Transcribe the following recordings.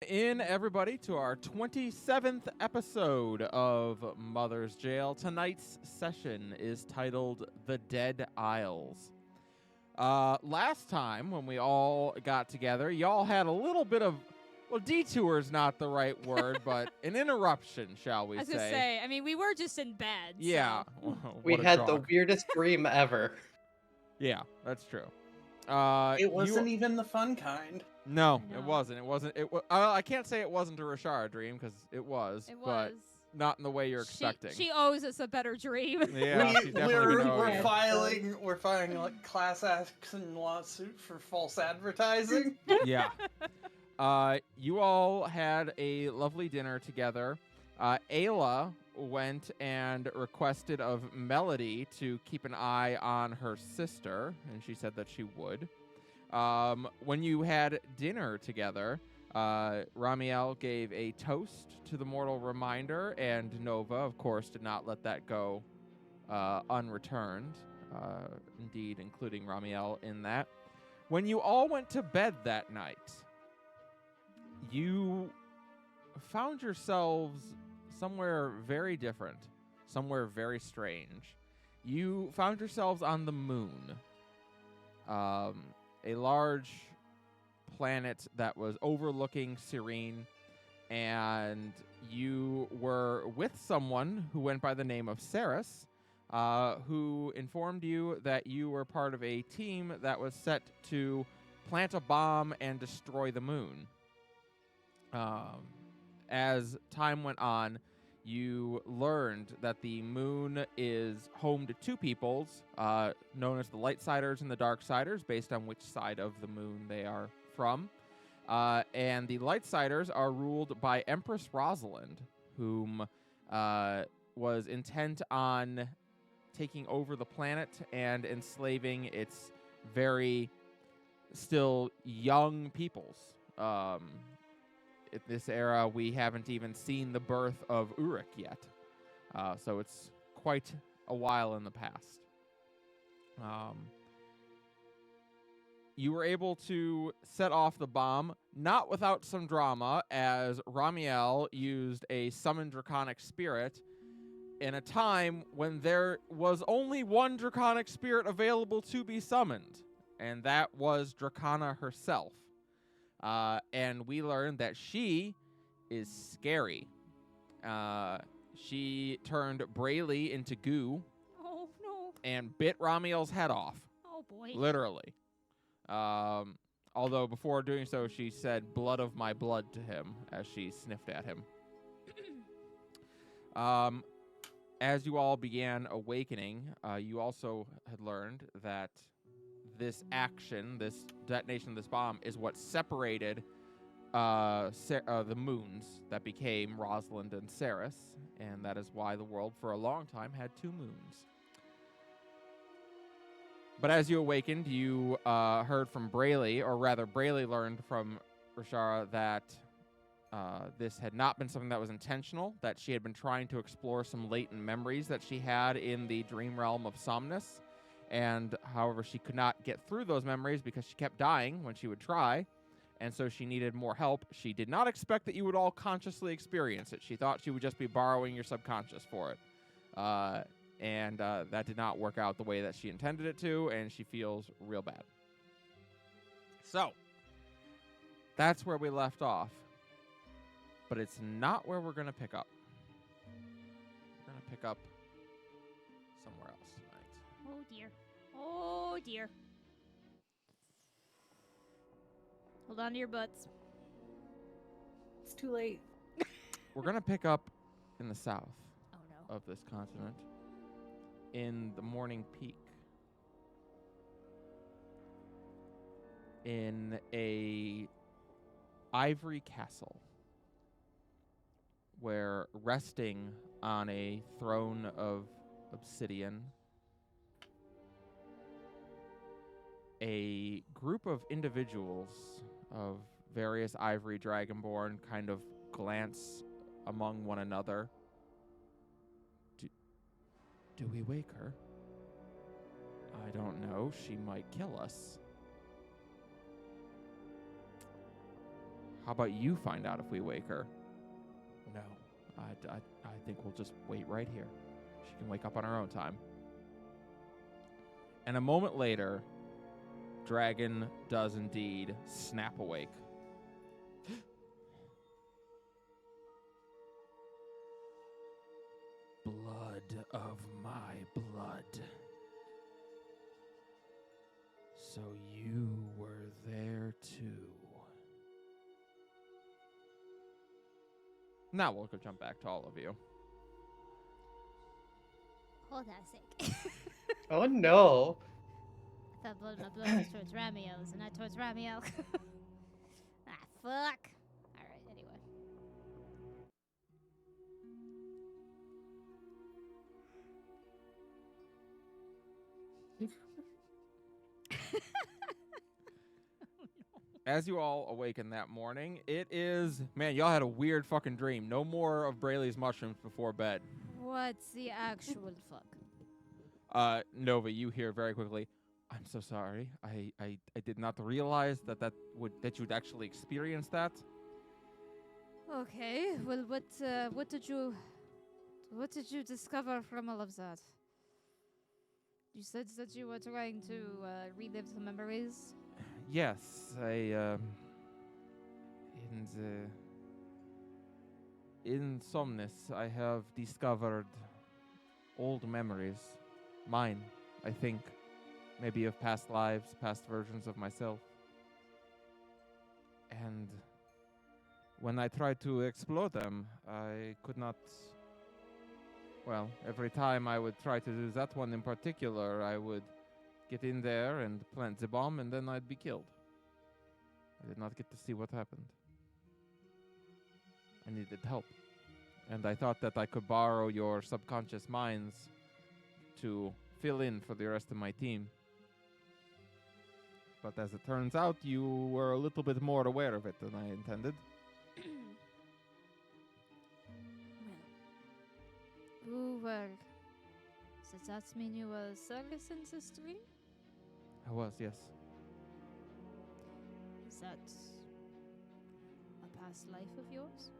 In everybody to our 27th episode of Mother's Jail. Tonight's session is titled The Dead Isles. Last time when we all got together, y'all had a little bit of, well, detour's not the right word, but an interruption, shall we say. I was gonna say, I mean, we were just in bed. Yeah. So. We had the weirdest dream ever. Yeah, that's true. It wasn't even the fun kind. No, it wasn't. I can't say it wasn't a Rashara dream because it was. It but was. Not in the way you're expecting. She owes us a better dream. Yeah, we're filing like class action lawsuit for false advertising. Yeah. You all had a lovely dinner together. Ayla went and requested of Melody to keep an eye on her sister, and she said that she would. When you had dinner together, Ramiel gave a toast to the mortal reminder, and Nova, of course, did not let that go unreturned, indeed, including Ramiel in that. When you all went to bed that night, you found yourselves somewhere very different, somewhere very strange. You found yourselves on the moon, a large planet that was overlooking Serene, and you were with someone who went by the name of Saris, who informed you that you were part of a team that was set to plant a bomb and destroy the moon. As time went on, you learned that the moon is home to two peoples, known as the Lightsiders and the Darksiders, based on which side of the moon they are from. And the Lightsiders are ruled by Empress Rosalind, whom was intent on taking over the planet and enslaving its very still young peoples. At this era, we haven't even seen the birth of Uruk yet. So it's quite a while in the past. You were able to set off the bomb, not without some drama, as Ramiel used a summoned draconic spirit in a time when there was only one draconic spirit available to be summoned, and that was Dracana herself. And we learned that she is scary. She turned Brayley into goo. Oh, no. And bit Ramiel's head off. Oh, boy. Literally. Although before doing so, she said, "Blood of my blood" to him as she sniffed at him. As you all began awakening, you also had learned that this action, this detonation of this bomb, is what separated the moons that became Rosalind and Saris, and that is why the world for a long time had two moons. But as you awakened, you heard from Brayley, or rather Brayley learned from Rashara that this had not been something that was intentional, that she had been trying to explore some latent memories that she had in the dream realm of Somnus. And however, she could not get through those memories because she kept dying when she would try, and so she needed more help. She did not expect that you would all consciously experience it. She thought she would just be borrowing your subconscious for it. And that did not work out the way that she intended it to, and she feels real bad. So, that's where we left off. But it's not where we're going to pick up. We're going to pick up somewhere else tonight. Oh, dear. Oh, dear. Hold on to your butts. It's too late. We're going to pick up in the south Oh, no. of this continent, in the Morning Peak, in a ivory castle, where resting on a throne of obsidian, a group of individuals of various ivory dragonborn kind of glance among one another. Do we wake her? I don't know. She might kill us. How about you find out if we wake her? No, I think we'll just wait right here. She can wake up on her own time. And a moment later, Dragon does indeed snap awake. Blood of my blood. So you were there too. Now we'll go jump back to all of you. Hold on a sec. Oh no. I thought blood of my blood was towards Ramiel's and not towards Ramiel. Ah, fuck. Alright, anyway. As you all awaken that morning, it is... Man, y'all had a weird fucking dream. No more of Brayley's mushrooms before bed. What's the actual fuck? Nova, you hear very quickly, I'm so sorry. I did not realize that you'd actually experience that. Okay, well, what did you discover from all of that? You said that you were trying to relive the memories. Yes, in Somnus, I have discovered old memories. Mine, I think. Maybe of past lives, past versions of myself. And when I tried to explore them, I could not... Well, every time I would try to do that one in particular, I would get in there and plant the bomb, and then I'd be killed. I did not get to see what happened. I needed help. And I thought that I could borrow your subconscious minds to fill in for the rest of my team. But as it turns out, you were a little bit more aware of it than I intended. Well, does that mean you were service in this dream? I was, yes. Is that a past life of yours?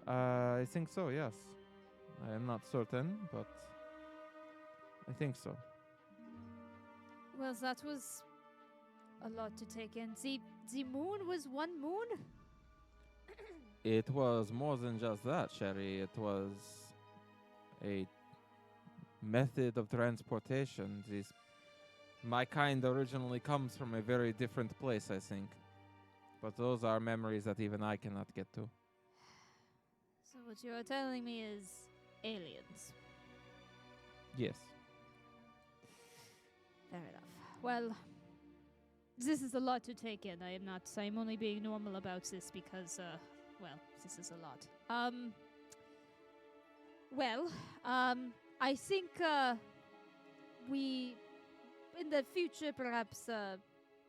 I think so, yes. I am not certain, but I think so. Well, that was a lot to take in. The moon was one moon? It was more than just that, Sherry. It was a method of transportation. My kind originally comes from a very different place, I think. But those are memories that even I cannot get to. So what you are telling me is aliens. Yes. Fair enough. Well, this is a lot to take in. I'm only being normal about this because, well, this is a lot. I think, we, in the future, perhaps,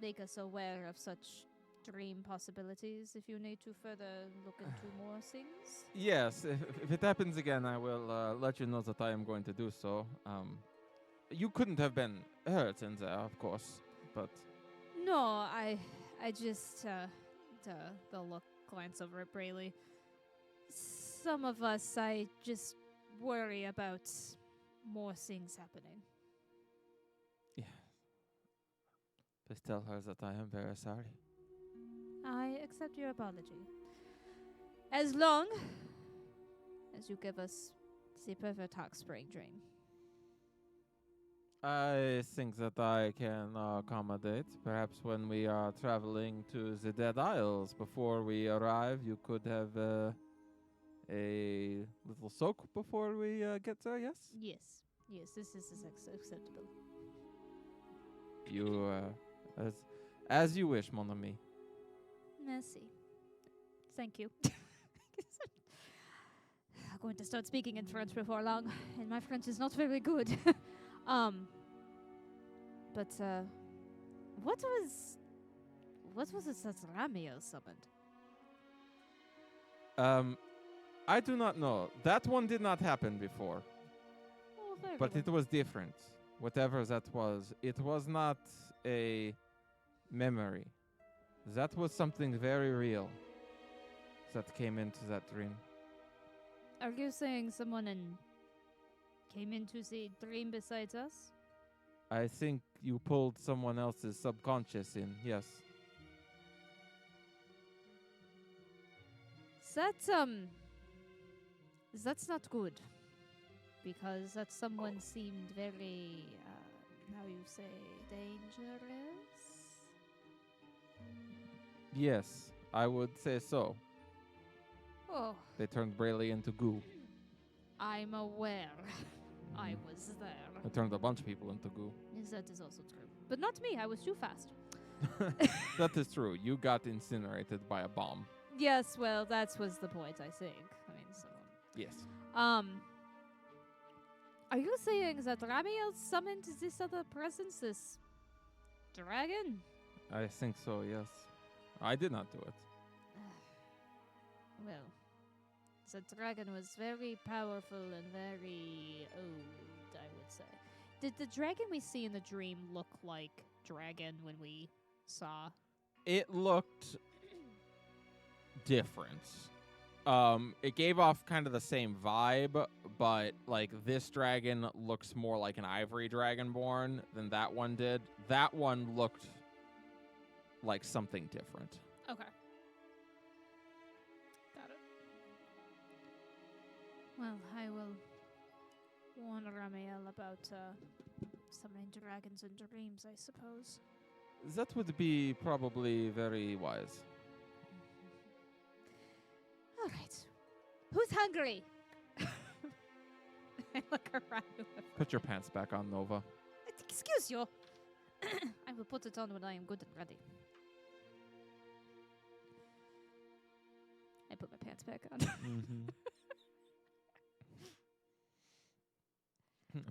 make us aware of such dream possibilities if you need to further look into more things. Yes, if it happens again, I will let you know that I am going to do so. You couldn't have been hurt in there, of course, but... No, I just, the look glance over at Brayley. Some of us, I just worry about more things happening. Yeah. Please tell her that I am very sorry. I accept your apology. As long as you give us the perfect hot spring dream. I think that I can accommodate. Perhaps when we are traveling to the Dead Isles before we arrive, you could have a little soak before we get there, yes? Yes, this is acceptable. You, as you wish, mon ami. Merci. Thank you. I'm going to start speaking in French before long, and my French is not very good. But what was it that Ramio summoned? I do not know. That one did not happen before, Oh, very but good. it was different. Whatever that was, it was not a memory. That was something very real. that came into that dream. Are you saying someone came into the dream besides us? I think you pulled someone else's subconscious in, yes. That's not good. Because that someone seemed very, how you say, dangerous? Yes, I would say so. Oh, They turned Brayley into goo. I'm aware. I was there. They turned a bunch of people into goo. That is also true. But not me, I was too fast. That is true. You got incinerated by a bomb. Yes, well, that was the point, I think. I mean, so... Yes. Are you saying that Ramiel summoned this other presence, this dragon? I think so, yes. I did not do it. Well, the dragon was very powerful and very old, I would say. Did the dragon we see in the dream look like dragon when we saw? It looked different. It gave off kind of the same vibe, but like this dragon looks more like an ivory dragonborn than that one did. That one looked like something different. Okay. Got it. Well, I will warn Ramiel about summoning dragons in dreams, I suppose. That would be probably very wise. All right. Who's hungry? I look around. Put your pants back on, Nova. Excuse you. I will put it on when I am good and ready. I put my pants back on.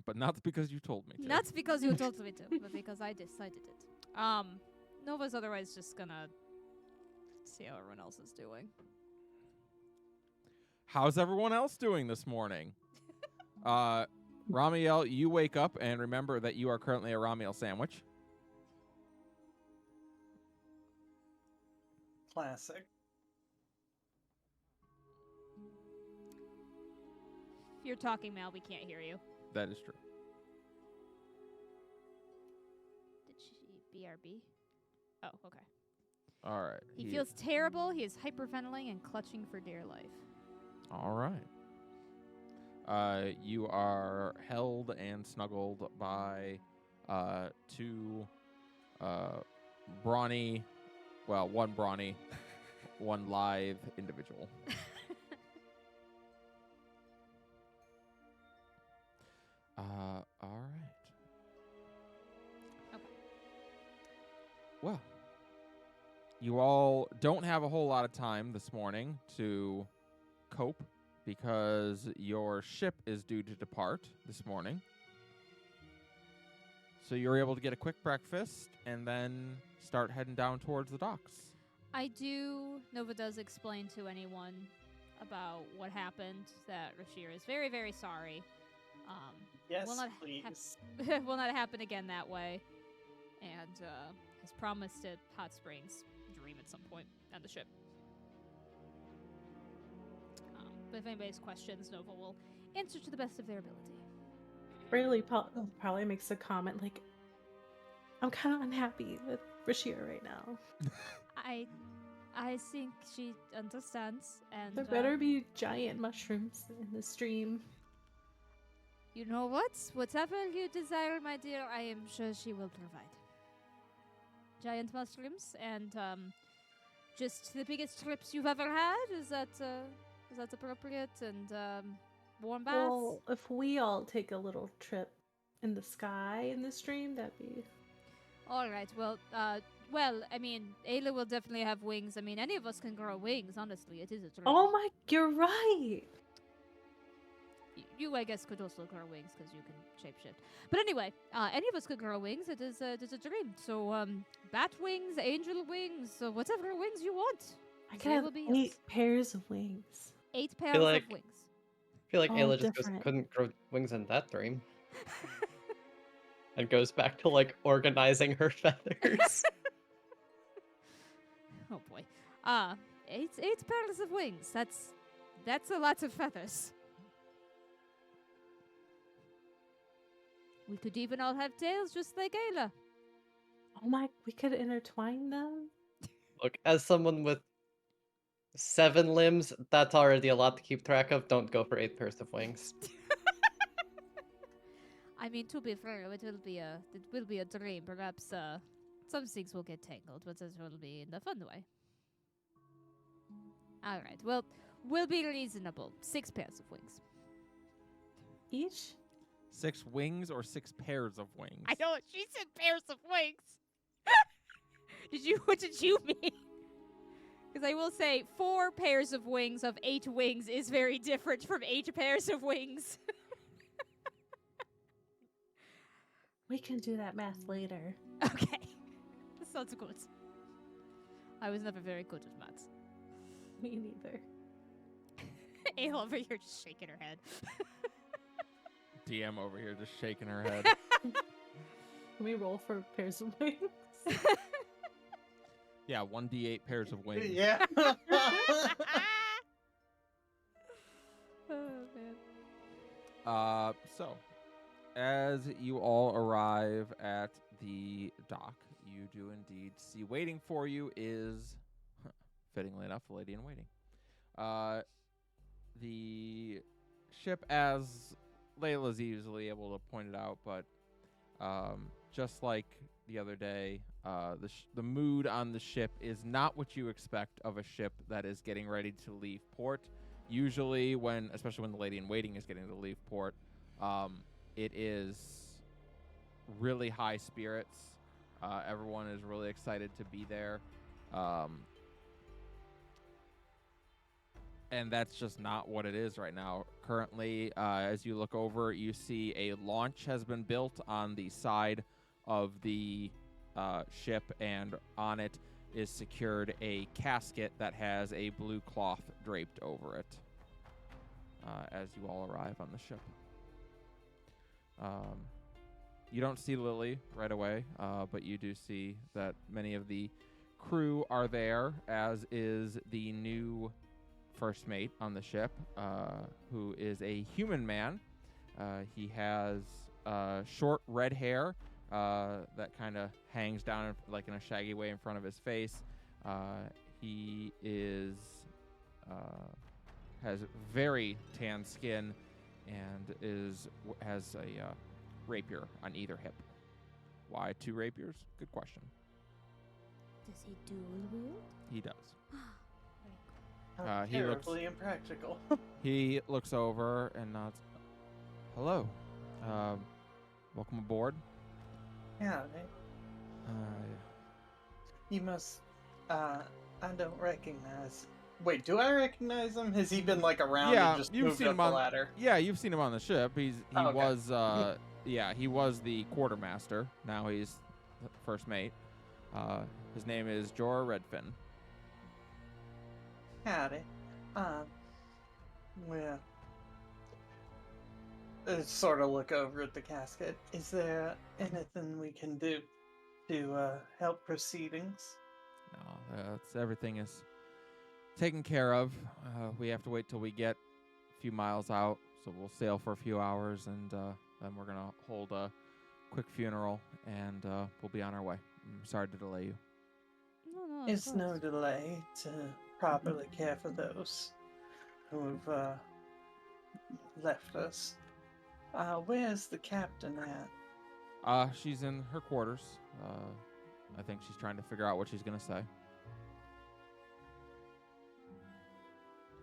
But not because you told me to. Not because you told me to, but because I decided it. Nova's otherwise just gonna see how everyone else is doing. How's everyone else doing this morning? Ramiel, you wake up and remember that you are currently a Ramiel sandwich. Classic. If you're talking, Mal, we can't hear you. That is true. Did she BRB? Oh, okay. All right. He feels terrible. He is hyperventilating and clutching for dear life. All right. You are held and snuggled by two brawny, well, one brawny, one lithe individual. All right. Okay. Well, you all don't have a whole lot of time this morning to cope because your ship is due to depart this morning. So you're able to get a quick breakfast and then start heading down towards the docks. Nova does explain to anyone about what happened, that Rashir is very, very sorry. Yes, will not please. will not happen again that way. And has promised at Hot Springs Dream at some point on the ship. But if anybody has questions, Nova will answer to the best of their ability. Brayley probably makes a comment like, I'm kind of unhappy with Rashir right now. I think she understands. And There better be giant mushrooms in the stream. You know what? Whatever you desire, my dear, I am sure she will provide. Giant mushrooms and just the biggest trips you've ever had. Is that appropriate? And warm baths. Well, if we all take a little trip in the sky in the stream, that'd be. All right. Well, I mean, Ayla will definitely have wings. I mean, any of us can grow wings. Honestly, it is a dream. Oh my, you're right. You, I guess, could also grow wings because you can shapeshift. But anyway, any of us could grow wings. It is a dream. So, bat wings, angel wings, whatever wings you want. I could have 8 pairs of wings. 8 pairs of wings. I feel like All Ayla just different. couldn't grow wings in that dream. And goes back to like organizing her feathers. Oh boy. Eight pairs of wings. That's a lot of feathers. We could even all have tails just like Ayla. Oh my, we could intertwine them. Look, as someone with 7 limbs, that's already a lot to keep track of. Don't go for 8 pairs of wings. I mean, to be fair, it will be a dream. Perhaps some things will get tangled, but this will be in the fun way. All right. Well, we'll be reasonable. 6 pairs of wings. Each? 6 wings or 6 pairs of wings? I know she said pairs of wings. What did you mean? Because I will say 4 pairs of wings of 8 wings is very different from 8 pairs of wings. We can do that math later. Okay. That sounds good. I was never very good with maths. Me neither. Ayla over here just shaking her head. DM over here just shaking her head. Can we roll for pairs of wings? Yeah, 1d8 pairs of wings. Yeah. Oh, man. So, as you all arrive at the dock, you do indeed see waiting for you is, fittingly enough, the lady in waiting. The ship, as Layla's easily able to point it out, but just like the other day, the mood on the ship is not what you expect of a ship that is getting ready to leave port. Usually, especially when the lady in waiting is getting to leave port, it is really high spirits. Everyone is really excited to be there. And that's just not what it is right now. Currently, as you look over, you see a launch has been built on the side of the ship, and on it is secured a casket that has a blue cloth draped over it as you all arrive on the ship. You don't see Lily right away, but you do see that many of the crew are there, as is the new first mate on the ship, who is a human man. He has short red hair that kind of hangs down like in a shaggy way in front of his face. He has very tan skin and has a rapier on either hip. Why 2 rapiers? Good question. Does he dual wield? He does. How he looks- terribly impractical. He looks over and nods. Hello. Welcome aboard. Yeah, Uh, you must. I don't recognize. Wait, do I recognize him? Has he been like around Yeah, and just you've moved seen up him the on- ladder? yeah, you've seen him on the ship. He Oh, okay. was he was the quartermaster. Now he's first mate. His name is Jorah Redfin. Howdy. Well, sort of look over at the casket. Is there anything we can do to help proceedings? No, everything is taken care of. We have to wait till we get a few miles out, so we'll sail for a few hours, and then we're gonna hold a quick funeral, and we'll be on our way. I'm sorry to delay you. No, It's no delay to properly care for those who have left us. Where's the captain at? She's in her quarters. I think she's trying to figure out what she's gonna say.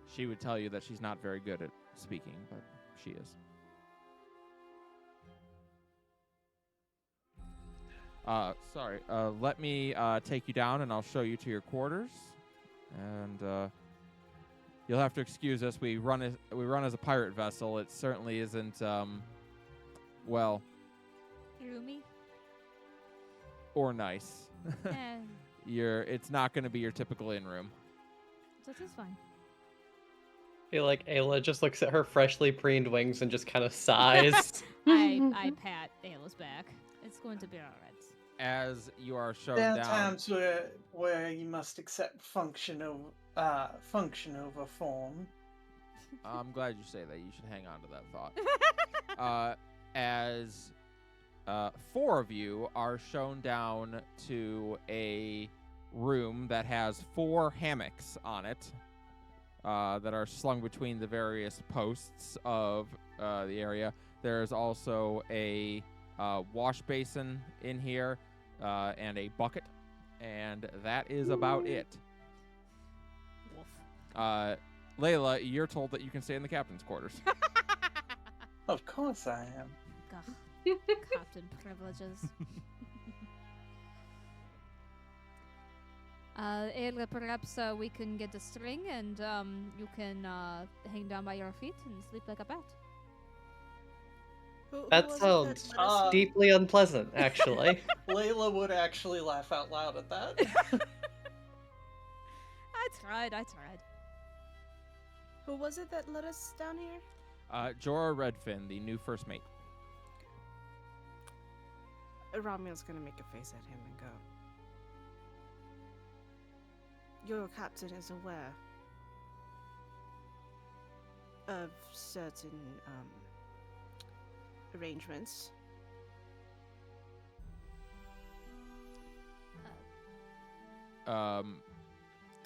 She would tell you that she's not very good at speaking, but she is. Sorry. Let me take you down, and I'll show you to your quarters. And you'll have to excuse us. We run as a pirate vessel. It certainly isn't, well, Roomy? or nice. It's not going to be your typical inn room. That is fine. I feel like Ayla just looks at her freshly preened wings and just kind of sighs. I pat Ayla's back. It's going to be alright. As you are shown There are down. times where you must accept function function over form. I'm glad you say that. You should hang on to that thought. As 4 of you are shown down to a room that has 4 hammocks on it that are slung between the various posts of the area. There's also a wash basin in here and a bucket, and that is about it. Wolf. Layla, you're told that you can stay in the captain's quarters. Of course I am. Gah. Captain privileges. Ayla, perhaps we can get a string and you can hang down by your feet and sleep like a bat. Who That was it sounds let us- deeply unpleasant, actually. Layla would actually laugh out loud at that. I tried. Who was it that let us down here? Jorah Redfin, the new first mate. Ramiel's gonna make a face at him and go. Your captain is aware of certain arrangements.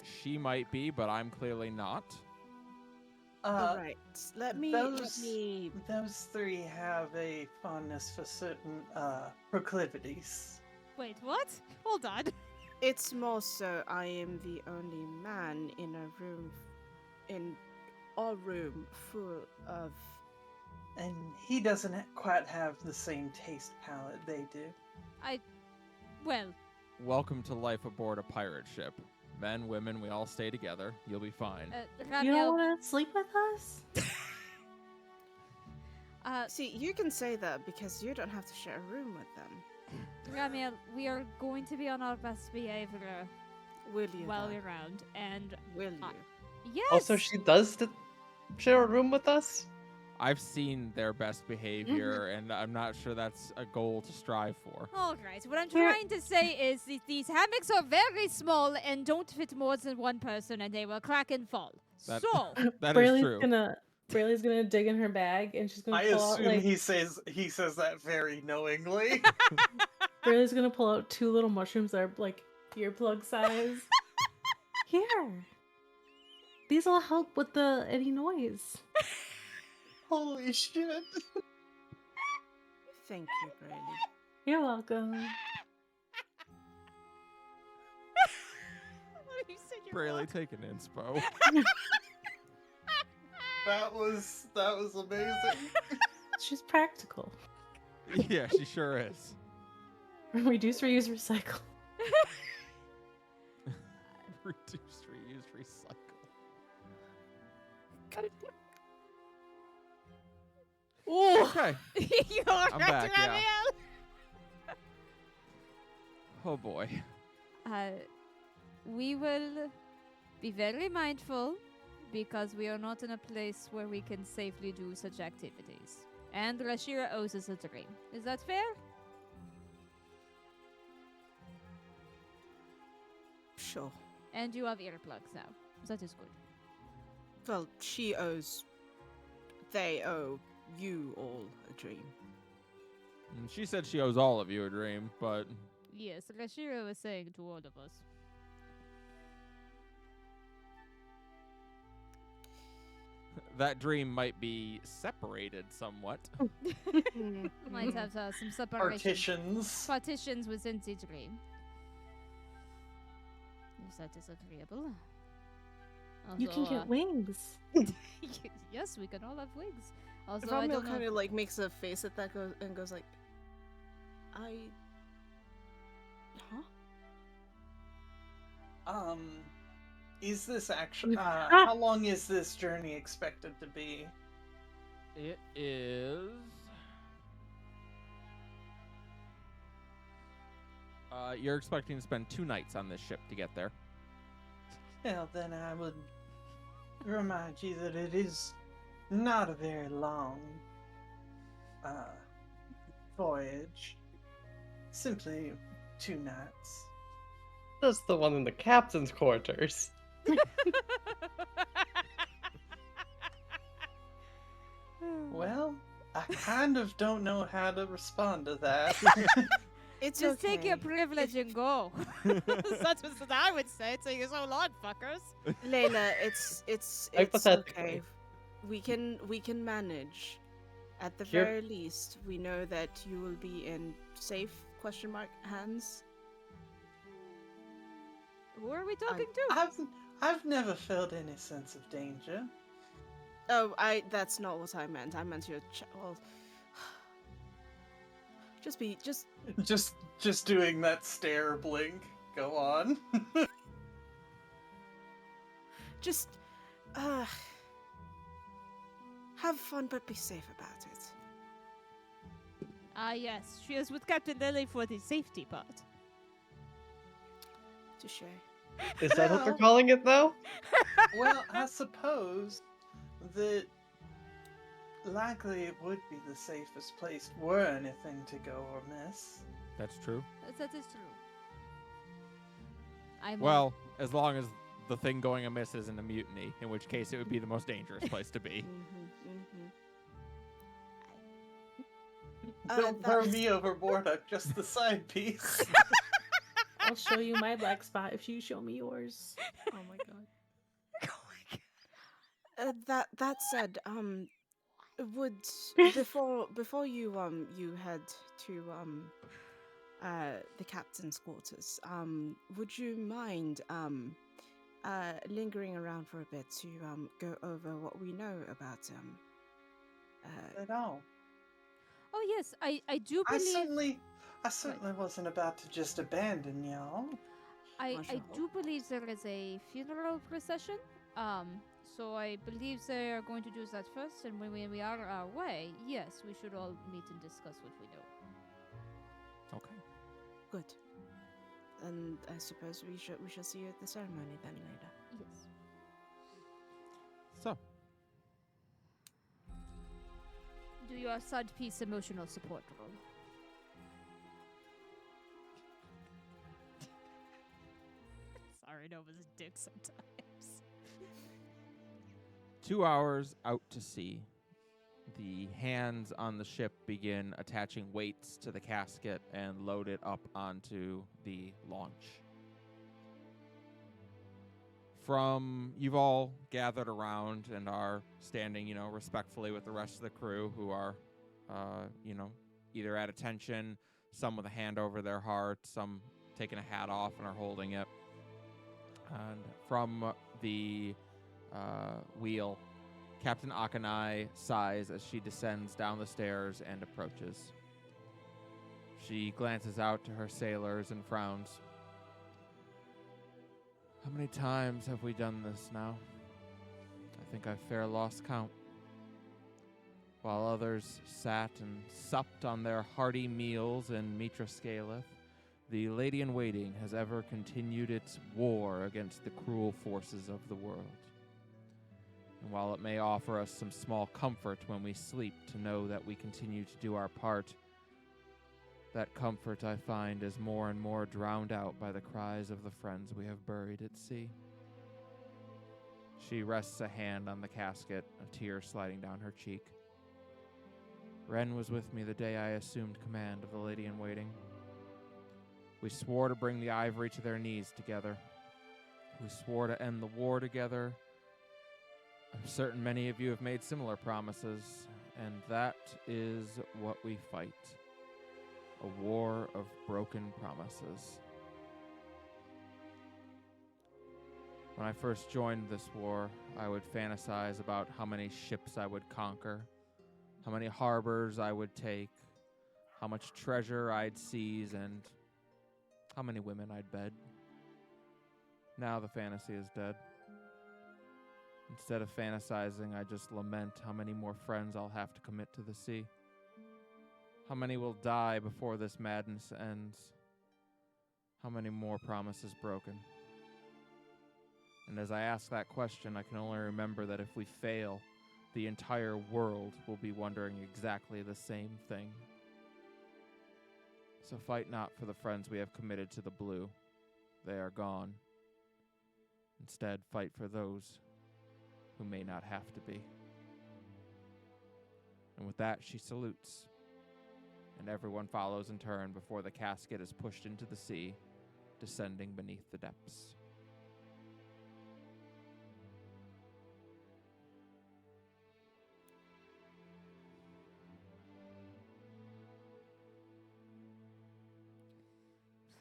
She might be, but I'm clearly not. Alright, let me Those 3 have a fondness for certain proclivities. Wait, what? Hold on. It's more so I am the only man in a room full of. And he doesn't quite have the same taste palette they do. Well, Welcome to life aboard a pirate ship. Men, women, we all stay together. You'll be fine. You Ramiel, don't want to sleep with us? See, you can say that because you don't have to share a room with them. Ramiel, we are going to be on our best behavior Will you? while though? we're around, and Will you? yes. Also, she does share a room with us? I've seen their best behavior, and I'm not sure that's a goal to strive for. All right. What I'm Here- trying to say is these hammocks are very small and don't fit more than one person, and they will crack and fall. That- So, That is true. Braylee's gonna dig in her bag and she's gonna I pull out assume like he says that very knowingly. Braylee's gonna pull out 2 little mushrooms that are like earplug size. Here. These will help with any noise. Holy shit. Thank you, Brady. You're welcome. you said you're Brayley, take an inspo. That was amazing. She's practical. Yeah, she sure is. Reduce, reuse, recycle. Reduce, reuse, recycle. Ooh. Okay. You're I'm right, back, yeah. Ramiel. Oh boy. We will be very mindful because we are not in a place where we can safely do such activities. And Rashira owes us a dream. Is that fair? Sure. And you have earplugs now. That is good. Well, they owe you all a dream. And she said she owes all of you a dream, but Yes, Rashira was saying to all of us. that dream might be separated somewhat. Might have some separation. Partitions. Partitions within the dream. If that is agreeable. You can Also, get wings. yes, we can all have wigs. Also, I Ramiel don't know. kind of like makes a face at that goes like, huh? Is this actually how long is this journey expected to be? It is. You're expecting to spend 2 nights on this ship to get there. Well, then I would remind you that it is not a very long voyage. Simply 2 nights. That's the one in the captain's quarters. Well, I kind of don't know how to respond to that. It's Just okay. take your privilege and go. That's what I would say to you, so long, fuckers. Layla, it's Hypothetically. okay. We can manage. At the Here- very least, we know that you will be in safe hands. Who are we talking to? I've never felt any sense of danger. Oh, that's not what I meant. I meant your well, Just doing that stare blink. Go on. just have fun but be safe about it. Ah, yes. Cheers with Captain Lily for the safety part. Touche. Is that what they're Well- calling it, though? Well, I suppose that likely it would be the safest place were anything to go amiss. That's true. That is true. I'm Well, as long as the thing going amiss isn't a mutiny, in which case it would be the most dangerous place to be. Don't throw me overboard, I'm just the side piece. I'll show you my black spot if you show me yours. Oh my god. That said, would before you head to the captain's quarters, would you mind lingering around for a bit to go over what we know about At all. Oh yes, I do I believe certainly wasn't about to just abandon y'all. I Mashallah. do believe there is a funeral procession. So I believe they are going to do that first, and when we are on our way, yes, we should all meet and discuss what we know. Okay. good? And I suppose we shall see you at the ceremony then later. Yes. So, Do your side piece emotional support roll. Sorry, Nova's a dick sometimes. 2 hours out to sea, the hands on the ship begin attaching weights to the casket and load it up onto the launch. You've all gathered around and are standing, respectfully with the rest of the crew who are, either at attention, some with a hand over their heart, some taking a hat off and are holding it. And from the wheel, Captain Akanai sighs as she descends down the stairs and approaches. She glances out to her sailors and frowns. How many times have we done this now? I think I've fair lost count. While others sat and supped on their hearty meals in Mitra Scaleth, the Lady-in-Waiting has ever continued its war against the cruel forces of the world. And while it may offer us some small comfort when we sleep to know that we continue to do our part, that comfort I find is more and more drowned out by the cries of the friends we have buried at sea. She rests a hand on the casket, a tear sliding down her cheek. Ren was with me the day I assumed command of the Lady-in-Waiting. We swore to bring the Ivory to their knees together. We swore to end the war together. I'm certain many of you have made similar promises, and that is what we fight. A war of broken promises. When I first joined this war, I would fantasize about how many ships I would conquer, how many harbors I would take, how much treasure I'd seize, and how many women I'd bed. Now the fantasy is dead. Instead of fantasizing, I just lament how many more friends I'll have to commit to the sea. How many will die before this madness ends? How many more promises broken? And as I ask that question, I can only remember that if we fail, the entire world will be wondering exactly the same thing. So fight not for the friends we have committed to the blue. They are gone. Instead, fight for those who may not have to be. And with that, she salutes, and everyone follows in turn before the casket is pushed into the sea, descending beneath the depths.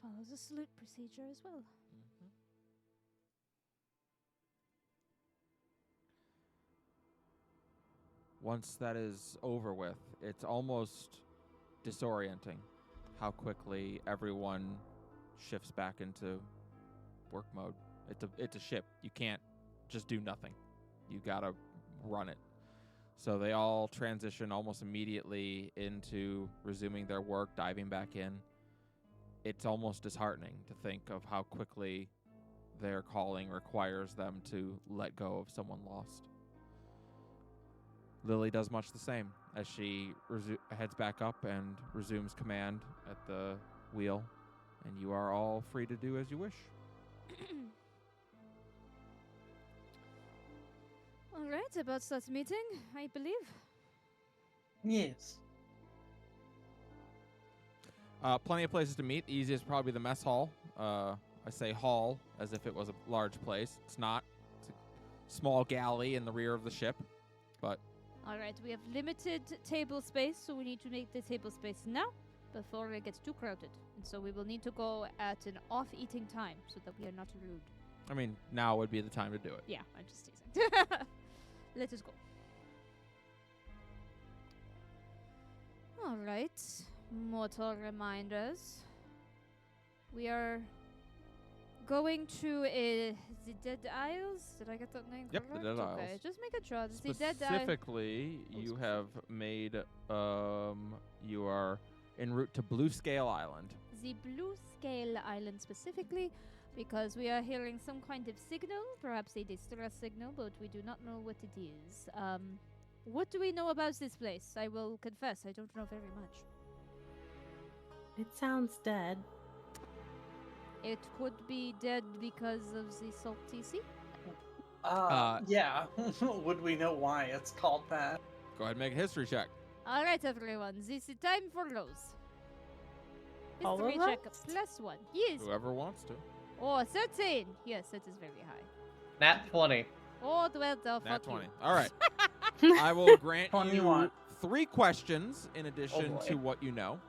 Follows a salute procedure as well. Once that is over with, it's almost disorienting how quickly everyone shifts back into work mode. It's a ship. You can't just do nothing. You gotta run it. So they all transition almost immediately into resuming their work, diving back in. It's almost disheartening to think of how quickly their calling requires them to let go of someone lost. Lily does much the same as she heads back up and resumes command at the wheel, and you are all free to do as you wish. All right, about start meeting, I believe. Yes. Plenty of places to meet. The easiest probably the mess hall. I say hall as if it was a large place. It's not. It's a small galley in the rear of the ship, but All right, we have limited table space, so we need to make the table space now before it gets too crowded. And so we will need to go at an off-eating time so that we are not rude. I mean, now would be the time to do it. Yeah, I'm just teasing. Let us go. All right, mortal reminders. We are going to the Dead Isles. Did I get that name Yep, the correct? Dead Okay, Isles. just make sure. The Dead Isles. Specifically, you have made, you are en route to Blue Scale Island. The Blue Scale Island specifically, because we are hearing some kind of signal, perhaps a distress signal, but we do not know what it is. What do we know about this place? I will confess, I don't know very much. It sounds dead. It could be dead because of the salty sea. Yeah. Would we know why it's called that? Go ahead and make a history check. All right, everyone, this is time for those. All History of check us? +1. Yes. Whoever wants to. Oh, 13. Yes, that is very high. Nat 20. Oh, well, the Nat fuck 20. you. All right. I will grant 21. you 3 questions in addition boy. to what you know.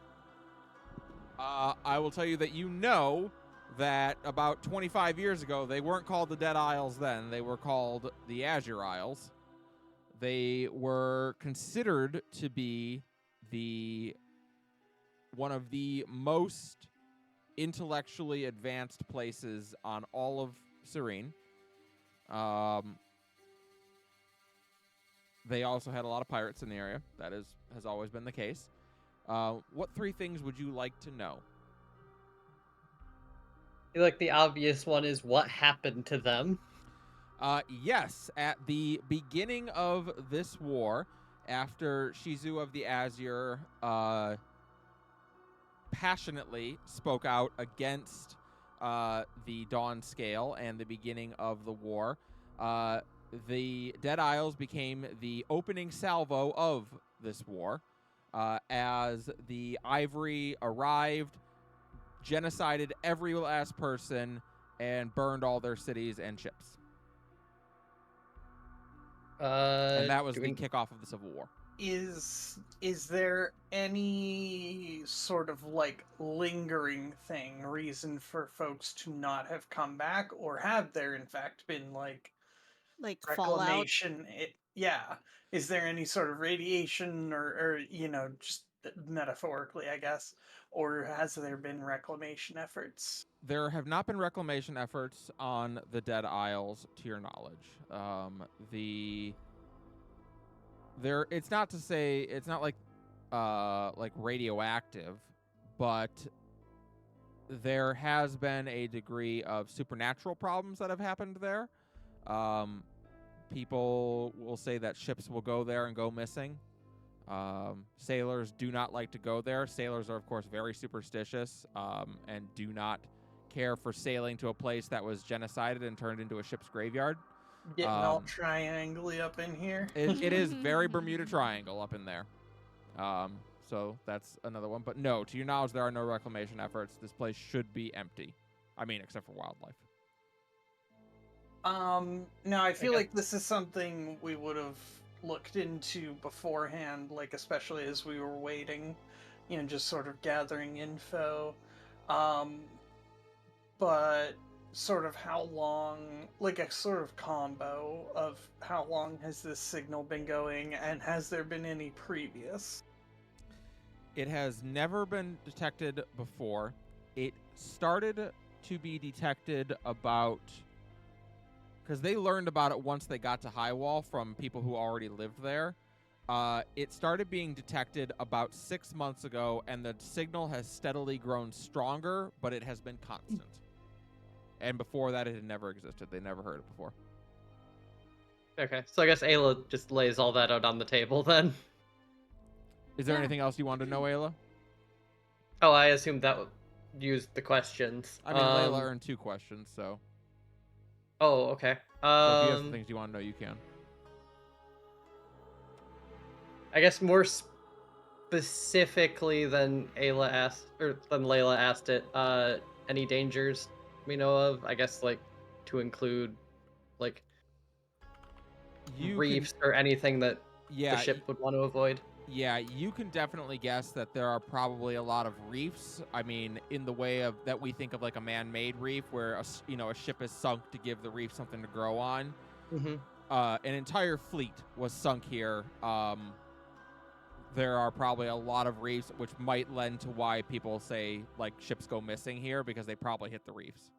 I will tell you that you know that about 25 years ago, they weren't called the Dead Isles then. They were called the Azure Isles. They were considered to be one of the most intellectually advanced places on all of Serene. They also had a lot of pirates in the area. That has always been the case. What 3 things would you like to know? I feel like the obvious one is what happened to them. Yes, at the beginning of this war, after Shizu of the Azure passionately spoke out against the Dawn Scale and the beginning of the war, the Dead Isles became the opening salvo of this war. As the Ivory arrived, genocided every last person, and burned all their cities and ships. And that was the kickoff of the Civil War. Is there any sort of like lingering reason for folks to not have come back, or have there in fact been like fallout. reclamation? Yeah. Is there any sort of radiation or just metaphorically, I guess, or has there been reclamation efforts? There have not been reclamation efforts on the Dead Isles, to your knowledge. It's not to say it's not like radioactive, but there has been a degree of supernatural problems that have happened there. People will say that ships will go there and go missing. Sailors do not like to go there. Sailors are, of course, very superstitious and do not care for sailing to a place that was genocided and turned into a ship's graveyard. Getting all Um, triangly up in here. It is very Bermuda Triangle up in there. So that's another one. But no, to your knowledge, there are no reclamation efforts. This place should be empty. I mean, except for wildlife. Now I feel guess- like this is something we would have looked into beforehand, like especially as we were waiting, just sort of gathering info. But sort of how long, like a sort of combo of how long has this signal been going, and has there been any previous? It has never been detected before. It started to be detected about... because they learned about it once they got to Highwall from people who already lived there. It started being detected about 6 months ago, and the signal has steadily grown stronger, but it has been constant. And before that, it had never existed. They never heard it before. Okay, so I guess Ayla just lays all that out on the table then. Is there Yeah. anything else you wanted to know, Ayla? Oh, I assumed that used the questions. I mean, Layla earned 2 questions, so... Oh, okay. So if you have some things you want to know, you can. I guess more specifically than Ayla asked, or than Layla asked it. Any dangers we know of? I guess like to include like You reefs can, or anything that yeah, the ship would want to avoid. yeah, you can definitely guess that there are probably a lot of reefs. I mean, in the way of that we think of like a man-made reef, where a ship is sunk to give the reef something to grow on. Mm-hmm. An entire fleet was sunk here. There are probably a lot of reefs, which might lend to why people say like ships go missing here, because they probably hit the reefs.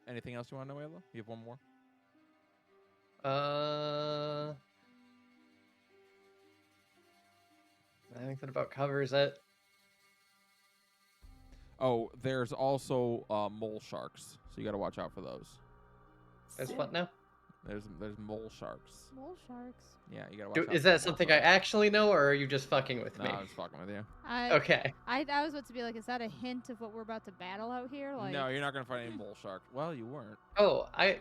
Anything else you want to know, Ayla? You have one more? I think that about covers it. Oh, there's also mole sharks, so you got to watch out for those. There's what now? There's mole sharks. Mole sharks. Yeah, you got to watch out. Is for that mole something I sharks. actually know, or are you just fucking with No, me? I was fucking with you. Okay. I was about to be like, is that a hint of what we're about to battle out here? Like, No, you're not gonna find any mole sharks. Well, you weren't. Oh, I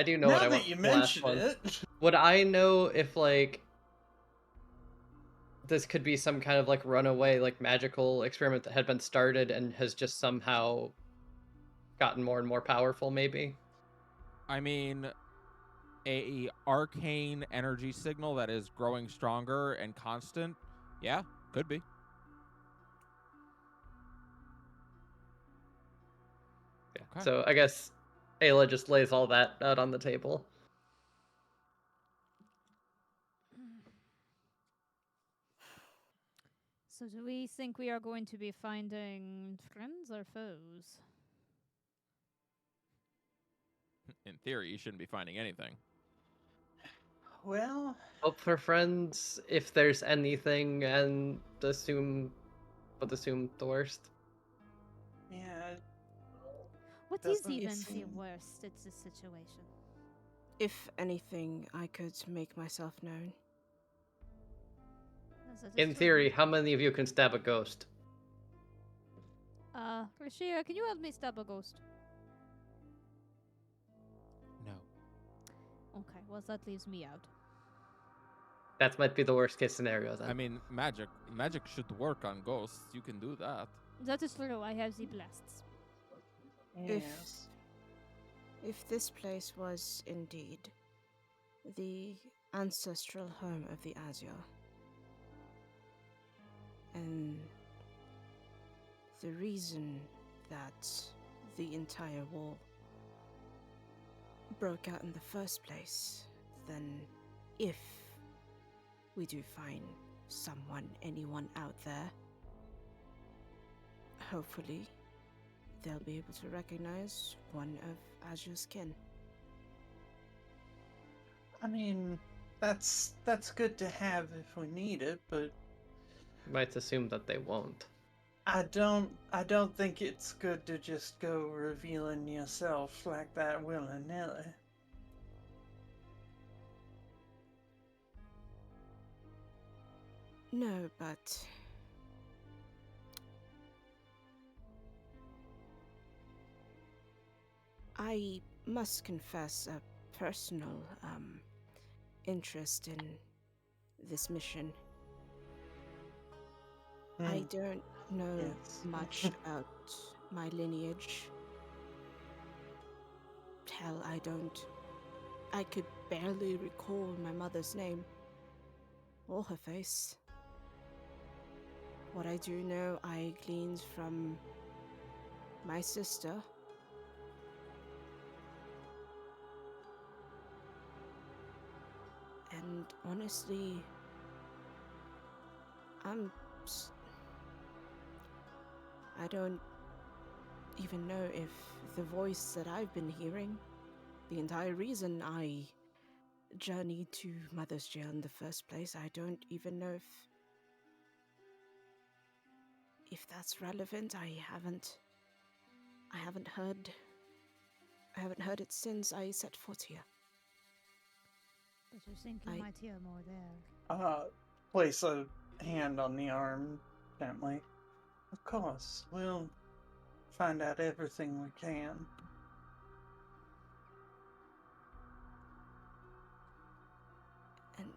do know now what I that want you for the last mention one. it, Would I know if like this could be some kind of like runaway like magical experiment that had been started and has just somehow gotten more and more powerful maybe? I mean, a arcane energy signal that is growing stronger and constant. Yeah, could be. Yeah. Okay. So I guess Ayla just lays all that out on the table. So do we think we are going to be finding friends or foes? In theory, you shouldn't be finding anything. well, Hope for friends if there's anything, and assume the worst. yeah, What is Doesn't even the seem- worst? It's a situation. If anything, I could make myself known. Yes, that is In true. theory, how many of you can stab a ghost? Rashia, can you help me stab a ghost? No. Okay, well that leaves me out. That might be the worst case scenario then. I mean, magic should work on ghosts. You can do that. That is true. I have the blasts. yes. If this place was indeed the ancestral home of the Azure, and the reason that the entire war broke out in the first place, then if we do find anyone out there, hopefully they'll be able to recognize one of Azure's kin. I mean, that's good to have if we need it, but Might assume that they won't. I don't think it's good to just go revealing yourself like that willy-nilly. No, but I must confess a personal interest in this mission. I don't know Yes. much about my lineage. Hell, I could barely recall my mother's name or her face. What I do know, I gleaned from my sister. And honestly, I'm. I don't even know if the voice that I've been hearing, the entire reason I journeyed to Mother's Jail in the first place, I don't even know if that's relevant. I haven't heard it since I set foot here. But you think you I- might hear more there. Place a hand on the arm gently. Of course, we'll find out everything we can. And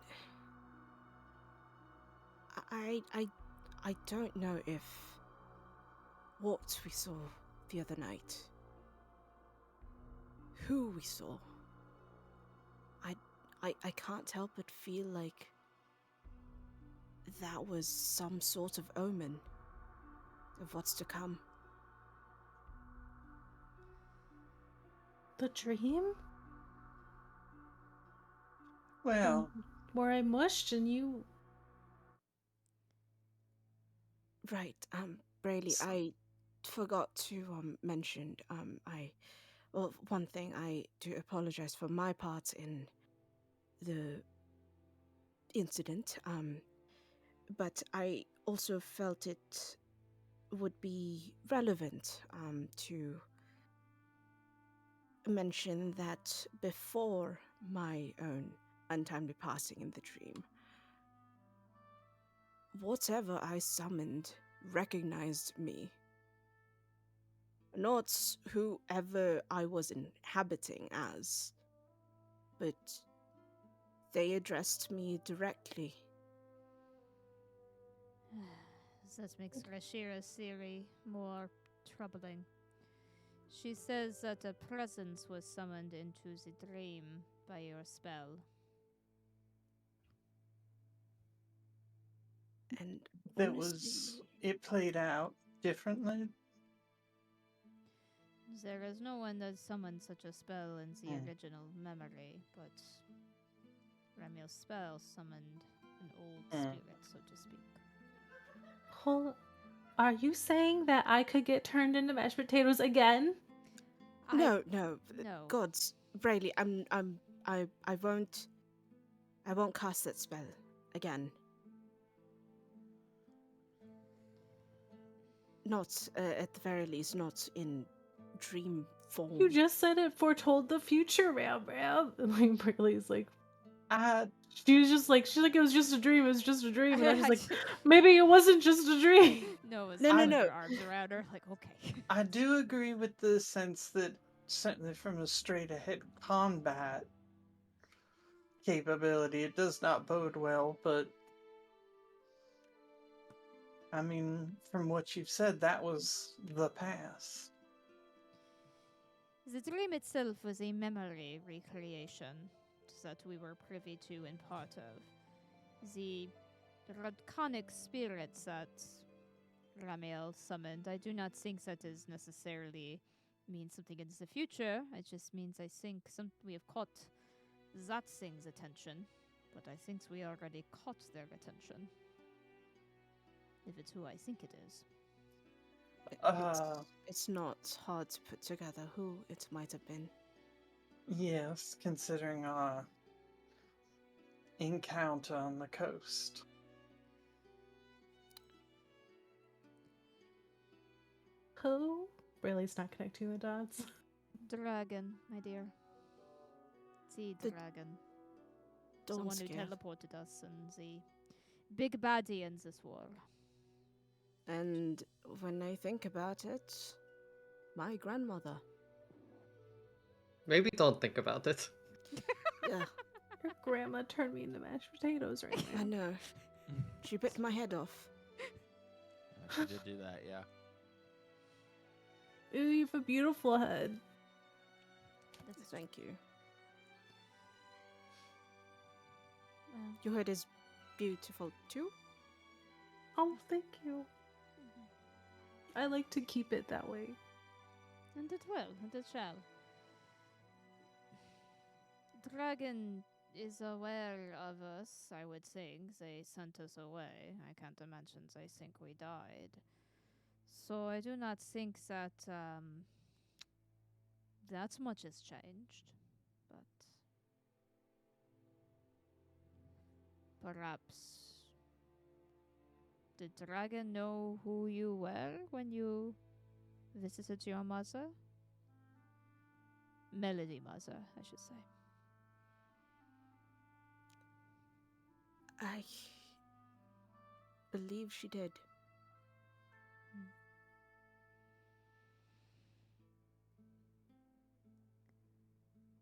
I don't know if what we saw the other night, who we saw. I can't help but feel like that was some sort of omen of what's to come. The dream? Well, Where I mushed and you. Right, Braylee, I forgot to mention, well, one thing, I do apologize for my part in the incident, but I also felt it would be relevant, to mention that before my own untimely passing in the dream, whatever I summoned recognized me. Not whoever I was inhabiting as, but they addressed me directly. That makes Rashira's theory more troubling. She says that a presence was summoned into the dream by your spell. And honestly, it played out differently. There is no one that summoned such a spell in the Hmm. original memory, but Ramiel's spell summoned an old Hmm. spirit, so to speak. Hold. Are you saying that I could get turned into mashed potatoes again? no, No. gods, Braylee, I won't cast that spell again. Not, at the very least, not in dream form. You just said it foretold the future, Ram. And like Braylee's like, I she's like, it was just a dream. It was just a dream. And I'm just like, maybe it wasn't just a dream. No, it's No, no, no. her arms around her, like, okay. I do agree with the sense that certainly from a straight ahead combat capability, it does not bode well, but I mean, from what you've said, that was the past. The dream itself was a memory recreation that we were privy to and part of. The draconic spirits that Ramiel summoned, I do not think that is necessarily means something in the future. It just means I think we have caught that thing's attention, but I think we already caught their attention. If it's who I think it is. It's not hard to put together who it might have been. Yes, considering our encounter on the coast. Who? Braylee's not connecting the dots. Dragon, my dear. The The dragon. The one who Dawnskiff. teleported us and the big baddie in this war. And when I think about it, my grandmother. Maybe don't think about it. Yeah, Your grandma turned me into mashed potatoes right now. I know. She bit my head off. She did do that, yeah. Ooh, you have a beautiful head. Thank you. Well, Your head is beautiful too. Oh, thank you. I like to keep it that way. and it will, and it shall. Dragon is aware of us, I would think. They sent us away. I can't imagine they think we died. So I do not think that that much has changed. But perhaps did Dragon know who you were when you visited your mother? Melody mother, I should say. I believe she did.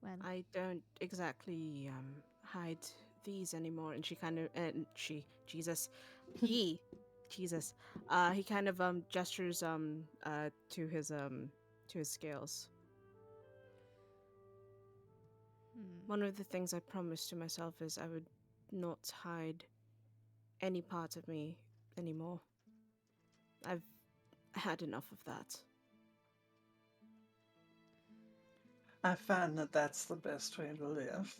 Well, I don't exactly hide these anymore. And she kind of Jesus, he Jesus, he kind of gestures to his scales. One of the things I promised to myself is I would not hide any part of me anymore. I've had enough of that. I find that that's the best way to live.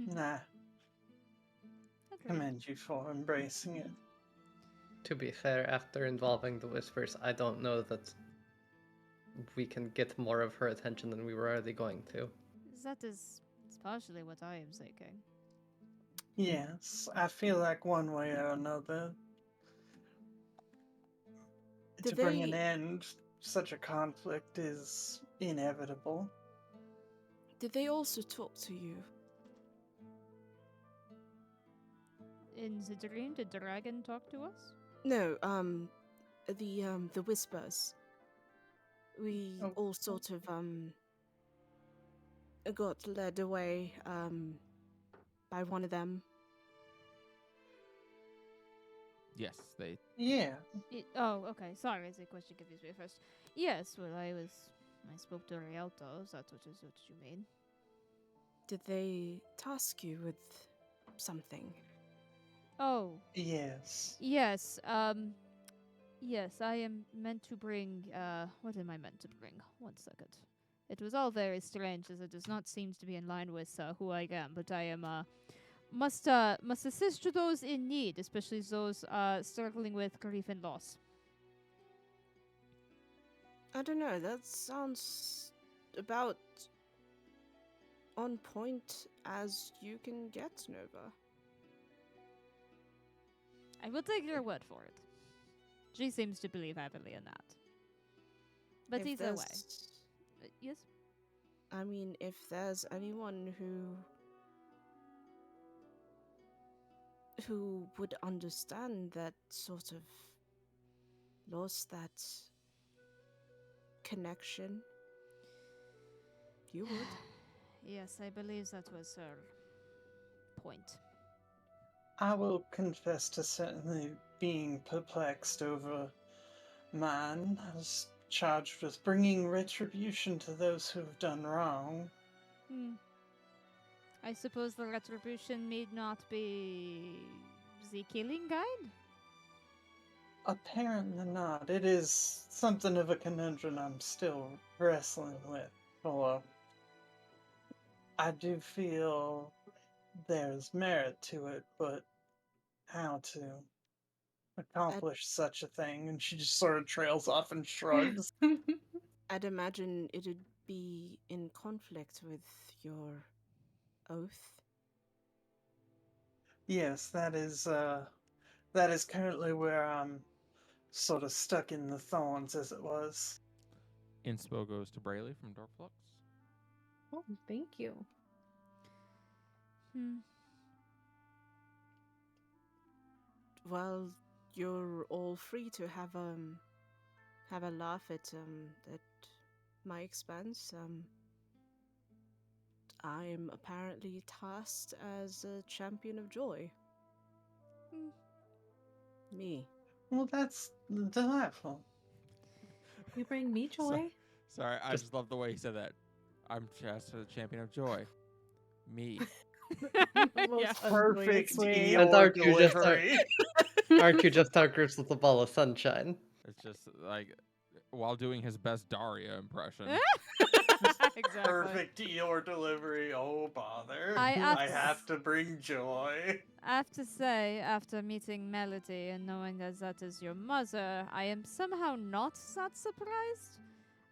And I Agreed. commend you for embracing it. To be fair, after involving the Whispers, I don't know that we can get more of her attention than we were already going to. That is partially what I am thinking. Yes, I feel like one way or another, Did to bring an they- end such a conflict is inevitable. Did they also talk to you? In the dream, did Dragon talk to us? No, the Whispers. We Oh. all sort of got led away by one of them. Yes, they. Yeah, Oh, okay. Sorry, the question confused me at first. Yes, well, I spoke to Rialto. Is that what you mean? Did they task you with something? Oh, yes. yes. Yes, I am meant to bring. What am I meant to bring? 1 second. It was all very strange, as it does not seem to be in line with who I am. But I am must assist to those in need, especially those struggling with grief and loss. I don't know, that sounds about on point as you can get, Nova. I will take your word for it. She seems to believe heavily in that. But If either way. there's- Yes? I mean, if there's anyone who would understand that sort of loss, that connection, you would. Yes, I believe that was her point. I will confess to certainly being perplexed over mine. I was charged with bringing retribution to those who have done wrong. I suppose the retribution need not be the killing guide? Apparently not. It is something of a conundrum I'm still wrestling with. For I do feel there's merit to it, but how to accomplish such a thing? And she just sort of trails off and shrugs. I'd imagine it'd be in conflict with your oath. Yes, that is currently where I'm sort of stuck in the thorns, as it was. Inspo goes to Brayley from Dorflux. Oh, thank you. Well, you're all free to have a laugh at my expense. I'm apparently tasked as a champion of joy. Hmm. Me. Well, that's delightful. You bring me So- joy. Sorry, I Just- just love the way he said that. I'm just the champion of joy. Me. The most Yeah. Perfect unjoyous way. And Eeyore aren't you just delivery. Aren't you just our groups with a ball of sunshine? It's just like while doing his best Daria impression. Exactly. Perfect Eeyore delivery. Oh, bother. I have I to have s- to bring joy. I have to say, after meeting Melody and knowing that that is your mother, I am somehow not that surprised.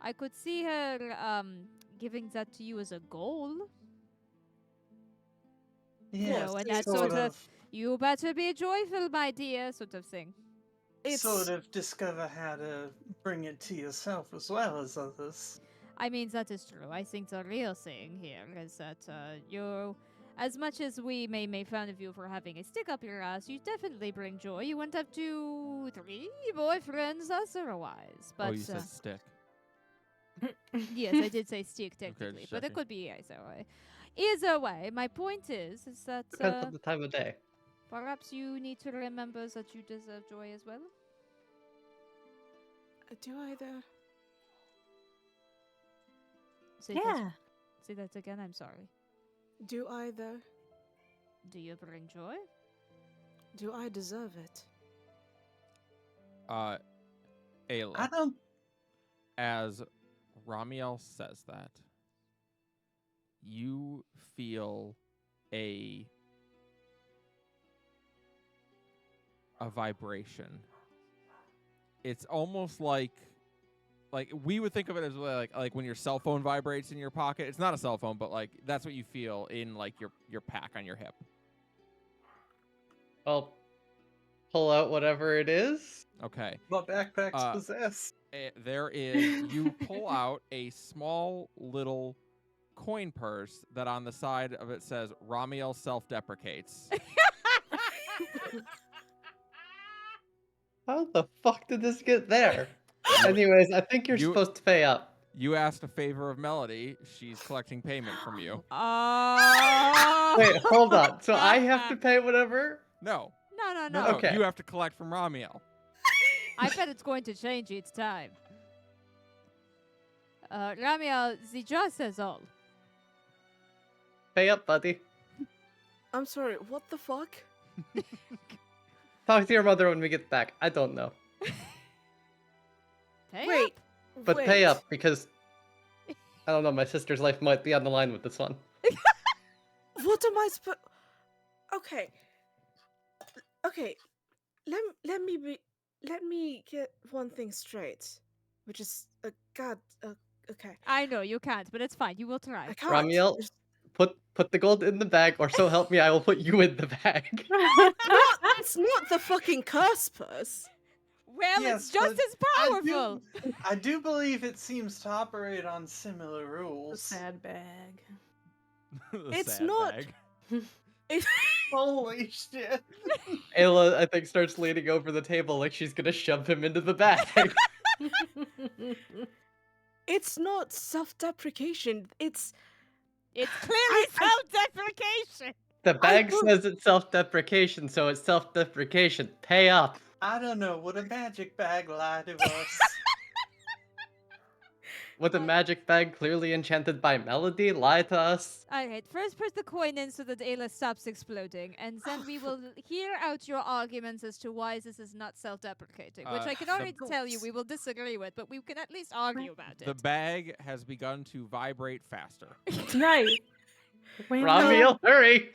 I could see her giving that to you as a goal. Yeah, know, and that sort sort of- You better be joyful, my dear, sort of thing. It's sort of discover how to bring it to yourself as well as others. I mean, that is true. I think the real thing here is that you, as much as we may make fun of you for having a stick up your ass, you definitely bring joy. You wouldn't have 2, 3 boyfriends otherwise. But Oh, you said stick. yes, I did say stick technically, just but it checking. could be either way. Either way, my point is that Depends on the time of day. perhaps you need to remember that you deserve joy as well. do either. Say that, Yeah. say that again. I'm sorry. Do either. Do you bring joy? Do I deserve it? I Ayla, don't. as Ramiel says that, you feel a vibration. It's almost like we would think of it as like when your cell phone vibrates in your pocket. It's not a cell phone, but like that's what you feel in like your pack on your hip. I'll pull out whatever it is. Okay. What backpacks Uh, possess? There is you pull out a small little coin purse that on the side of it says Ramiel self-deprecates. How the fuck did this get there? Anyways, I think you're You- supposed to pay up. You asked a favor of Melody. She's collecting payment from you. Oh! Wait, hold on. So I have to pay whatever? No. No. Okay. You have to collect from Ramiel. I bet it's going to change each time. Ramiel, the jaw says all. Pay up, buddy. I'm sorry, what the fuck? Talk to your mother when we get back. I don't know. Pay Wait. up? But wait. pay up because I don't know, my sister's life might be on the line with this one. What am I supposed? Okay. Okay. Let me get one thing straight, which is okay. I know you can't, but it's fine. You will try. I can't. Ramiel, There's- put the gold in the bag, or so help me, I will put you in the bag. It's not the fucking curse purse. Well, Yes, it's just but as powerful. I do believe it seems to operate on similar The rules. sad bag. The It's sad not- bag. Holy shit. Ayla, I think, starts leaning over the table like she's gonna shove him into the bag. It's not self-deprecation. It's It's clearly self-deprecation. The bag don't- says it's self-deprecation, so it's self-deprecation. Pay up. I don't know. Would a magic bag lie to us? With a magic bag clearly enchanted by Melody, lie to us. Alright, first put the coin in so that Ayla stops exploding, and then we will hear out your arguments as to why this is not self-deprecating, which I can the- already tell you we will disagree with, but we can at least argue about it. The bag has begun to vibrate faster. Right. Ram, Ramiel, hurry!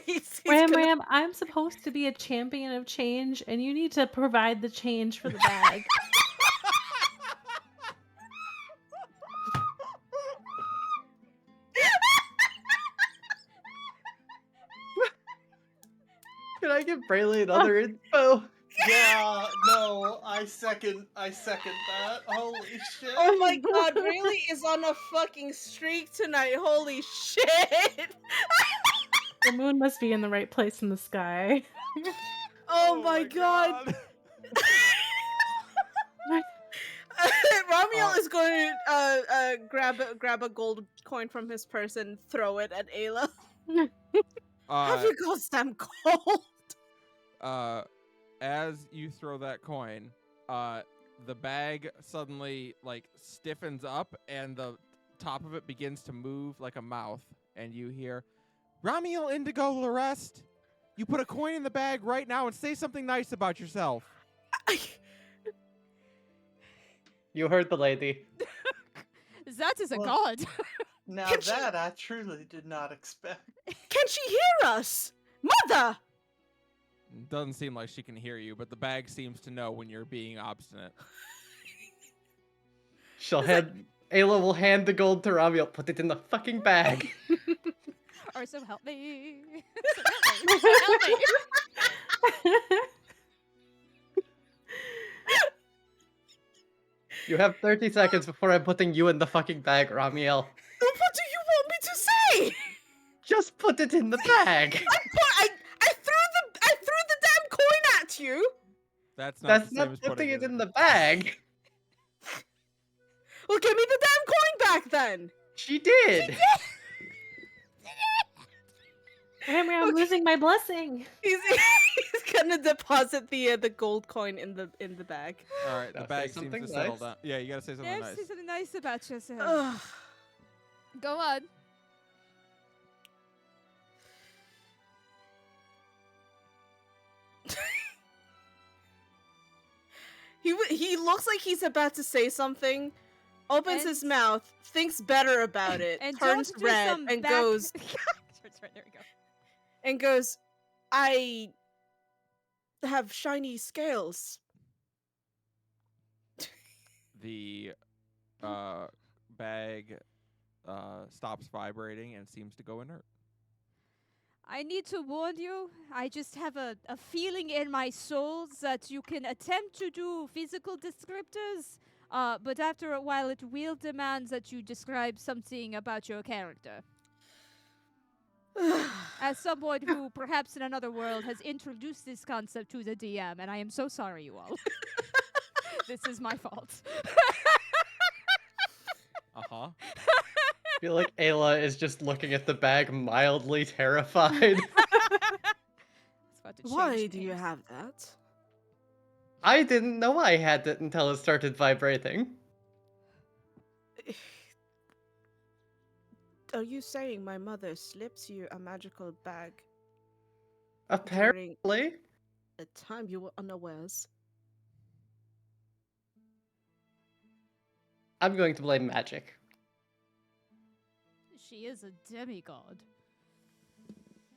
he's Ram, gonna- Ram, I'm supposed to be a champion of change, and you need to provide the change for the bag. Can I give Brayley another info? Yeah, no, I second that. Holy shit. Oh my god, really is on a fucking streak tonight. Holy shit. The moon must be in the right place in the sky. Oh, my god. Ramiel is going to grab a gold coin from his purse and throw it at Ayla. Have you got some gold? As you throw that coin, the bag suddenly like stiffens up and the top of it begins to move like a mouth, and you hear, Ramiel Indigo Larest, you put a coin in the bag right now and say something nice about yourself. You heard the lady. That is a Well- god. Now Can she- that I truly did not expect. Can she hear us? Mother! Doesn't seem like she can hear you, but the bag seems to know when you're being obstinate. Ayla will hand the gold to Ramiel. Put it in the fucking bag. Or so help me. So help me. So help me. You have 30 seconds before I'm putting you in the fucking bag, Ramiel. What do you want me to say? Just put it in the bag. I threw the damn coin at you. That's not That's the same not as putting it in in the bag. Well, give me the damn coin back then. She did. Remember, I'm losing my blessing. He's gonna deposit the gold coin in the bag. All right, the Now say bag seems something to settle nice. down. Yeah, you gotta say something Yeah, nice. say something nice about yourself. Ugh. Go on. He looks like he's about to say something, opens his And- mouth, thinks better about it, And turns don't do red, some and back- goes Right, there we go. and goes, I have shiny scales. The bag stops vibrating and seems to go inert. I need to warn you, I just have a feeling in my soul that you can attempt to do physical descriptors, but after a while it will demand that you describe something about your character. As someone who perhaps in another world has introduced this concept to the DM, and I am so sorry, you all. This is my fault. Uh-huh. I feel like Ayla is just looking at the bag mildly terrified. It's about to Why change do you names. have that? I didn't know I had it until it started vibrating. Are you saying my mother slips you a magical bag Apparently. during a time you were unawares? I'm going to blame magic. She is a demigod.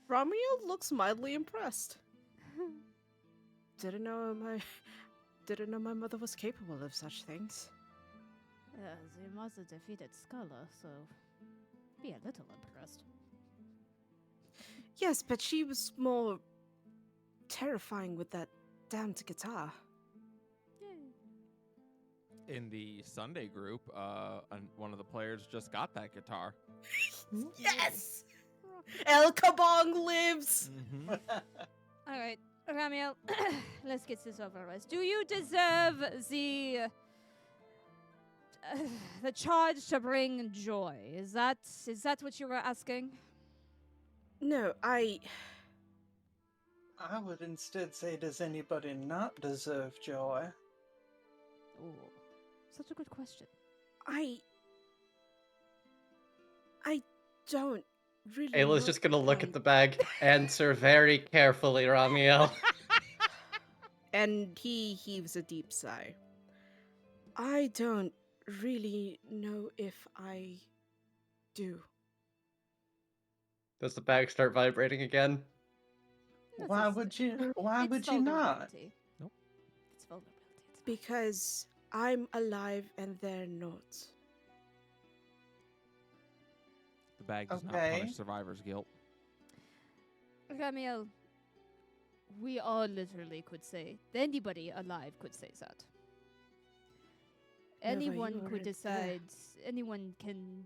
Ramiel looks mildly impressed. Didn't know my mother was capable of such things. The mother defeated Scholar, so be a little impressed. Yes, but she was more terrifying with that damned guitar. In the Sunday group, one of the players just got that guitar. Yes! El Kabong lives! Mm-hmm. All right, Ramiel, let's get this over with. Do you deserve the charge to bring joy? Is that what you were asking? No, I would instead say, does anybody not deserve joy? Ooh, such a good question. I don't really. Ayla's just gonna look at the bag, answer very carefully, Ramiel. And he heaves a deep sigh. I don't really know if I do. Does the bag start vibrating again? That's Why just- would you? Why it's would you not? vulnerability. Nope. It's vulnerability. It's fine. Because I'm alive and they're not. The bag does not Okay. punish survivor's guilt. Ramiel, we all literally could say, anybody alive could say that. Nova, Anyone you could weren't decide, anyone can,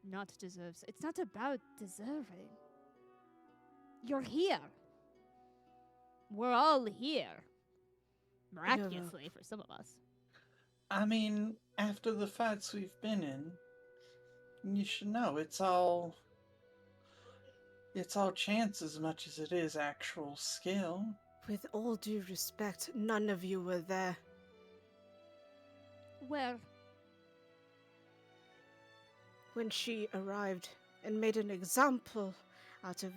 not deserve. It's not about deserving. You're here. We're all here. Miraculously for some of us. I mean, after the fights we've been in, you should know it's all chance as much as it is actual skill. With all due respect, none of you were there. Well, When she arrived and made an example out of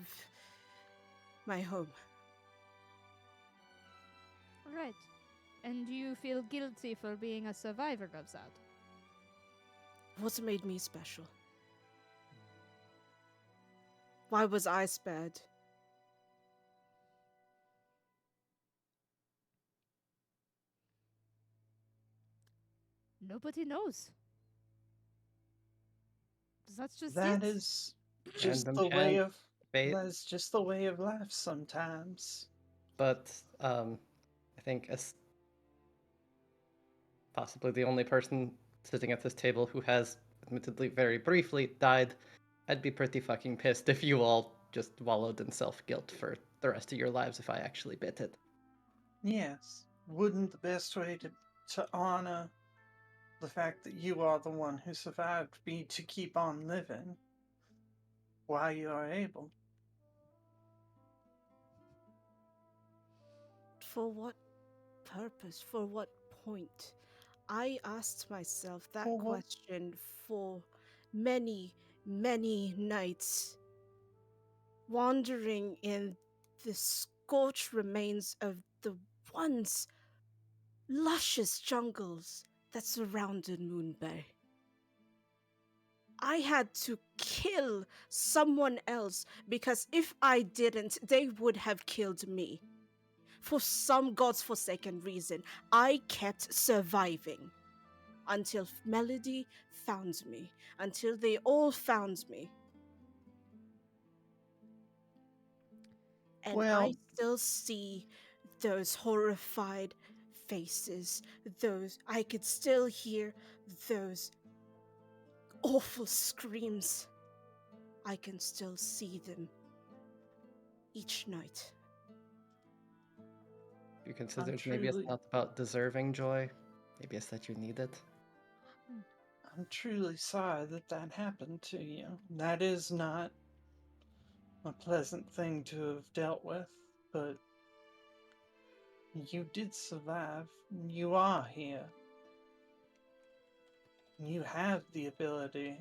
my home. right. And you feel guilty for being a survivor of that? What made me special? Why was I spared? Nobody knows. That's just That it. is just Random the way chance, of fate. that's just the way of life sometimes. But I think as possibly the only person sitting at this table who has, admittedly very briefly, died, I'd be pretty fucking pissed if you all just wallowed in self guilt for the rest of your lives if I actually bit it. Yes. Wouldn't the best way to honor the fact that you are the one who survived be to keep on living while you are able? For what purpose? For what point? I asked myself that For what? question for many, many nights, wandering in the scorched remains of the once luscious jungles that surrounded Moon Bay. I had to kill someone else because if I didn't, they would have killed me. For some god's forsaken reason, I kept surviving until Melody found me, until they all found me. And I Well, still see those horrified faces, I could still hear those awful screams. I can still see them each night. You I'm considered maybe it's truly not about deserving joy, maybe it's that you need it. I'm truly sorry that that happened to you. That is not a pleasant thing to have dealt with, but you did survive. You are here. You have the ability,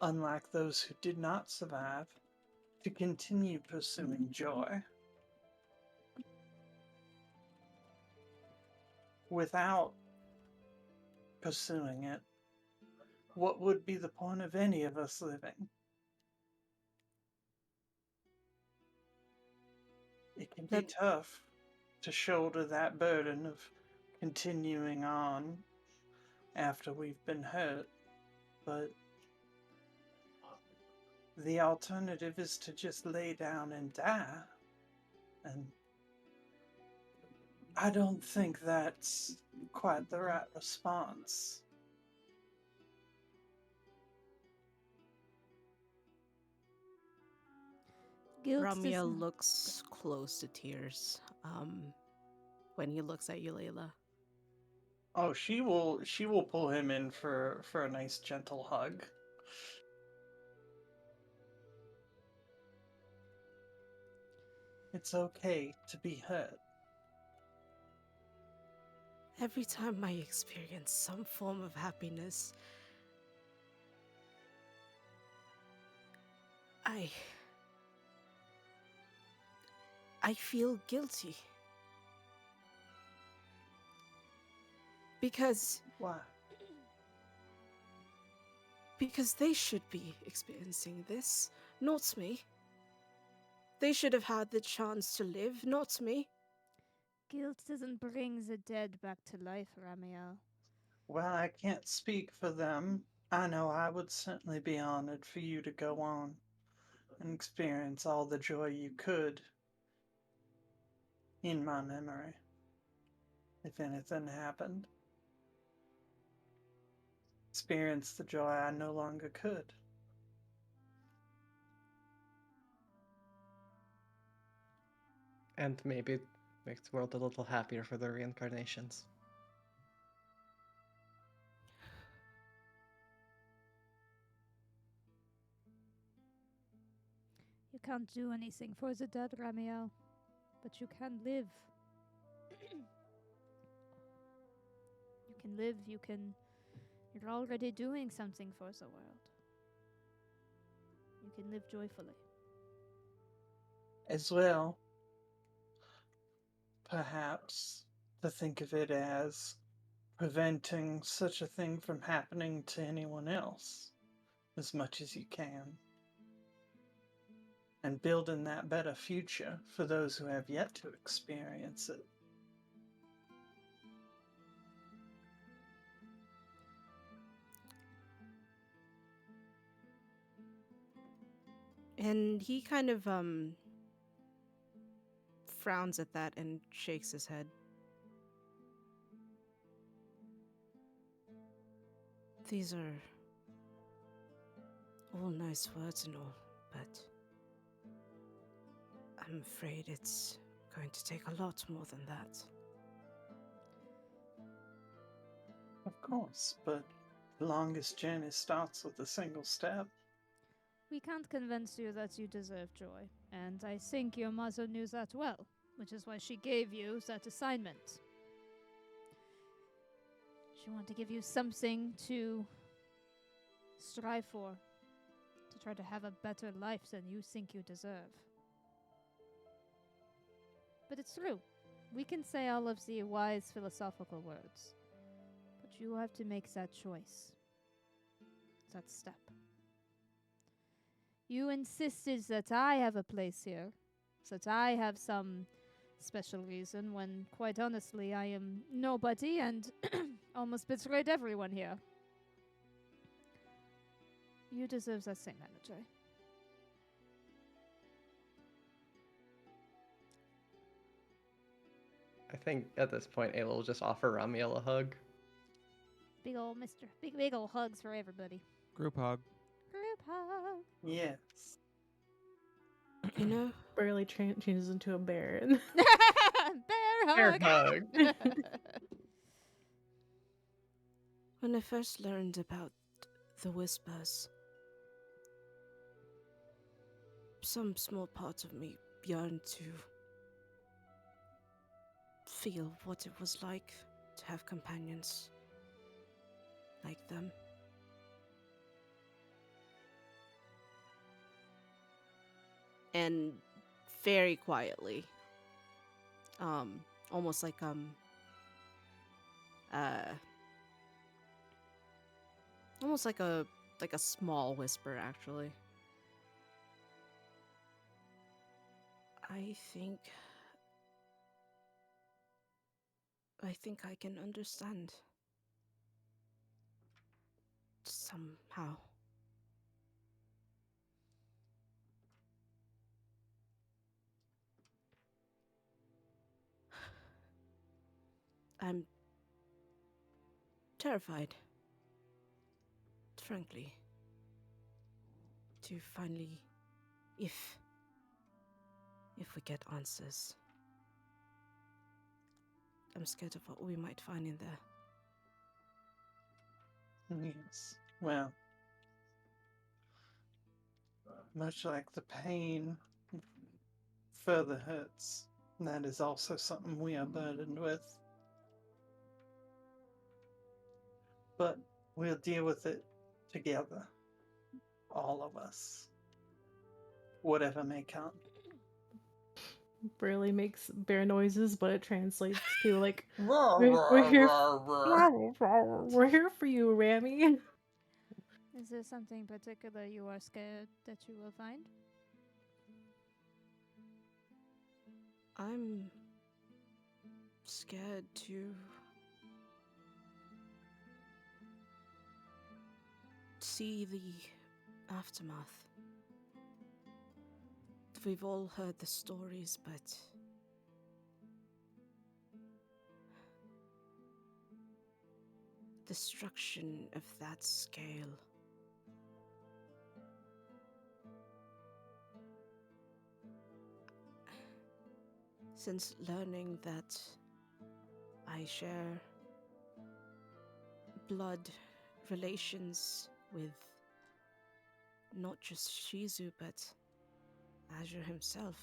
unlike those who did not survive, to continue pursuing joy without pursuing it. What would be the point of any of us living? It can be Let, tough to shoulder that burden of continuing on after we've been hurt, but the alternative is to just lay down and die. And I don't think that's quite the right response. Guilt does Ramia not. looks close to tears when he looks at you, Layla. Oh, she will pull him in for a nice gentle hug. It's okay to be hurt. Every time I experience some form of happiness, I I feel guilty. Because Why? they should be experiencing this, not me. They should have had the chance to live, not me. Guilt doesn't bring the dead back to life, Ramiel. Well, I can't speak for them. I know I would certainly be honored for you to go on and experience all the joy you could in my memory, if anything happened. Experience the joy I no longer could. And maybe it makes the world a little happier for the reincarnations. can't do anything for the dead, Ramiel, but you can live. You can live, you're already doing something for the world. You can live joyfully. As well, perhaps to think of it as preventing such a thing from happening to anyone else as much as you can. And building that better future for those who have yet to experience it. And he kind of frowns at that and shakes his head. These are all nice words and all, but I'm afraid it's going to take a lot more than that. Of course, but the longest journey starts with a single step. We can't convince you that you deserve joy, and I think your mother knew that well, which is why she gave you that assignment. She wanted to give you something to strive for, to try to have a better life than you think you deserve. But it's true. We can say all of the wise philosophical words, but you have to make that choice, that step. You insisted that I have a place here, that I have some special reason, when quite honestly I am nobody and almost betrayed everyone here. You deserve that same energy. I think at this point, Ayla will just offer Ramiel a hug. Big ol' mister. Big ol' hugs for everybody. Group hug. Group hug. Yes. You know, Barely changes into a bear. And Bear Bear hug. hug. when I first learned about the whispers, some small part of me yearned to feel what it was like to have companions like them. And very quietly, almost like almost like a small whisper, actually. I think I can understand. Somehow. I'm terrified, frankly, to finally, if we get answers. I'm scared of what we might find in there. Yes. Well, much like the pain further hurts, that is also something we are burdened with. But we'll deal with it together. All of us. Whatever may come. Barely makes bear noises, but it translates to like We're here. We're here for you, Rami. Is there something particular you are scared that you will find? I'm scared to see the aftermath. We've all heard the stories, but destruction of that scale. Since learning that I share blood relations with not just Shizu, but Azure himself.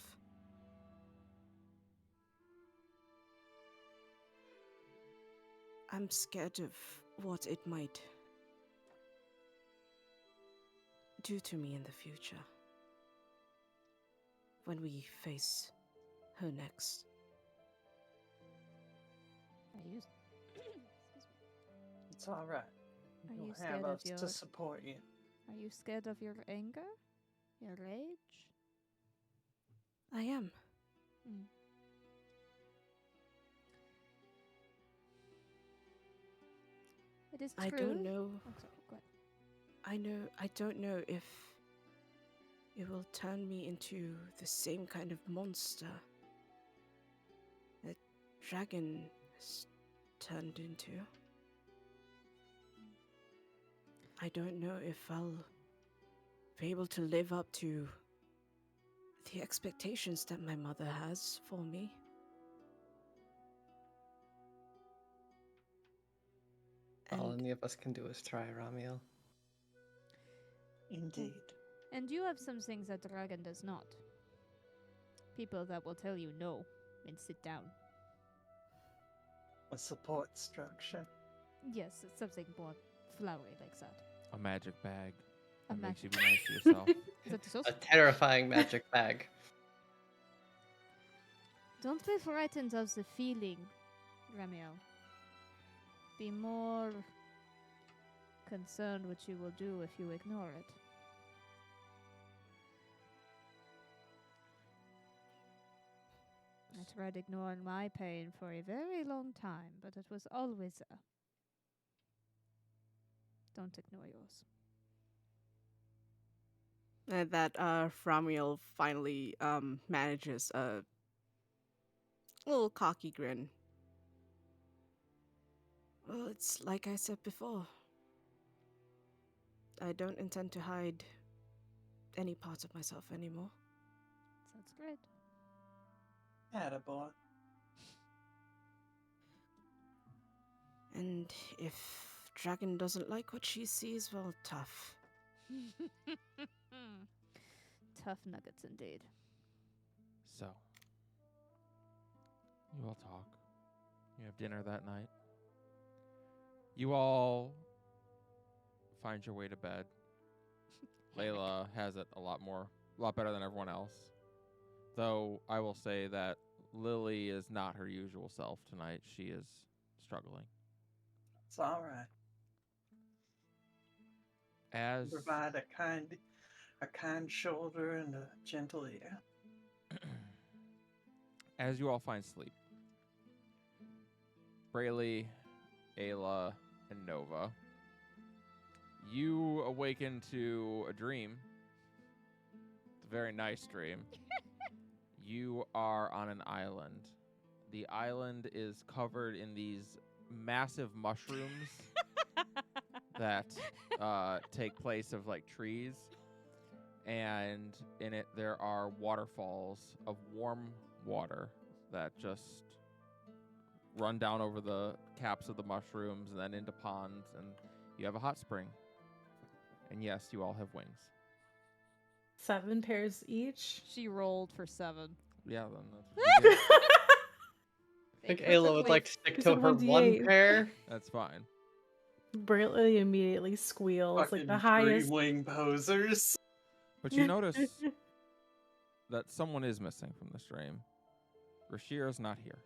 I'm scared of what it might do to me in the future when we face her next. Are you It's all right. Are You'll you have scared of us to your- support you. are you scared of your anger? Your rage? I am. Mm. It is true. I don't know. Oh, sorry, go ahead. I don't know if it will turn me into the same kind of monster that dragon has turned into. I don't know if I'll be able to live up to the expectations that my mother has for me. All And any of us can do is try, Ramiel. Indeed. And you have some things that dragon does not. People that will tell you no and sit down. A support structure. Yes, it's something more flowery like that. A magic bag A that makes you magic- be nice to yourself. Is that so? A terrifying magic bag. Don't be frightened of the feeling, Ramiel. Be more concerned what you will do if you ignore it. I tried ignoring my pain for a very long time, but it was always there. Don't ignore yours. And that Framiel finally manages a little cocky grin. well, it's like I said before. I don't intend to hide any parts of myself anymore. Sounds great. Attaboy. And if Dragon doesn't like what she sees, well, tough. Tough nuggets indeed. So, you all talk. You have dinner that night. You all find your way to bed. Layla has it a lot better than everyone else. Though I will say that Lily is not her usual self tonight. She is struggling. It's all right. As Provide a kind shoulder and a gentle ear. as you all find sleep, Braylee, Ayla, and Nova, you awaken to a dream. It's a very nice dream. You are on an island. The island is covered in these massive mushrooms that take place of like trees. And in it, there are waterfalls of warm water that just run down over the caps of the mushrooms and then into ponds. And you have a hot spring. And yes, you all have wings. 7 pairs each. She rolled for 7. Yeah, then that's what you get. I think Ayla would like to stick It's to a her 1d8. one pair. That's fine. Braley immediately squeals like Fucking the highest. three-wing posers. But you notice that someone is missing from this dream. Rashira is not here.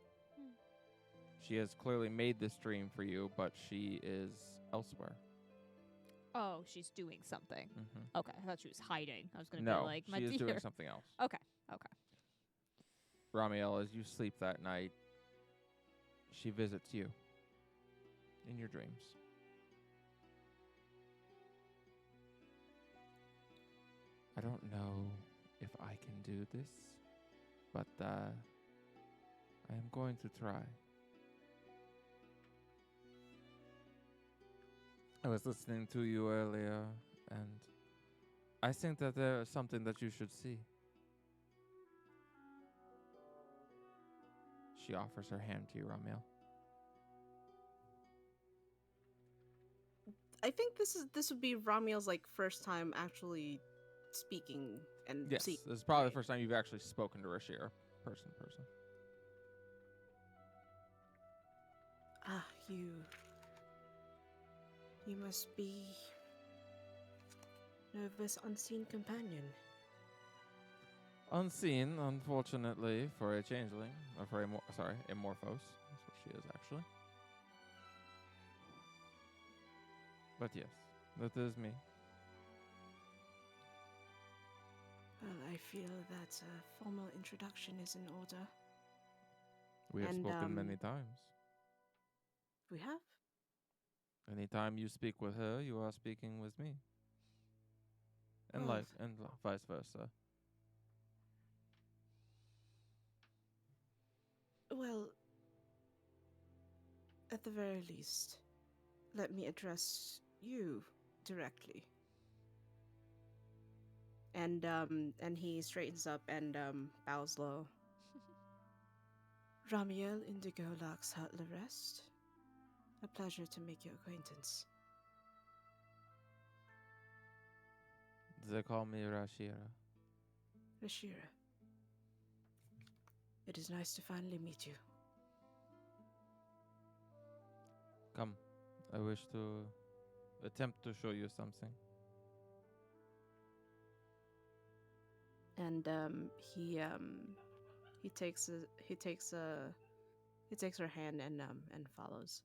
She has clearly made this dream for you, but she is elsewhere. Oh, she's doing something. Mm-hmm. Okay, I thought she was hiding. I was gonna No, be like, my she is dear. doing something else. Okay. Ramiel, as you sleep that night, she visits you in your dreams. I don't know if I can do this, but I am going to try. I was listening to you earlier, and I think that there is something that you should see. She offers her hand to you, Ramiel. I think this would be Ramiel's like first time actually speaking and Yes, seeing. this is probably right? the first time you've actually spoken to Rashira, person to person. Ah, you must be Nova's unseen companion. Unseen, unfortunately, for a changeling, or for a a Morphos. That's what she is, actually. But yes, that is me. Well, I feel that a formal introduction is in order. We have And, spoken many times. We have? Anytime you speak with her, you are speaking with me. And Well, vice versa. Well, at the very least, let me address you directly. And he straightens up and bows low. Ramiel Indigo Lax Rest. A pleasure to make your acquaintance. They call me Rashira. Rashira. It is nice to finally meet you. Come, I wish to attempt to show you something. And he takes her hand and follows.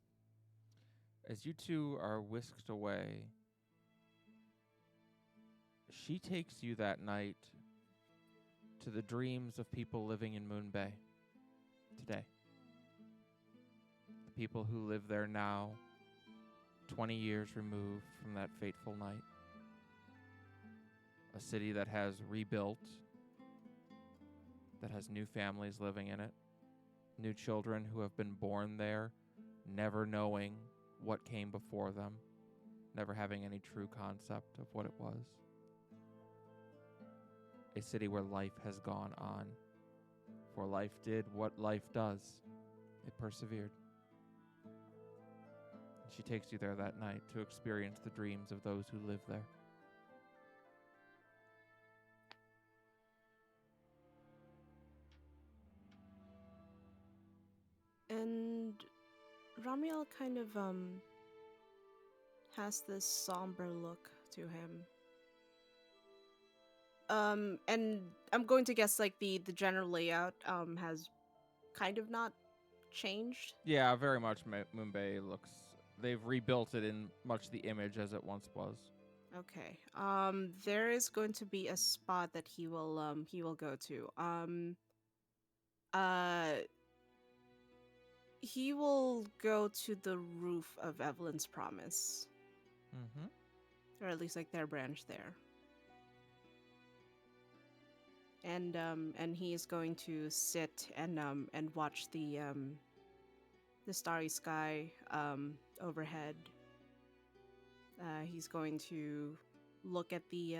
As you two are whisked away, she takes you that night to the dreams of people living in Moon Bay today. The people who live there now, 20 years removed from that fateful night. A city that has rebuilt, that has new families living in it, new children who have been born there, never knowing what came before them, never having any true concept of what it was. A city where life has gone on, for life did what life does. It persevered. She takes you there that night to experience the dreams of those who live there. And Ramiel kind of has this somber look to him. And I'm going to guess like the general layout has kind of not changed. Yeah, very much Mumbai looks... They've rebuilt it in much the image as it once was. Okay. There is going to be a spot that he will go to. He will go to the roof of Evelyn's Promise. Mm-hmm. Or at least like their branch there. And he is going to sit and watch the starry sky overhead. He's going to look at the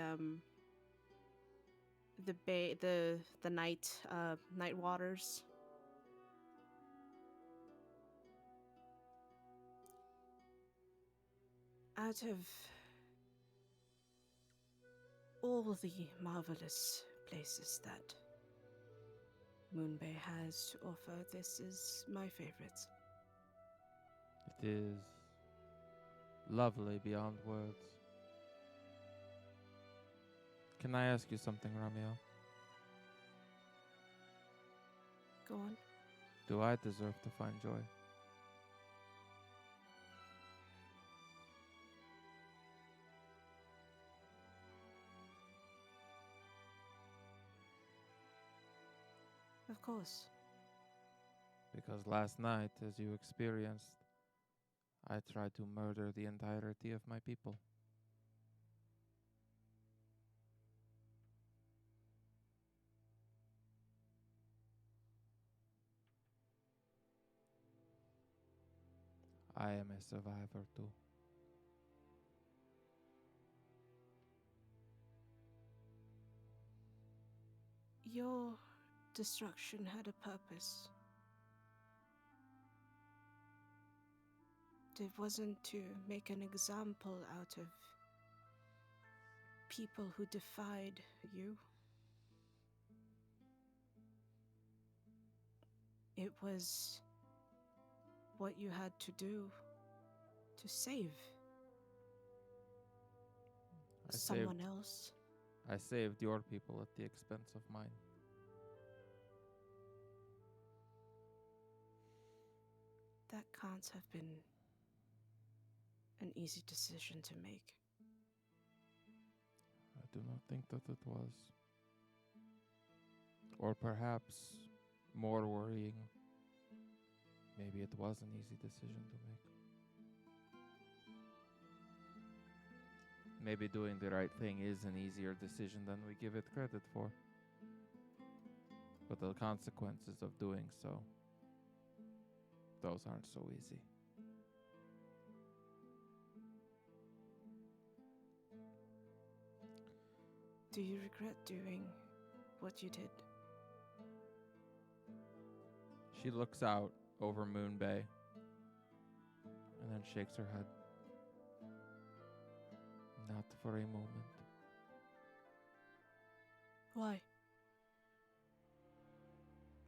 bay, the night waters. Out of all the marvelous places that Moonbay has to offer, this is my favorite. It is lovely beyond words. Can I ask you something, Ramiro? Go on. Do I deserve to find joy? Of course. Because last night, as you experienced, I tried to murder the entirety of my people. I am a survivor too. Your destruction had a purpose. It wasn't to make an example out of people who defied you. It was what you had to do to save someone else. I saved your people at the expense of mine. That can't have been an easy decision to make. I do not think that it was. Or perhaps more worrying, maybe it was an easy decision to make. Maybe doing the right thing is an easier decision than we give it credit for. But the consequences of doing so, those aren't so easy. Do you regret doing what you did? She looks out over Moon Bay and then shakes her head. Not for a moment. Why?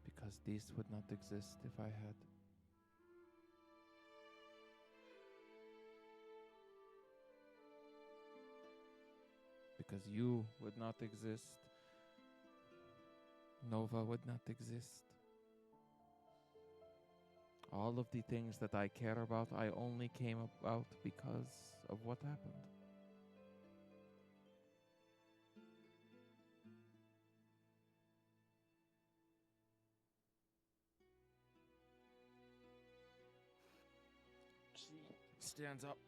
Because these would not exist if I had. Because you would not exist. Nova would not exist. All of the things that I care about, I only came about because of what happened. Stands up.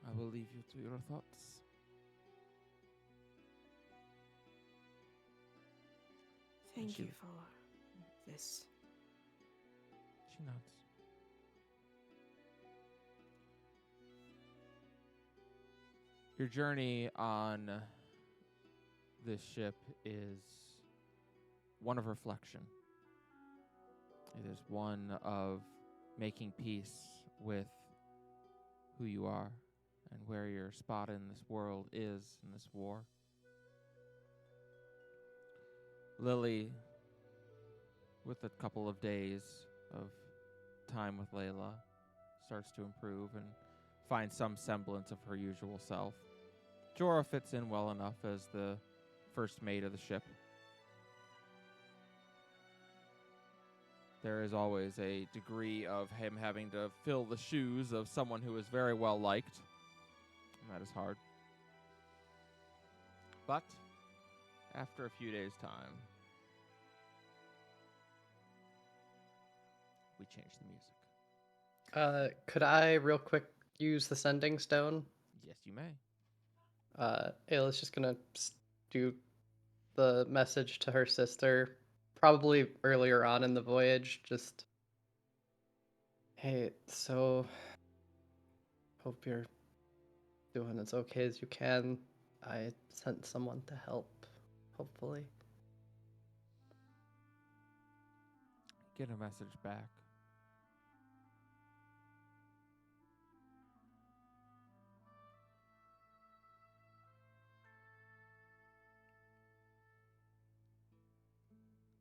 I will leave you to your thoughts. Thank you for this. She nods. Your journey on this ship is one of reflection. It is one of making peace with who you are and where your spot in this world is in this war. Lily, with a couple of days of time with Layla, starts to improve and find some semblance of her usual self. Jorah fits in well enough as the first mate of the ship. There is always a degree of him having to fill the shoes of someone who is very well liked, and that is hard. But after a few days' time, we change the music. Could I real quick use the sending stone? Yes, you may. Ayla's just gonna do the message to her sister, probably earlier on in the voyage. Just, hey, so hope you're doing as okay as you can. I sent someone to help, hopefully. Get a message back.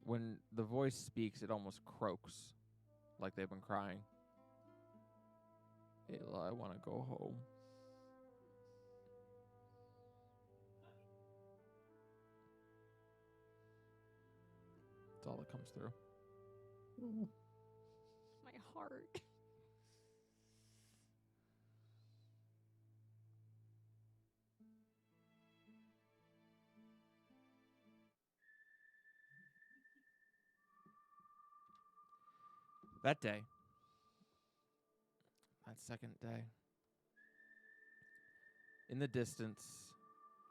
When the voice speaks, it almost croaks, like they've been crying. Ayla, I want to go home. That's all that comes through. My heart. That day, that second day, in the distance,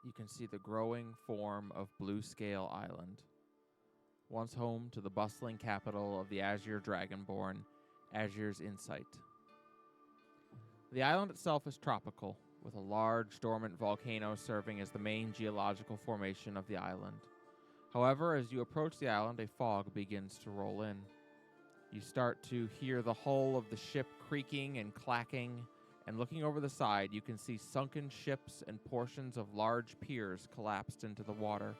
you can see the growing form of Blue Scale Island, once home to the bustling capital of the Azure Dragonborn, Azure's Insight. The island itself is tropical, with a large dormant volcano serving as the main geological formation of the island. However, as you approach the island, a fog begins to roll in. You start to hear the hull of the ship creaking and clacking and looking over the side, you can see sunken ships and portions of large piers collapsed into the water.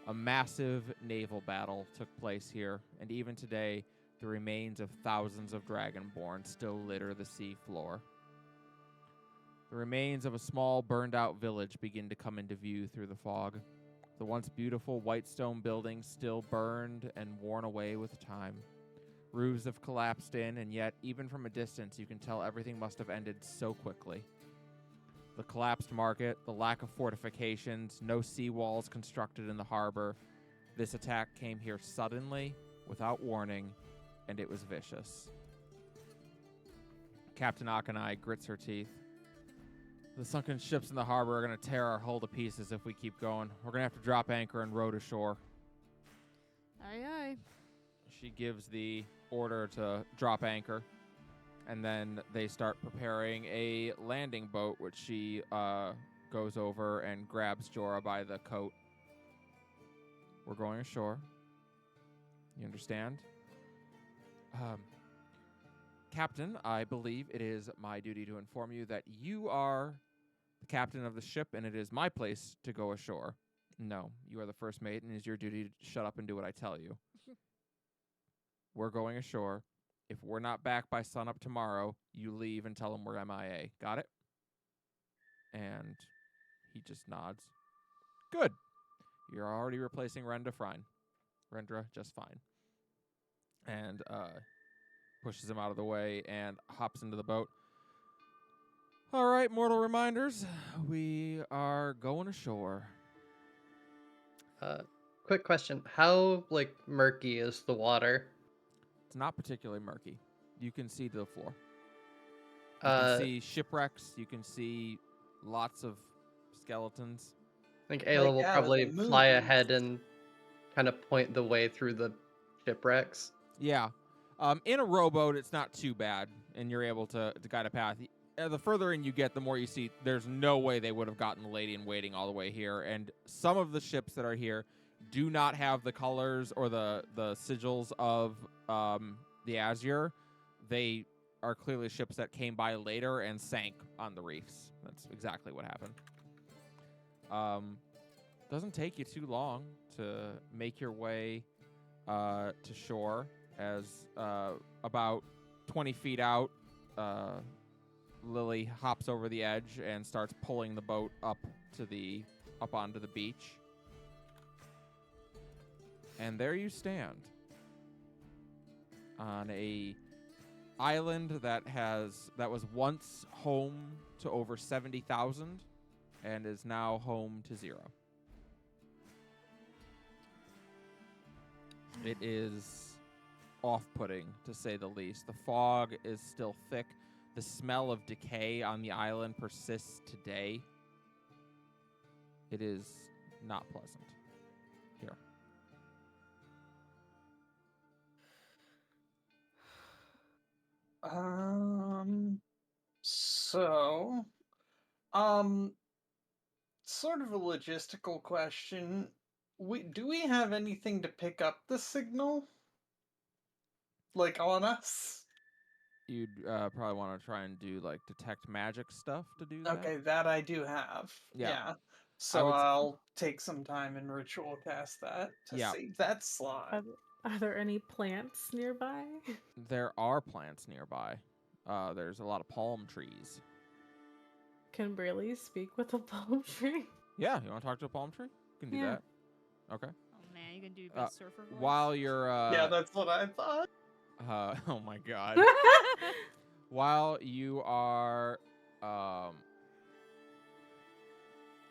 A massive naval battle took place here, and even today, the remains of thousands of dragonborn still litter the sea floor. The remains of a small, burned-out village begin to come into view through the fog. The once beautiful white stone buildings still burned and worn away with time. Roofs have collapsed in, and yet, even from a distance, you can tell everything must have ended so quickly. The collapsed market, the lack of fortifications, no seawalls constructed in the harbor. This attack came here suddenly, without warning, and it was vicious. Captain Akanai grits her teeth. The sunken ships in the harbor are going to tear our hull to pieces if we keep going. We're going to have to drop anchor and row to shore. Aye, aye. She gives the order to drop anchor, and then they start preparing a landing boat, which she goes over and grabs Jorah by the coat. We're going ashore. You understand? Captain, I believe it is my duty to inform you that you are the captain of the ship, and it is my place to go ashore. No, you are the first mate, and it is your duty to shut up and do what I tell you. We're going ashore. If we're not back by sunup tomorrow, you leave and tell them we're MIA. Got it? And he just nods. Good. You're already replacing Rendra just fine. And pushes him out of the way and hops into the boat. All right, mortal reminders. We are going ashore. Quick question. How, murky is the water? It's not particularly murky. You can see to the floor. You can see shipwrecks. You can see lots of skeletons. I think Ayla will out of probably the fly movies. ahead and kind of point the way through the shipwrecks. Yeah. In a rowboat, it's not too bad, and you're able to guide a path. The further in you get, the more you see there's no way they would have gotten the lady in waiting all the way here. And some of the ships that are here do not have the colors or the sigils of the Azure. They are clearly ships that came by later and sank on the reefs. That's exactly what happened. Doesn't take you too long to make your way to shore. As about 20 feet out, Lily hops over the edge and starts pulling the boat up onto the beach. And there you stand on a island that was once home to over 70,000 and is now home to 0. It is off-putting, to say the least. The fog is still thick. The smell of decay on the island persists today. It is not pleasant here. So, sort of a logistical question. Do we have anything to pick up the signal? On us? You'd probably want to try and do detect magic stuff to do that. Okay, that I do have. Yeah. So I'll take some time and ritual cast that to save that slot. Are there any plants nearby? There are plants nearby. There's a lot of palm trees. Can Brayley speak with a palm tree? Yeah, you want to talk to a palm tree? You can do that. Okay. Oh man, you can do your best surfer voice. While you're yeah, that's what I thought. Oh my god. While you are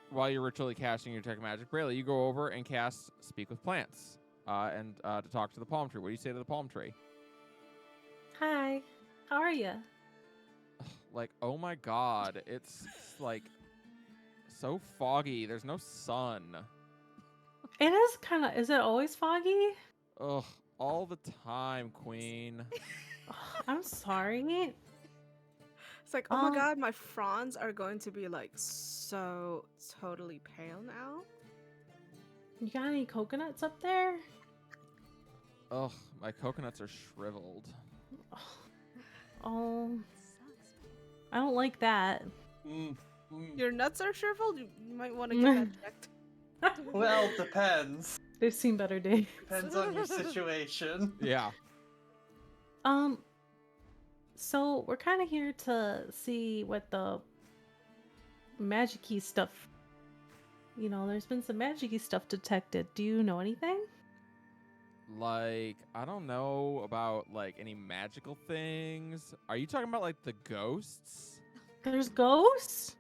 while you're ritually casting your detect magic, Brayley, you go over and cast Speak with Plants and to talk to the palm tree. What do you say to the palm tree? Hi, how are you? Oh my god, it's so foggy. There's no sun. It is is it always foggy? Ugh, all the time, Queen. I'm sorry. It's like, oh my god, my fronds are going to be so totally pale now. You got any coconuts up there? Ugh, my coconuts are shriveled. Oh. I don't like that. Your nuts are shriveled? You might want to get that checked. Well, depends. They've seen better days. Depends on your situation. Yeah. So we're kind of here to see what the magic-y stuff. You know, there's been some magic-y stuff detected. Do you know anything? Like, I don't know about, like, any magical things. Are you talking about, like, the ghosts? There's ghosts?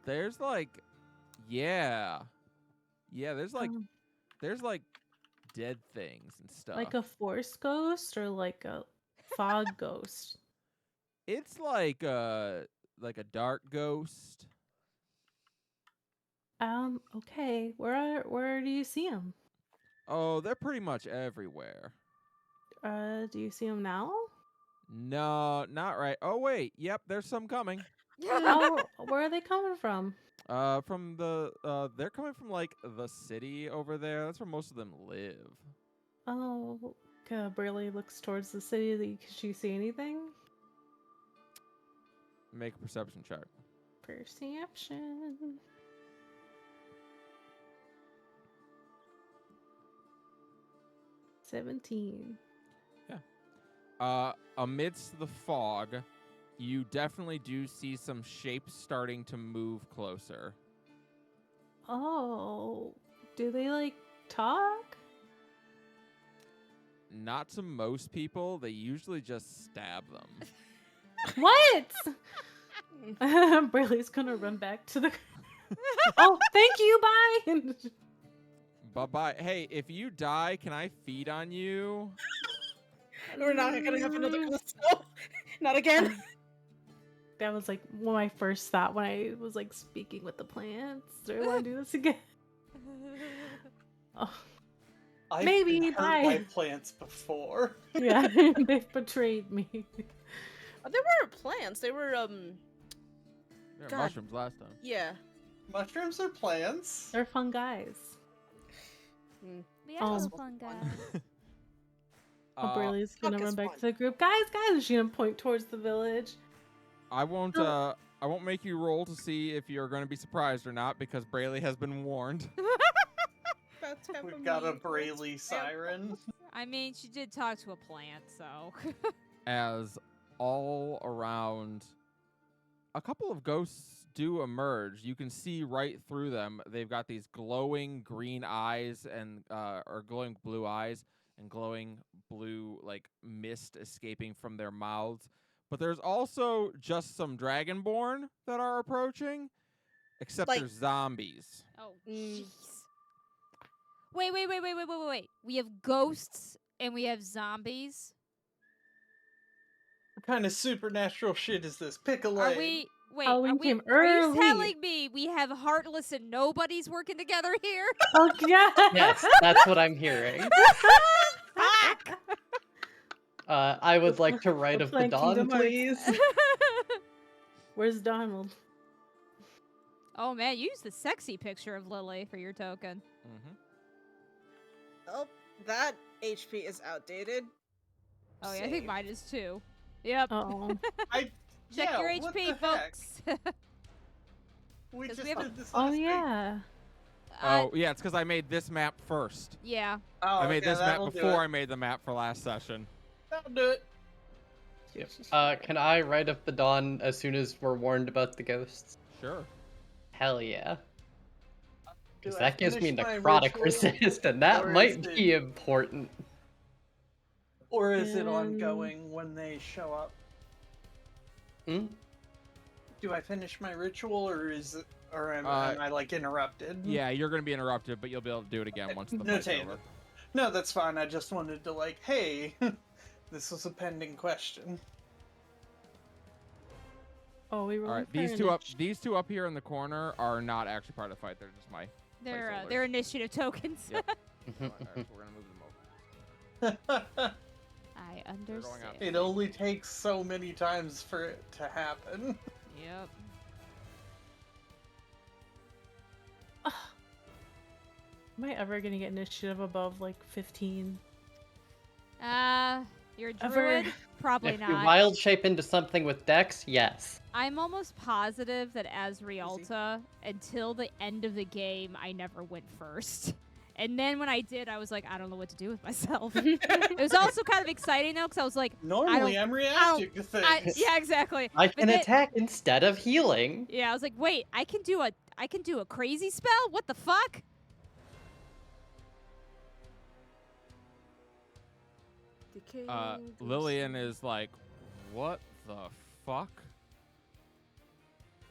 There's, like, yeah. Yeah, there's, like, Um, dead things and stuff. like a force ghost or like a fog ghost? It's like a dark ghost. Okay. Where do you see them? Oh, they're pretty much everywhere. Do you see them now? No, not right. Oh, wait. Yep, there's some coming. Oh, where are they coming from? From the they're coming from like the city over there. That's where most of them live. Oh, Burley looks towards the city. Can she see anything? Make a perception check. Perception. $17. Amidst the fog, you definitely do see some shapes starting to move closer. Oh, do they like talk? Not to most people. They usually just stab them. What? Burley's gonna run back to the. Oh, thank you. Bye. Bye-bye. Hey, if you die, can I feed on you? We're not gonna have another ghost. No, not again. That was like my first thought when I was like speaking with the plants. Do I want to do this again? Oh, I've Maybe, been hurt bye. by plants before. yeah, they've betrayed me. They weren't plants. They were There were God. mushrooms last time. yeah. Mushrooms are plants. They're fun guys. We are Um, a fun guy. Burley's gonna fuck run is back fun. to the group. Guys, and she's gonna point towards the village. I won't make you roll to see if you're going to be surprised or not because Brayley has been warned. That's half We've got a me. Brayley siren. I mean, she did talk to a plant, so. As all around a couple of ghosts do emerge. You can see right through them. They've got these glowing green eyes and or glowing blue eyes and glowing blue like mist escaping from their mouths. But there's also just some dragonborn that are approaching, except Like- they're zombies. Oh, jeez. Wait. We have ghosts and we have zombies. What kind of supernatural shit is this? Pick a Are lane. we? Wait, Halloween are came you early. telling me we have heartless and nobodies working together here? Oh yeah. Yes, that's what I'm hearing. I would like to write We're of the playing dawn, Kingdom Hearts. please. Where's Donald? Oh man, use the sexy picture of Lily for your token. Mm-hmm. Oh, that HP is outdated. Oh yeah, I think Save. mine is too. Yep. Oh. I Check yeah, your what HP, the heck? folks. We 'Cause just we have a- did this Oh last week. yeah. Oh, yeah, it's because I made this map first. Yeah. Oh, I made okay, this map that'll do before I it. made the map for last session. That'll do it. Yep. Can I write of the dawn as soon as we're warned about the ghosts? Sure. Hell yeah. Do Because I that gives me finish my necrotic ritual, resist, and that or might is be it- important. Or is it Um, ongoing when they show up? Hmm? Do I finish my ritual, or is it, or am Uh, I like interrupted? Yeah, you're going to be interrupted, but you'll be able to do it again once the fight's Notated. over. No, that's fine. I just wanted to like, hey, this was a pending question. Oh, we were. All right, these two up here in the corner are not actually part of the fight. They're just my. They're Placeholders. initiative tokens. Yep. Alright, so we're gonna move them over. I going understand. up. It only takes so many times for it to happen. Yep. Am I ever gonna get initiative above like 15? You're a Ever. druid? Probably If you not. wild shape into something with Dex, yes. I'm almost positive that as Rialta, until the end of the game, I never went first. And then when I did, I was like, I don't know what to do with myself. It was also kind of exciting though, because I was like, Normally, I'm reacting to things. yeah, exactly. I But can then- attack instead of healing. Yeah, I was like, wait, I can do a crazy spell? What the fuck? Decaying Lillian ghost- is like, what the fuck?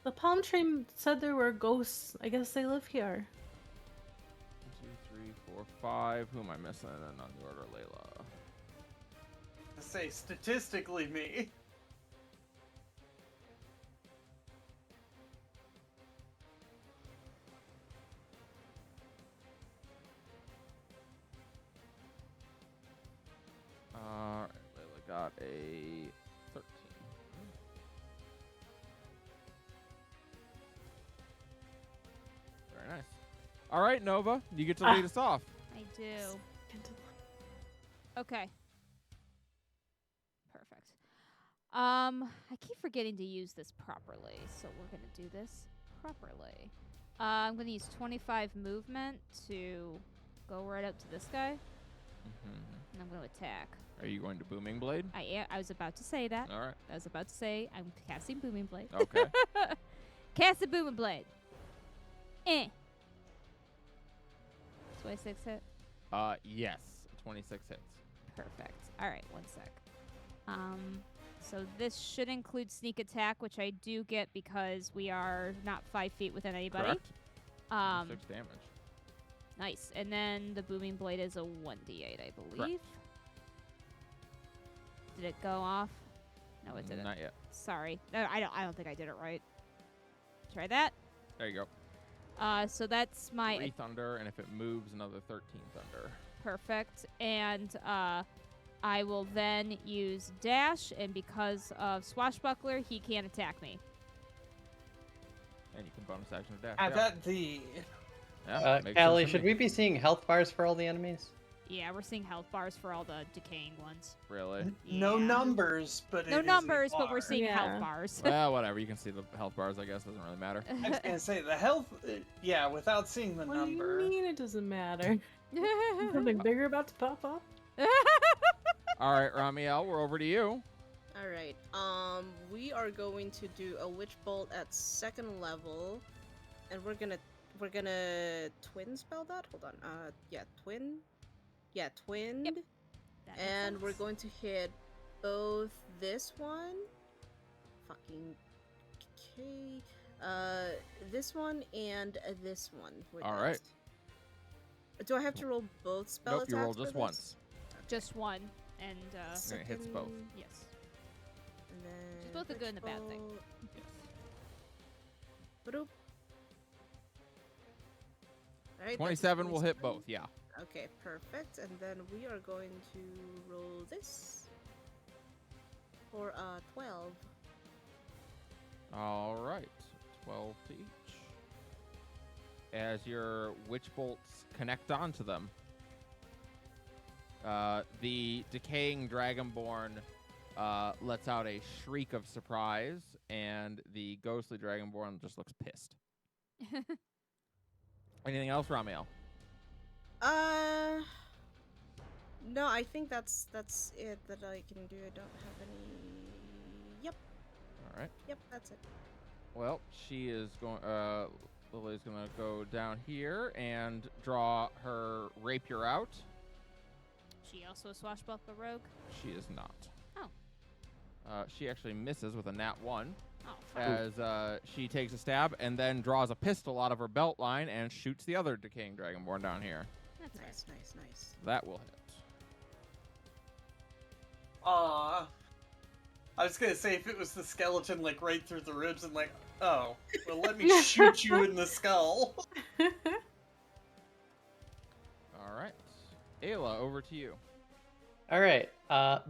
The palm tree said there were ghosts. I guess they live here. 1, 2, 3, 4, 5. Who am I missing? And on the order, Layla. To say statistically, me. Alright, Layla got a 13. Very nice. Alright, Nova, you get to lead us off. I do. Okay. Perfect. I keep forgetting to use this properly, so we're gonna do this properly. I'm gonna use 25 movement to go right up to this guy, and I'm gonna attack. Are you going to Booming Blade? I was about to say that. Alright. I was about to say I'm casting Booming Blade. Okay. Cast a Booming Blade. 26 hit. Yes. 26 hits. Perfect. All right, one sec. So this should include sneak attack, which I do get because we are not 5 feet within anybody. Correct. 6 damage. Nice. And then the booming blade is a 1d8, I believe. Did it go off? No, it didn't. Not yet. Sorry. No, I don't think I did it right. Try that. There you go. So that's my 3 thunder, and if it moves, another 13 thunder. perfect. And I will then use dash, and because of swashbuckler, he can't attack me. And you can bonus action dash. Have yeah. at thee. Yeah, makes Callie, sense to should me. we be seeing health bars for all the enemies? Yeah, we're seeing health bars for all the decaying ones. Really? No Yeah. numbers, but No it is a numbers, but we're bar. seeing Yeah. health bars. Well, whatever. You can see the health bars, I guess. Doesn't really matter. I was gonna say the health. Yeah, without seeing the What number. do you mean it doesn't matter? Something bigger about to pop up? All right, Ramiel, we're over to you. All right. We are going to do a witch bolt at 2nd level, and we're gonna twin spell that. Hold on. Yeah, twin. Yeah, twinned. Yep. That makes And we're sense. going to hit both this one. Fucking okay. This one and this one. with All it. right. Do I have to roll both spell Nope, you roll attacks for just this? once. Just one, and And it hits both. Second- yes. And then both a good and a bad thing. bolt. Yes. Boop. All right, that's 27 will hit 27. both, yeah. Okay, perfect. And then we are going to roll this for 12. All right. 12 to each. As your witch bolts connect onto them, the decaying dragonborn lets out a shriek of surprise, and the ghostly dragonborn just looks pissed. Anything else, Ramiel? No, I think that's it that I can do. I don't have any. Yep, All right. yep, that's it. Well, she is going. Lily's gonna go down here and draw her rapier out. She also a swashbuckler rogue. She is not. Oh. She actually misses with a nat 1 Oh, fuck. as she takes a stab and then draws a pistol out of her belt line and shoots the other decaying dragonborn down here. That's fair. Nice, nice, nice. That will hit. Aw. I was gonna say if it was the skeleton like right through the ribs and like, oh, well let me shoot you in the skull. All right. Ayla, over to you. Alright,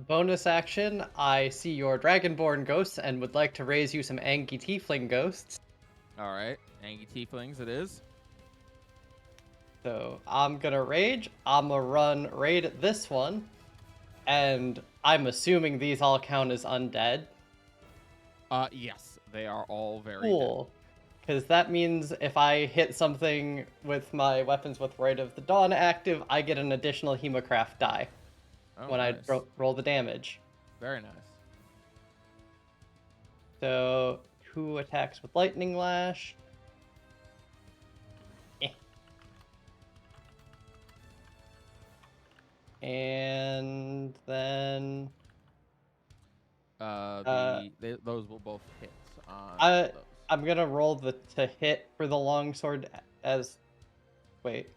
bonus action. I see your dragonborn ghosts and would like to raise you some Angie Tiefling ghosts. All right. Angie Tieflings it is. So I'm gonna rage. I'm gonna run raid this one. And I'm assuming these all count as undead. Yes, they are all very dead. Cool. Because that means if I hit something with my weapons with Rite of the Dawn active, I get an additional Hemocraft die Oh, when nice. I roll the damage. Very nice. So 2 attacks with Lightning Lash. Eh. And then Those will both hit on I- those. I'm gonna roll to hit for the longsword as. Wait.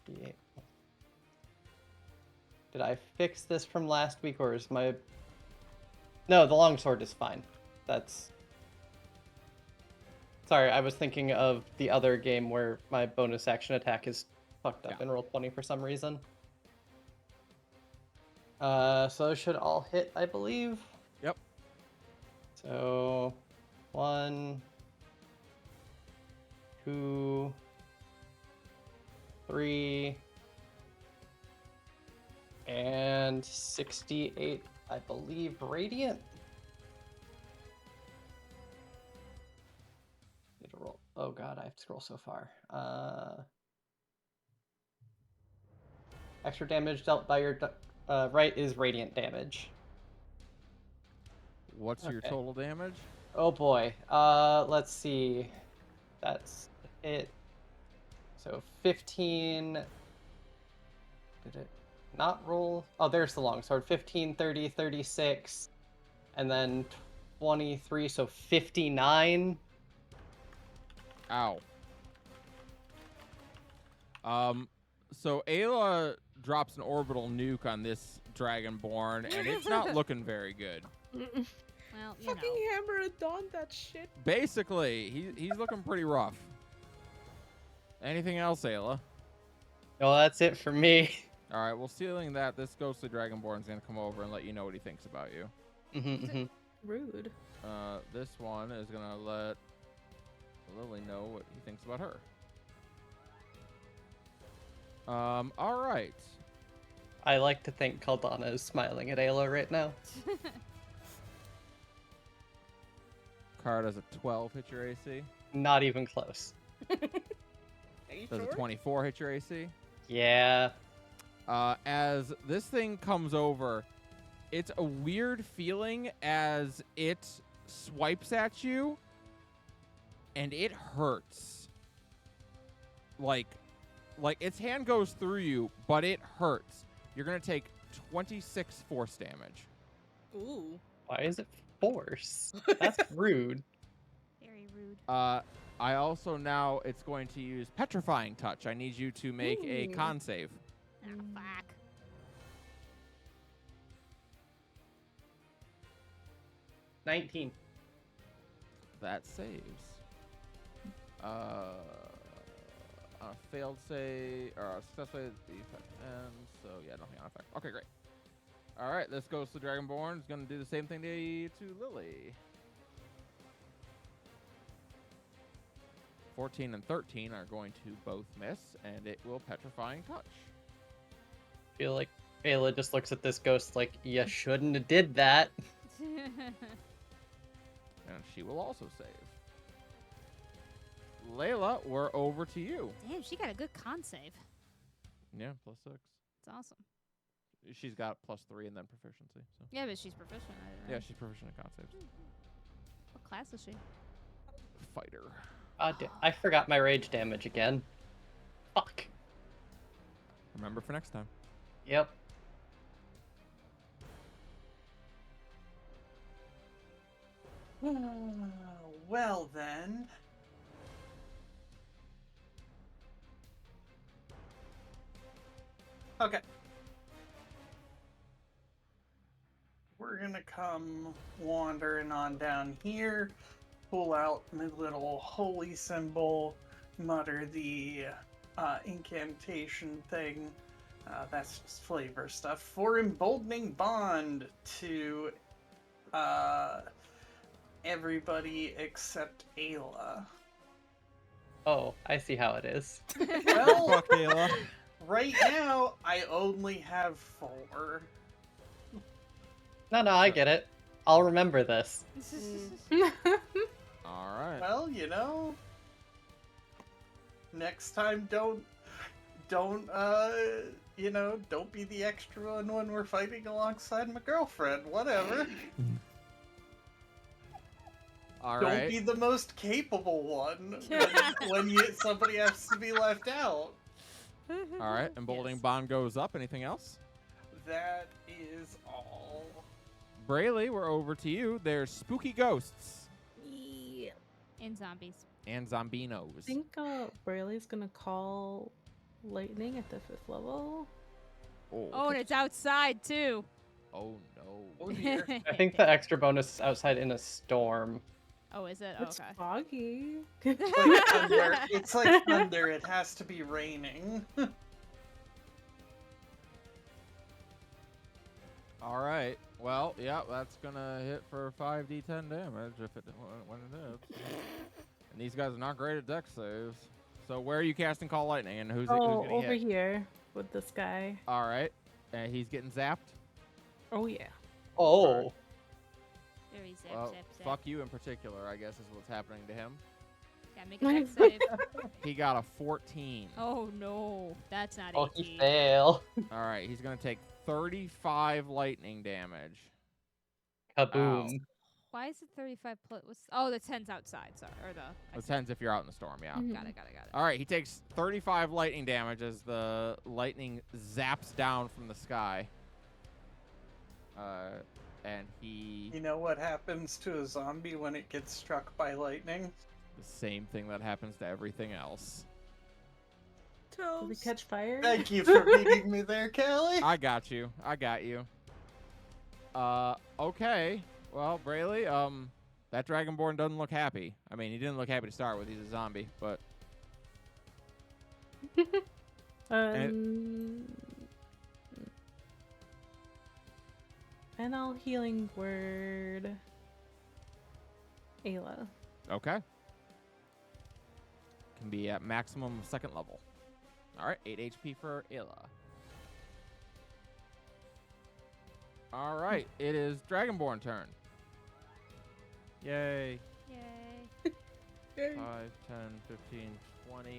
Yeah. Did I fix this from last week, or is my... No, the longsword is fine. That's... Sorry, I was thinking of the other game where my bonus action attack is fucked up Yeah. in roll 20 for some reason. So those should all hit, I believe. Yep. So 1, 2, 3, and 68, I believe, radiant. Need to roll. Oh god, I have to scroll so far. Extra damage dealt by your right is radiant damage. What's your Okay. total damage? Oh boy. Let's see. That's it. So 15. Did it not roll? Oh, there's the longsword. 15, 30, 36, and then 23, so 59. Ow. So Ayla drops an orbital nuke on this Dragonborn, and it's not looking very good. Well, you Fucking know. hammer at dawn that shit. Basically, he's looking pretty rough. Anything else, Ayla? No, that's it for me. All right, well, sealing that, this ghostly Dragonborn's gonna come over and let you know what he thinks about you. Rude. This one is gonna let Lily know what he thinks about her. All right. I like to think Caldana is smiling at Ayla right now. Card has a 12 hit your AC. Not even close. Are you Does sure? a 24 hit your AC? Yeah. As this thing comes over, it's a weird feeling as it swipes at you, and it hurts. Like its hand goes through you, but it hurts. You're gonna take 26 force damage. Ooh. Why is it force? That's rude. Very rude. I also now it's going to use petrifying touch. I need you to make a Ooh. con save. Ah, fuck. 19. That saves. On a failed save or a successful the effect ends. So yeah, nothing on effect. Okay, great. All right, this goes to Dragonborn. It's gonna do the same thing to Lily. 14 and 13 are going to both miss, and it will petrifying touch. I feel like Ayla just looks at this ghost like, you shouldn't have did that. And she will also save. Layla, we're over to you. Damn, she got a good con save. Yeah, +6. It's awesome. She's got +3 and then proficiency. So Yeah, but she's proficient at it. yeah, right? she's proficient in con saves. What class is she? Fighter. I forgot my rage damage again. Fuck. Remember for next time. Yep. Well then. Okay. We're gonna come wandering on down here, pull out my little holy symbol, mutter the incantation thing. That's just flavor stuff. For emboldening bond to everybody except Ayla. Oh, I see how it is. Well, Fuck Ayla. Right now, I only have 4. No, I get it. I'll remember this. All right. Well, next time don't don't be the extra one when we're fighting alongside my girlfriend. Whatever. All Don't right. be the most capable one when somebody has to be left out. All right. Emboldening Yes. bond goes up. Anything else? That is all. Brayley, we're over to you. There's spooky ghosts Yeah. And zombies. and I zombinos. think Brayley's gonna call lightning at the 5th level. Oh, and it's outside too. Oh no. Oh dear. I think the extra bonus is outside in a storm. Oh, is it? It's Okay. foggy. It's like thunder. It's like thunder. It has to be raining. All right. Well, yeah, that's gonna hit for 5d10 damage if it when it hits. And these guys are not great at dex saves. So where are you casting Call Lightning, and who's Oh, getting over hit? here with this guy. All right. And he's getting zapped. Oh yeah. Oh. Very zap, Well, zap, zap. fuck you in particular, I guess is what's happening to him. Gotta make a dex save. He got a 14. Oh no, that's not Oh, 18. he fail. All right, he's gonna take 35 lightning damage. Kaboom. Why is it 35 plus? Oh, the 10's outside. Sorry, or the. I The see. 10's if you're out in the storm, yeah. Mhm. Got it. All right, he takes 35 lightning damage as the lightning zaps down from the sky. And he You know what happens to a zombie when it gets struck by lightning? the same thing that happens to everything else. Does he Toast. catch fire? Thank you for beating me there, Callie. I got you. Okay. Well, Brayley, that Dragonborn doesn't look happy. I mean, he didn't look happy to start with. He's a zombie, but And I'll healing word Ayla. okay. Can be at maximum second level. All right, 8 HP for Ayla. All right, it is Dragonborn turn. Yay. Yay. 5, 10, 15, 20.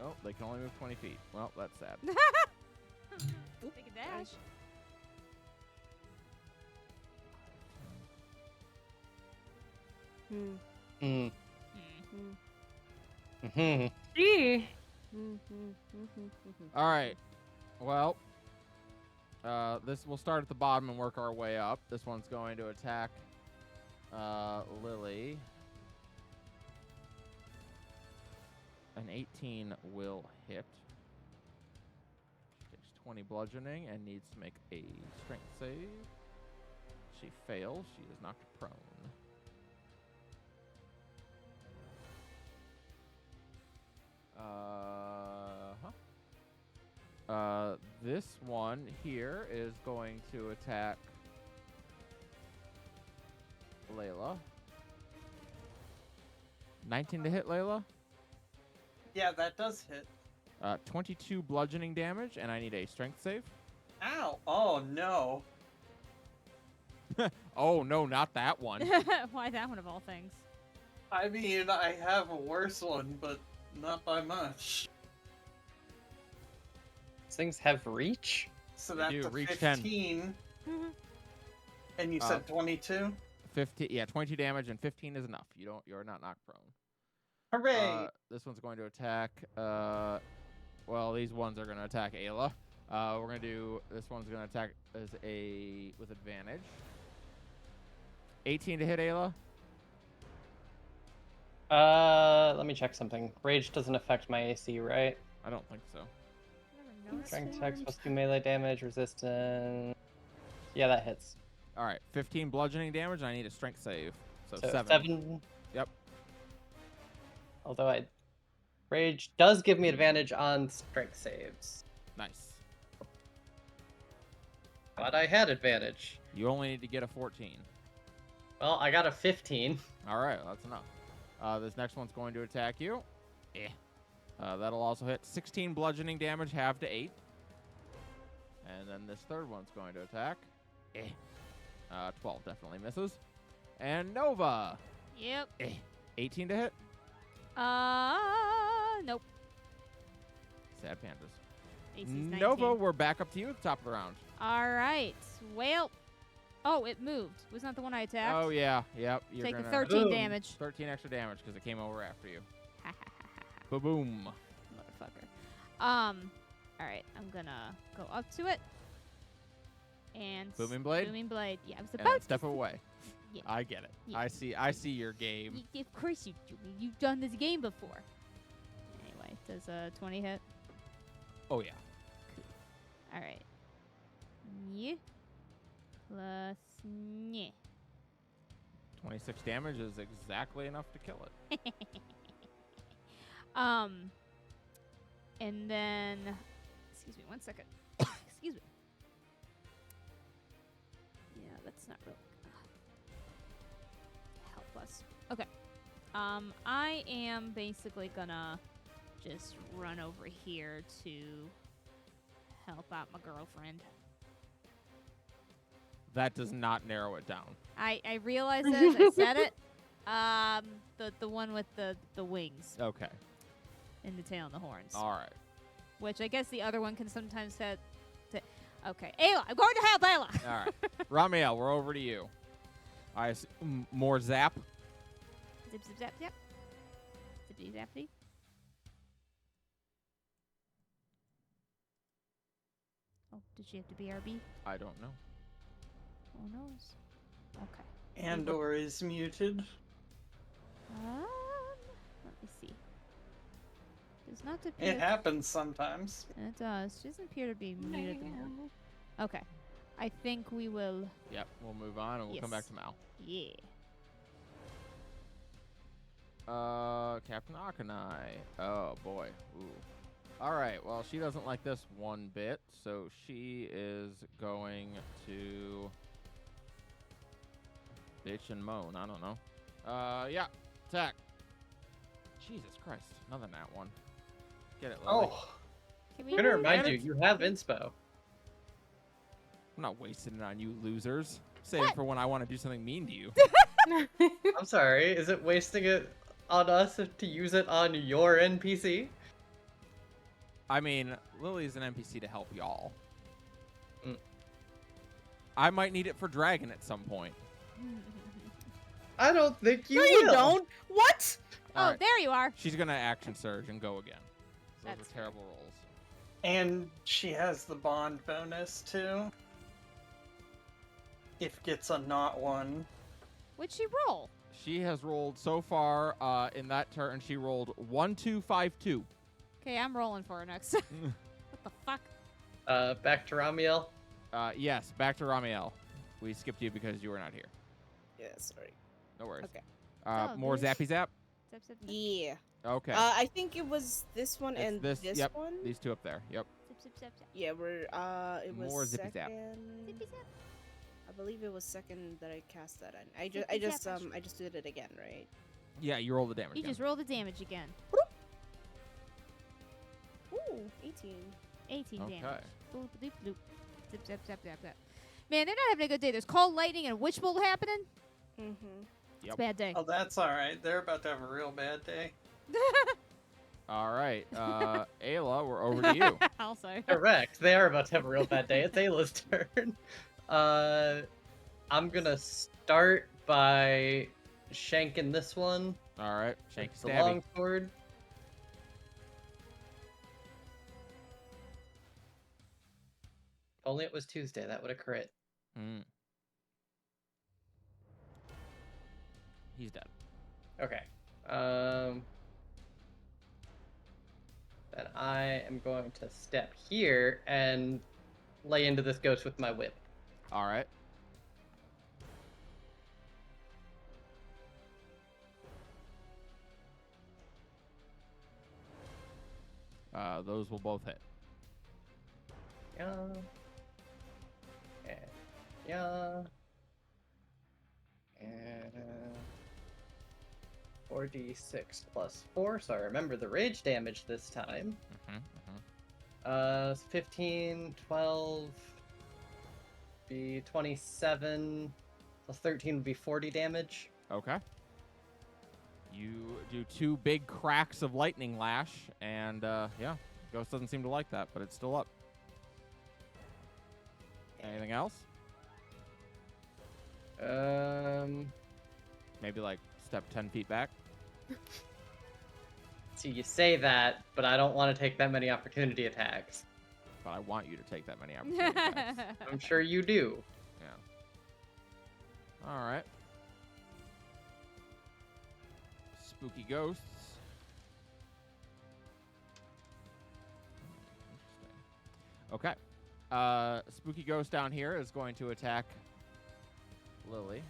Oh, they can only move 20 feet. Well, that's sad. Take a dash. Hmm. Hmm. Hmm. Hmm. Gee. All right. Well, this will start at the bottom and work our way up. This one's going to attack Lily. An 18 will hit. She takes 20 bludgeoning and needs to make a strength save. She fails. She is knocked prone. This one here is going to attack Layla. 19 to hit Layla. Yeah, that does hit. 22 bludgeoning damage, and I need a strength save. Ow! Oh no. Oh, no, not that one. Why that one of all things? I mean, I have a worse one, but not by much. These things have reach? So They that's do, a reach 10. 15. And you said 22? 15, yeah, 22 damage, and 15 is enough. You're not knocked prone. Hooray! This one's going to attack. Well, these ones are going to attack Ayla. We're going to do. This one's going to attack with advantage. 18 to hit Ayla. Let me check something. Rage doesn't affect my AC, right? I don't think so. Never noticed. Strength attacks plus 2 melee damage, resistance. Yeah, that hits. All right, 15 bludgeoning damage, and I need a strength save. So, So 7. 7. Yep. Although Rage does give me advantage on strength saves. Nice. But I had advantage. You only need to get a 14. Well, I got a 15. All right, that's enough. This next one's going to attack you. That'll also hit 16 bludgeoning damage, half to 8. And then this third one's going to attack. 12 definitely misses. And Nova. Yep. 18 to hit. Nope. Sad pandas. AC's 19. Nova, we're back up to you at the top of the round. All right. Well. Oh, it moved. Wasn't that the one I attacked? Oh, yeah. Yep. You're Take the gonna 13 Boom. damage. 13 extra damage because it came over after you. Ha ha ha ha ha. Boom. Motherfucker. All right. I'm gonna go up to it. And Booming blade? Booming blade. Yeah, I was And about then step away. Yeah. I get it. Yeah. I see your game. Of course you do. You've done this game before. Anyway, does a 20 hit? Oh, yeah. All right. Yeah. Plus yeah. 26 damage is exactly enough to kill it. And then, excuse me, 1 second. Excuse me. Yeah, that's not really help us. Okay. I am basically gonna just run over here to help out my girlfriend. That does not narrow it down. I realized this. I said it. The one with the wings Okay. and the tail and the horns. All right. Which I guess the other one can sometimes set. Okay, Ayla, I'm going to help Ayla. All right. Ramiel, we're over to you. More zap. Zip, zip, zap, zap. Zippity, zappity. Oh, did she have to BRB? I don't know. Who knows? Okay. Andor is muted. Let me see. Does not appear. It happens sometimes. It does. She doesn't appear to be muted at the moment. Okay. I think we will. Yep. We'll move on and we'll come back Yes. to Mal. Yeah. Captain Akanai. Oh boy. Ooh. All right. Well, she doesn't like this one bit, so she is going to bitch and moan. I don't know. Yeah. Attack. Jesus Christ. Another nat one. Get it, Lily. Oh, Can we I'm gonna move- remind you, you have inspo. I'm not wasting it on you losers. Save it What? for when I want to do something mean to you. I'm sorry, is it wasting it on us to use it on your NPC? I mean, Lily's an NPC to help y'all. Mm. I might need it for Dragon at some point. I don't think you No, will. you don't. What? Oh, Alright, there you are. she's gonna action surge and go again. Those That's are terrible rolls. And she has the bond bonus too. If gets a not one. What'd she roll? She has rolled so far in that turn. She rolled 1, 2, 5, 2. Okay, I'm rolling for her next. What the fuck? Back to Ramiel. Yes, back to Ramiel. We skipped you because you were not here. Yeah, sorry. No worries. Okay. Oh, More this- zappy zap. Zip, zip, zip. Yeah. Okay. I think it was this one It's and this- this yep, one. These two up there. Yep. Zip, zip, zip, zip. Yeah, we're it was More zippy zap. second. Zippy zap. I believe it was second that I cast that on. I Zippy just zappage. I just did it again, right? Yeah, you roll the damage. You again. just roll the damage again. Ooh, 18. 18 Okay. damage. Boop, doop, doop. Zip, zap, zap, zap, zap. Man, they're not having a good day. There's cold lightning and witch bolt happening. Mm-hmm. It's Yep. a bad day. Oh, that's alright. They're about to have a real bad day. All right. Ayla, we're over to you. Also. Correct. They are about to have a real bad day. It's Ayla's turn. I'm gonna start by shanking this one. All right. Shank with the stabby. long sword. If only it was Tuesday, that would have crit. Mm. He's dead. Okay. Then I am going to step here and lay into this ghost with my whip. All right. Those will both hit. Yeah. And yeah. And 4d6 plus 4, so I remember the rage damage this time. 15, 12, be 27, plus 13 would be 40 damage. Okay. You do 2 big cracks of lightning lash, and yeah, Ghost doesn't seem to like that, but it's still up. Anything else? Maybe like step 10 feet back. So you say that, but I don't want to take that many opportunity attacks. But I want you to take that many opportunity attacks. I'm sure you do. Yeah. All right. Spooky ghosts. Interesting. Okay. Spooky ghost down here is going to attack Lily.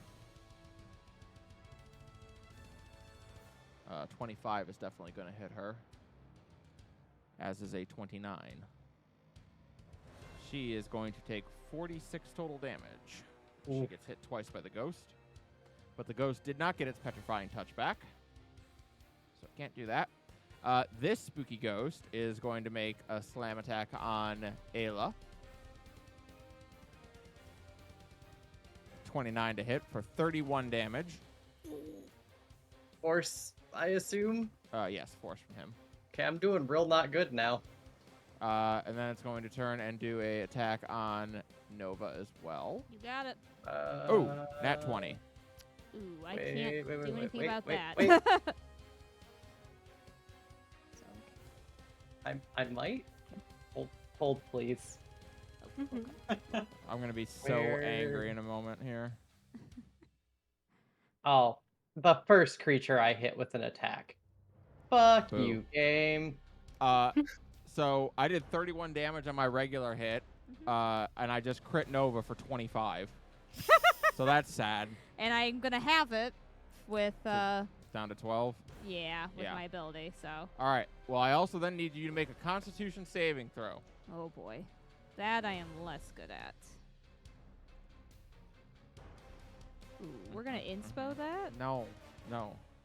25 is definitely going to hit her, as is a 29. She is going to take 46 total damage. She gets hit twice by the ghost, but the ghost did not get its petrifying touch back, so it can't do that. This spooky ghost is going to make a slam attack on Ayla. 29 to hit for 31 damage. Force, I assume? Yes, force from him. Okay, I'm doing real not good now. And then it's going to turn and do a attack on Nova as well. You got it. Nat 20. Ooh, I can't do anything about that. Wait. So, I might? Hold please. I'm going to be so angry in a moment here. Oh, the first creature I hit with an attack. Fuck Boo. you, game. So I did 31 damage on my regular hit, and I just crit Nova for 25. So that's sad. and I'm gonna have it with Down to 12. yeah, with Yeah. my ability. So, All right. Well, I also then need you to make a Constitution saving throw. oh boy, that I am less good at. Ooh, we're gonna inspo that. No.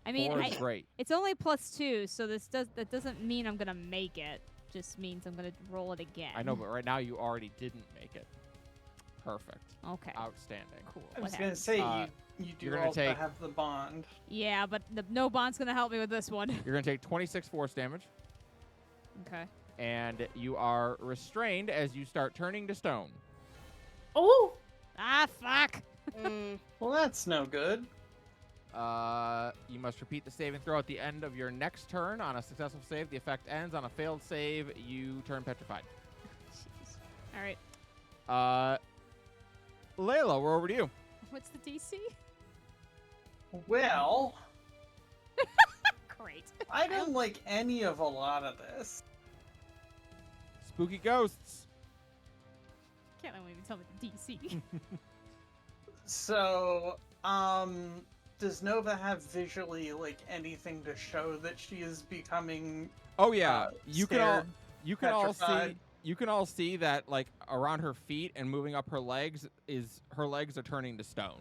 I mean, 4 is great. it's only +2, so that doesn't mean I'm gonna make it. Just means I'm gonna roll it again. I know, but right now you already didn't make it. Perfect. Okay. Outstanding. Cool. I What was gonna happens? say Uh, you do you're gonna also take- have the bond. Yeah, but no bond's gonna help me with this one. You're going to take 26 force damage, Okay. and you are restrained as you start turning to stone. Oh, Ah, fuck. Well, that's no good. You must repeat the saving throw at the end of your next turn. On a successful save, the effect ends. On a failed save, you turn petrified. Jeez. All right. Layla, we're over to you. What's the DC? Well, Great. I don't like any of a lot of this. Spooky ghosts. Can't let me tell me the DC. So, does Nova have visually like anything to show that she is becoming Oh yeah, you can all petrified? you can all see that like around her feet and moving up her legs her legs are turning to stone.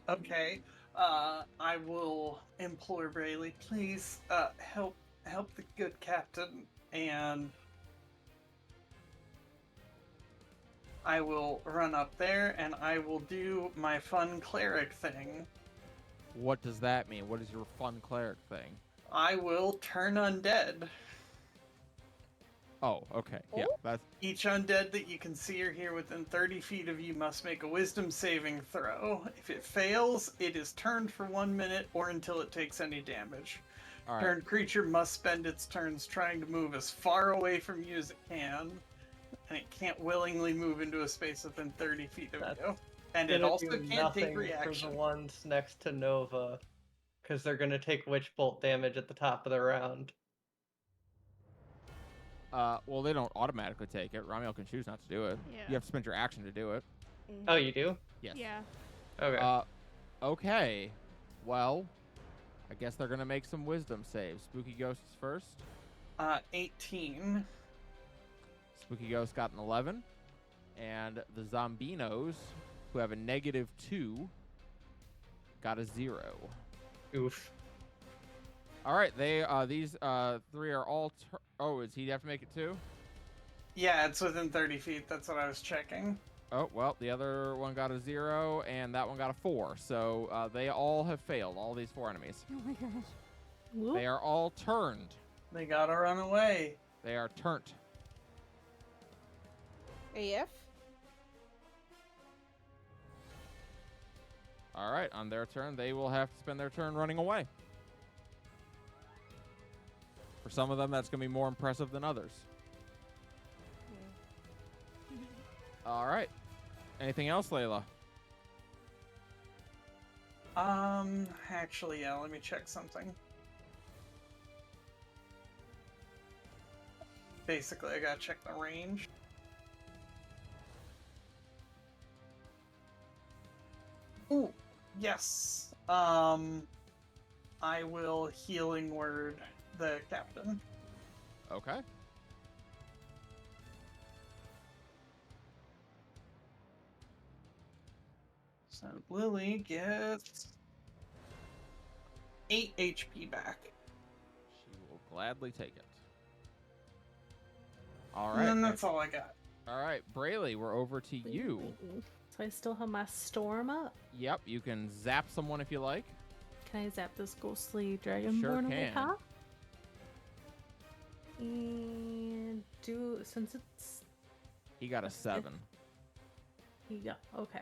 Okay. I will implore Brayley, please, help the good captain, and I will run up there and I will do my fun cleric thing. What does that mean? What is your fun cleric thing? I will turn undead. Oh, okay. Yeah, that's Each undead that you can see or hear within 30 feet of you must make a wisdom saving throw. If it fails, it is turned for 1 minute or until it takes any damage. all right. Turned creature must spend its turns trying to move as far away from you as it can, and it can't willingly move into a space within 30 feet of That's you. And it Gonna also do can't nothing take for reaction. the ones next to Nova, because they're gonna take witch bolt damage at the top of the round. Well, they don't automatically take it. Ramiel can choose not to do it. Yeah. You have to spend your action to do it. Oh, you do? Yes. Yeah. Okay. Okay. Well, I guess they're gonna make some wisdom saves. Spooky ghosts first. 18. Spooky ghost got an 11, and the zombinos, who have a -2, got a 0. Oof. All right, these 3 are all. Oh, does he have to make it too? Yeah, it's within 30 feet. That's what I was checking. Oh, well, the other one got a 0, and that one got a 4. So they all have failed, all these 4 enemies. Oh my gosh. Whoop. They are all turned. They gotta run away. They are turned. AF? All right, on their turn, they will have to spend their turn running away. For some of them, that's going to be more impressive than others. All right. Anything else, Layla? Actually, yeah, let me check something. Basically, I gotta check the range. Ooh, yes. I will healing word the captain. Okay. So Lily gets 8 HP back. She will gladly take it. All And right. then that's all I got. All right, Brayley, we're over to you. So I still have my storm up. Yep, you can zap someone if you like. Can I zap this ghostly dragonborn Sure over can. top? And since it's He got a 7. yeah, okay.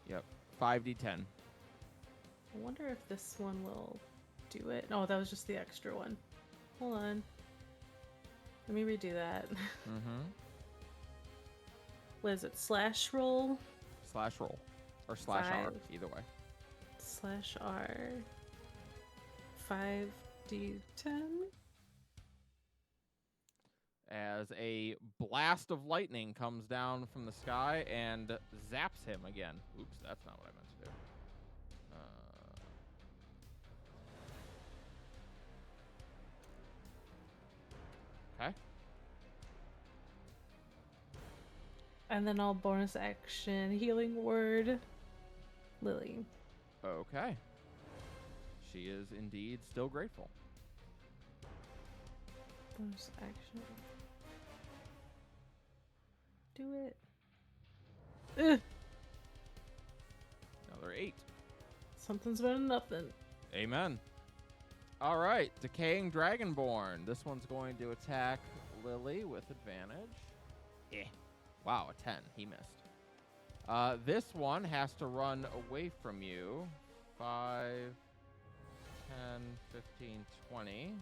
Yep, 5d10. I wonder if this one will do it. Oh, that was just the extra one. Hold on. Let me redo that. Mm-hmm. What is it? Slash roll? Slash roll. Or slash R, 5. either way. Slash R. 5d10? As a blast of lightning comes down from the sky and zaps him again. Oops, that's not what I meant to do. Okay. And then I'll bonus action healing word Lily. Okay. She is indeed still grateful. Bonus action. Do it. Ugh. Another 8. Something's better than nothing. Amen. All right, Decaying Dragonborn. This one's going to attack Lily with advantage. Yeah. Wow, a 10. He missed. This one has to run away from you. 5, 10, 15, 20.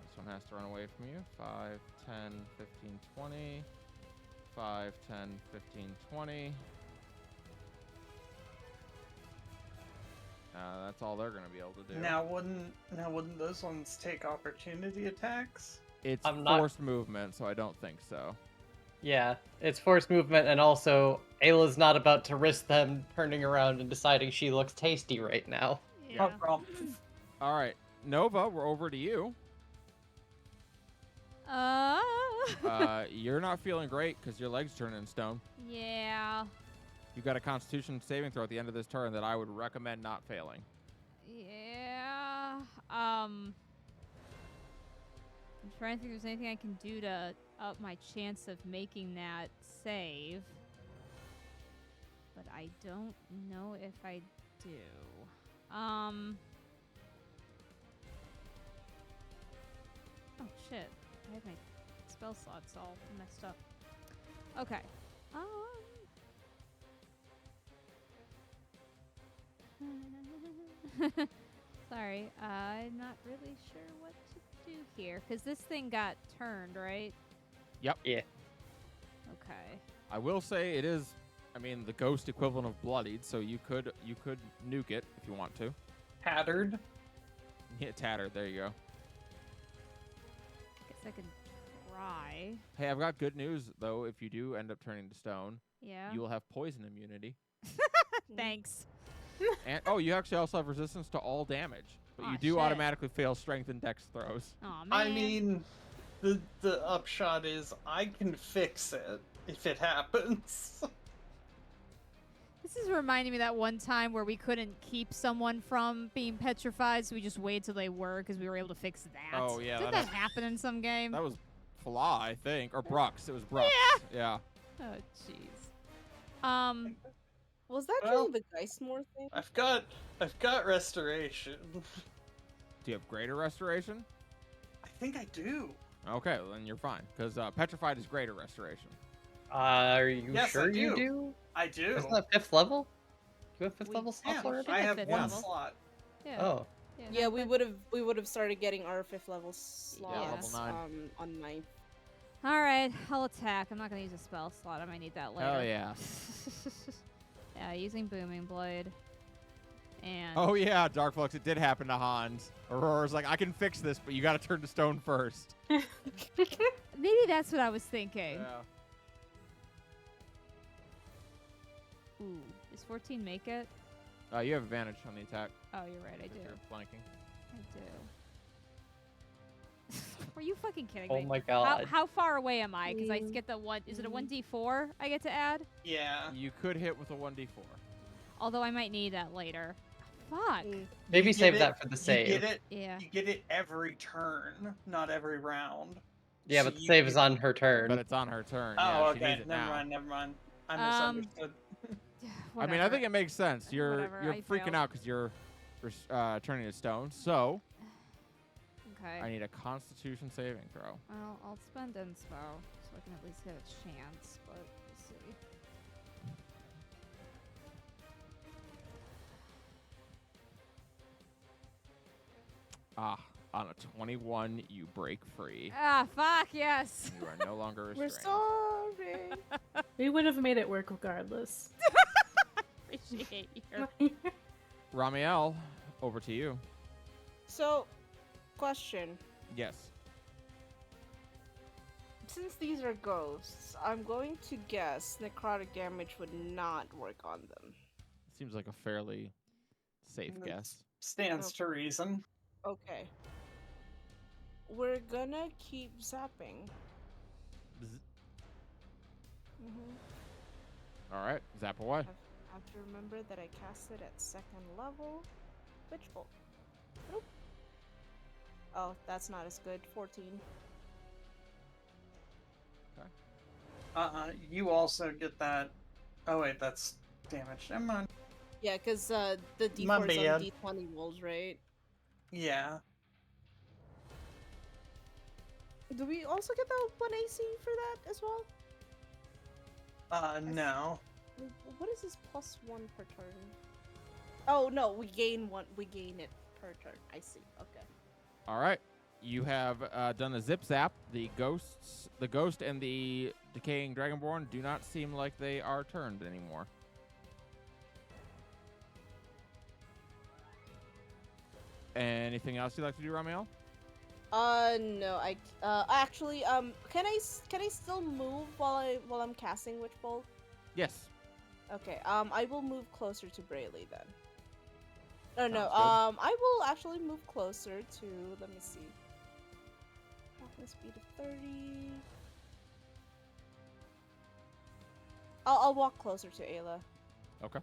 This one has to run away from you. 5, 10, 15, 20. 5, 10, 15, 20. That's all they're going to be able to do. Now wouldn't those ones take opportunity attacks? It's I'm not- forced movement, so I don't think so. Yeah, it's forced movement, and also Ayla's not about to risk them turning around and deciding she looks tasty right now. Yeah. All right, Nova, we're over to you. You're not feeling great because your leg's turning stone. Yeah. You've got a Constitution saving throw at the end of this turn that I would recommend not failing. Yeah. I'm trying to think if there's anything I can do to up my chance of making that save. But I don't know if I do. Oh shit. I have my spell slots all messed up. Okay. Sorry, I'm not really sure what to do here because this thing got turned, right? Yep. Yeah. Okay. I will say it is, I mean, the ghost equivalent of bloodied, so you could nuke it if you want to. Tattered. Yeah, tattered. There you go. Guess I can try. Hey, I've got good news though. If you do end up turning to stone, Yeah. you will have poison immunity. Thanks. And you actually also have resistance to all damage, but Aw, you do shit. automatically fail strength and dex throws. Aw, man. I mean, the upshot is I can fix it if it happens. This is reminding me that one time where we couldn't keep someone from being petrified, so we just waited till they were because we were able to fix that. Oh, yeah, Did that that happen in some game? That was Flaw, I think, or Brux. It was Brux. Yeah. Oh, jeez. Was that Well- really the Geistmore thing? I've got restoration. Do you have greater restoration? I think I do. Okay, well, then you're fine, because petrified is greater restoration. Are you Yes, sure I you do. do? I do. Isn't that 5th level? Do you have 5th We- level slots Yeah, should already? I have have fifth one level. slot. Yeah. Oh. Yeah, Yeah, not we bad. would have started getting our 5th level slots level 9. on 9th. All right, I'll attack. I'm not gonna use a spell slot. I might need that later. Hell yeah. Yeah, using Booming Blade. And Oh, yeah, Dark Flux, it did happen to Hans. Aurora's like, I can fix this, but you got to turn to stone first. maybe that's what I was thinking. Ooh, does 14 make it? You have advantage on the attack. Oh, you're right. I if do. you're flanking. I do. Are you fucking kidding Oh me? my god. How far away am I? Because I Mm. get the one. Is it a 1d4 I get to add? Yeah. You could hit with a 1d4. Although I might need that later. Fuck. Maybe You save get that it- for the You save. get it. Yeah. You get it every turn, not every round. Yeah, So but the you save get- is on her turn. But it's on her turn. Oh, Yeah, she okay. needs it Never now. mind. Never mind. I misunderstood. I mean, I think it makes sense. You're Whatever, I freaking failed. out because you're turning to stone. So Okay. I need a Constitution saving throw. Well, I'll spend inspo so I can at least get a chance, but we'll see. On a 21, you break free. Ah, fuck, yes. You are no longer We're restrained. sorry. We would have made it work regardless. Appreciate you. Ramiel, over to you. So, question. Yes. Since these are ghosts, I'm going to guess necrotic damage would not work on them. Seems like a fairly safe That's- guess. Stands to reason. Okay. We're gonna keep zapping. Bzz. Mm-hmm. All right, zap away. I have to remember that I cast it at 2nd level. Witch bolt. Nope. Oh, that's not as good. 14. You also get that. Oh wait, that's damage. Never mind. Yeah, because the My d4 is bad. on d20 rolls, right? Yeah. Do we also get the 1 AC for that as well? No. What is this +1 per turn? Oh no, we gain one. We gain it per turn. I see. Okay. All right. You have done a zip zap. The ghost and the decaying dragonborn do not seem like they are turned anymore. Anything else you'd like to do, Ramiel? No. Actually, can I still move while I'm casting Witch Bolt? Yes. Okay. I will move closer to Brayley then. Oh no. Sounds I will actually move closer to. Let me see. Walking speed of 30. I'll walk closer to Ayla. Okay.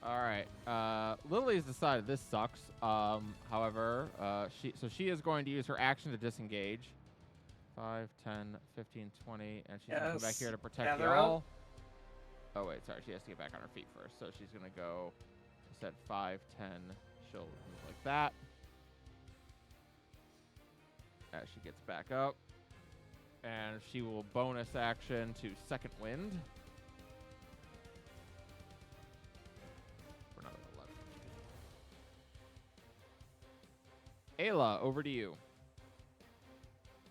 All right. Lily has decided this sucks. However, she is going to use her action to disengage. 5, 10, 15, 20, and she's going to come back Yes. here to protect Gather y'all. up. Oh, wait, sorry. She has to get back on her feet first. So she's going to go, I said 5, 10. She'll move like that. As she gets back up. And she will bonus action to Second Wind. For another 11. Ayla, over to you.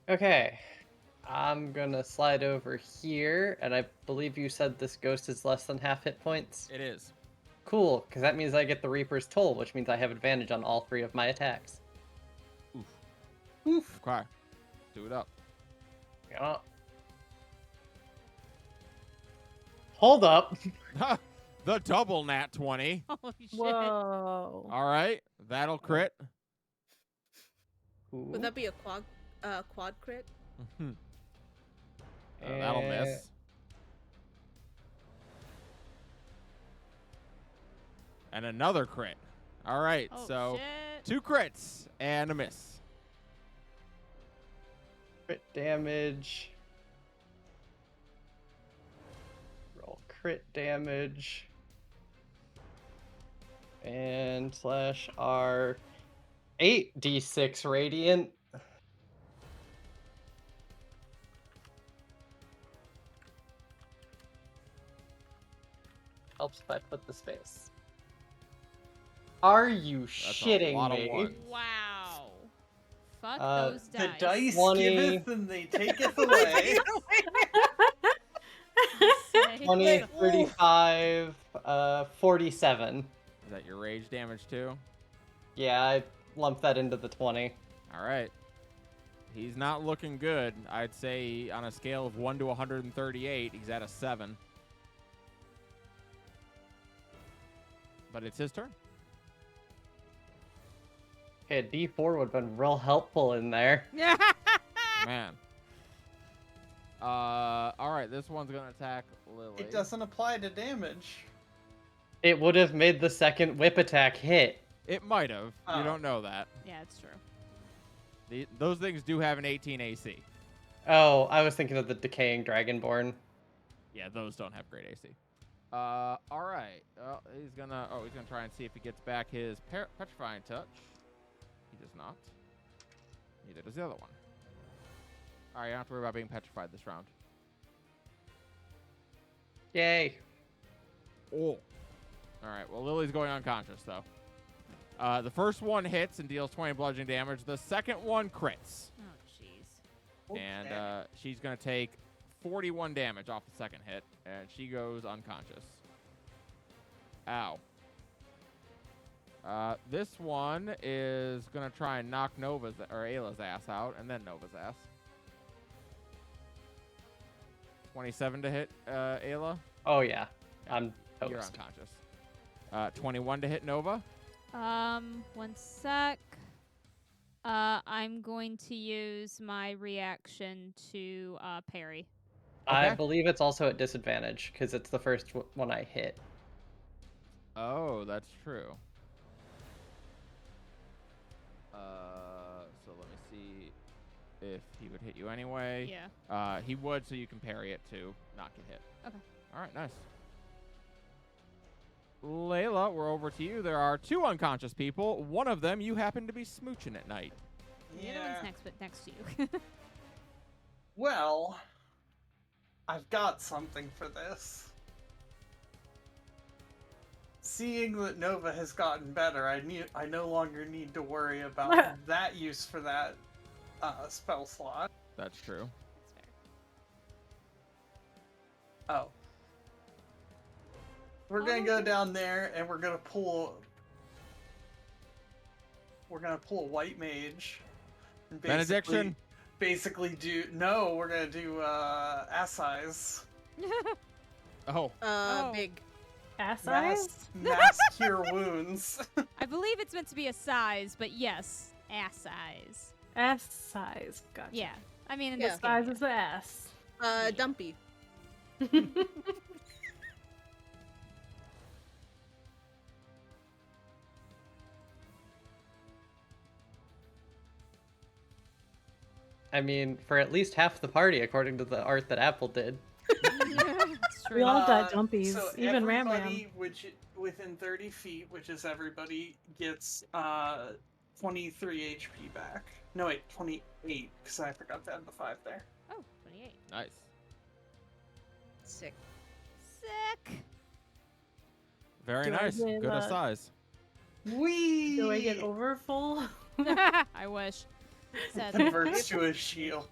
Okay. I'm gonna slide over here, and I believe you said this ghost is less than half hit points. It is. Cool, because that means I get the Reaper's Toll, which means I have advantage on all 3 of my attacks. Oof. Okay. Do it up. Yeah. Hold up. The double nat 20. Holy shit. Whoa. All right. That'll crit. Ooh. Would that be a quad crit? That'll miss. And another crit. All right, Oh, so shit. 2 crits and a miss. Crit damage. Roll crit damage. And slash R 8d6 radiant. Helps if I put the space. Are you That's a shitting lot of me? ones. Wow. Fuck those The dice. dice 20. giveth and they taketh away. 20, Say. 35, 47. Is that your rage damage too? Yeah, I lumped that into the 20. All right. He's not looking good. I'd say on a scale of 1 to 138, he's at a 7. But it's his turn. Okay, a D4 would have been real helpful in there. Man. All right, this one's going to attack Lily. It doesn't apply to damage. It would have made the second whip attack hit. It might have. You Oh. don't know that. Yeah, it's true. Those things do have an 18 AC. Oh, I was thinking of the decaying dragonborn. Yeah, those don't have great AC. All right. He's gonna try and see if he gets back his petrifying touch. He does not. Neither does the other one. All right, you don't have to worry about being petrified this round. Yay. Oh. All right. Well, Lily's going unconscious though. The first one hits and deals 20 bludgeoning damage. The second one crits, Oh, jeez. and Okay. she's gonna take 41 damage off the second hit, and she goes unconscious. Ow. This one is gonna try and knock Ayla's ass out, and then Nova's ass. 27 to hit Ayla. Oh, yeah. I'm You're toast. unconscious. 21 to hit Nova. 1 sec. I'm going to use my reaction to parry. I Okay. believe it's also at disadvantage because it's the first one I hit. Oh, that's true. So let me see if he would hit you anyway. Yeah. He would, so you can parry it to not get hit. Okay. All right, nice. Layla, we're over to you. There are 2 unconscious people. One of them you happen to be smooching at night. The other Yeah. one's next to you. Well, I've got something for this. Seeing that Nova has gotten better, I no longer need to worry about that use for that spell slot. That's true. That's fair. Oh. We're gonna go down there and we're gonna pull a white mage. And Benediction. Basically we're gonna do ass eyes. Oh, Oh. Big. Ass eyes? Mass cure wounds. I believe it's meant to be a size, but yes, ass eyes. Ass size. Gotcha. Yeah. I mean, in Yeah. this Size game. is the ass. Dumpy. I mean, for at least half the party, according to the art that Apple did. It's We true. all got dumpies, So even Ram Ram. everybody within 30 feet, which is everybody, gets 23 HP back. No, wait, 28, because I forgot to add the 5 there. Oh, 28. nice. Sick. Sick. Very Do I nice. get, Good size. Whee! Do I get over full? I wish. Said Converts to a shield.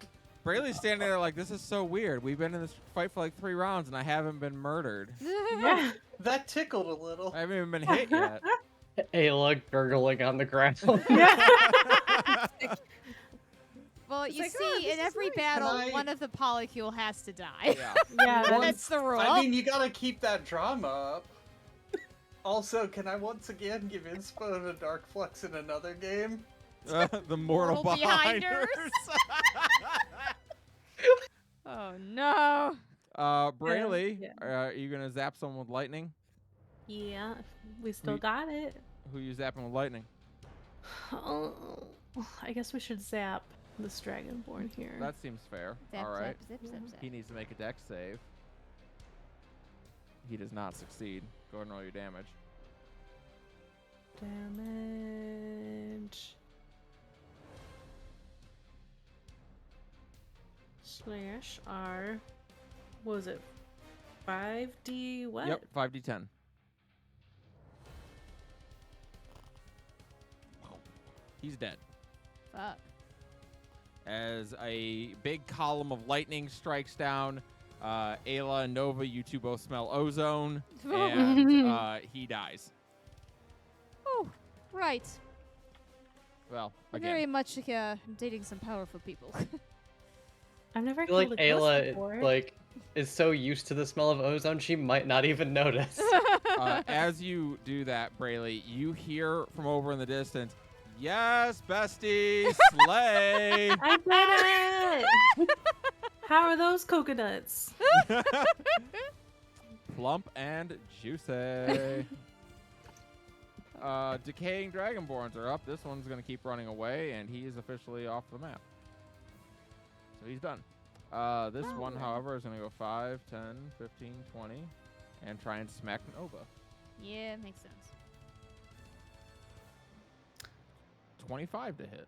Braylee's standing there like, this is so weird. We've been in this fight for like 3 rounds, and I haven't been murdered. Yeah. That tickled a little. I haven't even been hit yet. Ayla gurgling on the ground. Well, It's you like, see, "Oh, this in is every nice." battle, Can I- one of the polycule has to die. Yeah. Yeah, Once- That's the rule. I mean, you gotta keep that drama up. Also, can I once again give inspo to Dark Flux in another game? The mortal Mortal behinders. Oh no. Brayley, Yeah. are you gonna zap someone with lightning? Yeah, we still We- got it. Who you zapping with lightning? Oh, I guess we should zap this dragonborn here. That seems fair. Zap, All right. zap, zip, zip, zap. He needs to make a dex save. He does not succeed. Go ahead and roll your damage. Damage. Slash R. What was it? 5D what? Yep, 5d10. He's dead. Fuck. As a big column of lightning strikes down, Ayla and Nova, you two both smell ozone, and he dies. Oh, right. Well, I'm again, very much dating some powerful people. I've never I feel like killed a ghost Ayla before. is so used to the smell of ozone she might not even notice. as you do that, Brayley, you hear from over in the distance, "Yes, bestie, slay!" I did it! How are those coconuts? Plump and juicy. Decaying Dragonborns are up. This one's going to keep running away, and he is officially off the map. So he's done. This one, however, is going to go 5, 10, 15, 20, and try and smack Nova. Yeah, makes sense. 25 to hit.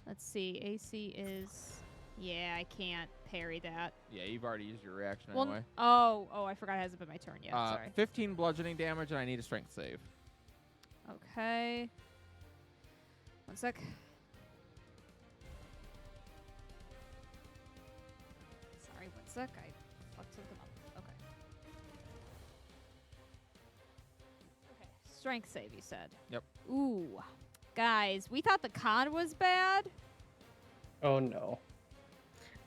Let's see. AC is. Yeah, I can't parry that. Yeah, you've already used your reaction Well, anyway. oh, I forgot it hasn't been my turn yet. Sorry. 15 bludgeoning damage, and I need a strength save. Okay. One sec. Sorry, one sec. I fucked something up. Okay. Okay. Strength save, you said. Yep. Ooh. Guys, we thought the con was bad. Oh no.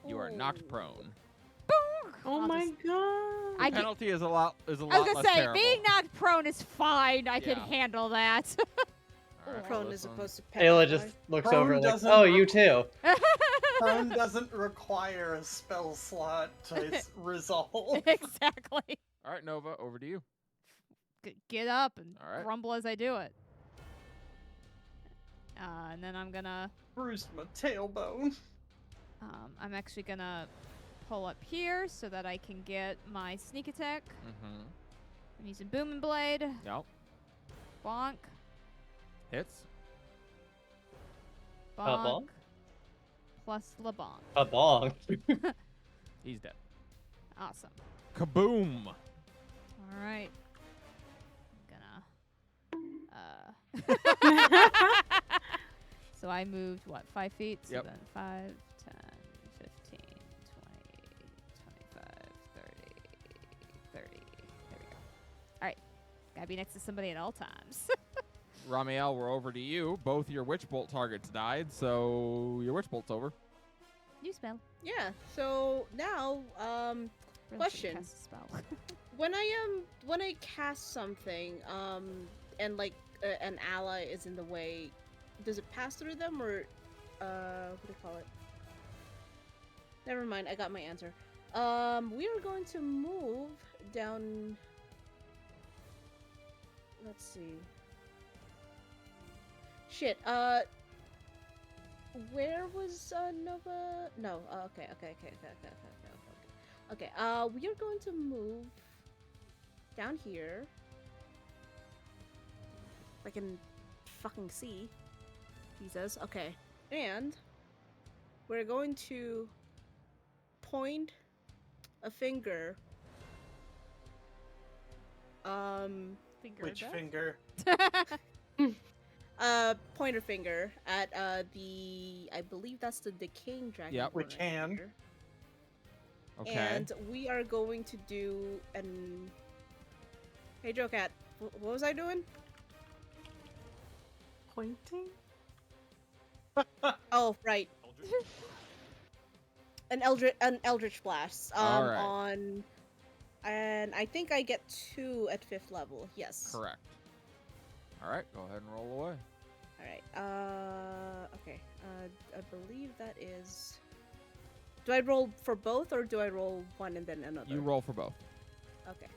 You are knocked Ooh. prone. Boom! Oh I'll my just- god. I can- Penalty is a lot. I was less gonna say, terrible. being knocked prone is fine. I can Yeah. handle that. All right, Prone well, is this opposed to Ayla petrify. just looks Prone over like, doesn't oh, you work. too. Prone doesn't require a spell slot to resolve. Exactly. All right, Nova, over to you. Get up and All right. grumble as I do it. And then I'm gonna, Bruised my tailbone. I'm actually gonna pull up here so that I can get my sneak attack. Mm-hmm. I'm using Booming Blade. Yep. Bonk. Hits. Bonk. bonk? Plus LeBonk. A bong. He's dead. Awesome. Kaboom! All right. I'm gonna. So I moved, what, 5 feet? So Yep. then 5, 10, 15, 20, 25, 30, 30. There we go. All right. Gotta be next to somebody at all times. Ramiel, we're over to you. Both your Witch Bolt targets died, so your Witch Bolt's over. New spell. Yeah. So now, Really should Question. cast a spell. when I cast something, and like an ally is in the way, does it pass through them or, what do you call it? Never mind. I got my answer. We are going to move down. Let's see. Shit. Where was Nova? No. Okay. Okay. We are going to move down here. I can fucking see. Jesus. Okay. And we're going to point a finger. Finger Which death? finger? Pointer finger at I believe that's the decaying dragon. Yep. Which hand? Okay. And we are going to do an. Hey, Joe Cat, what was I doing? Pointing? Oh, right. An Eldritch Blast. All right. On. And I think I get 2 at 5th level. Yes. Correct. All right, go ahead and roll away. All right. Okay. I believe that is. Do I roll for both, or do I roll one and then another? You roll for both. Okay.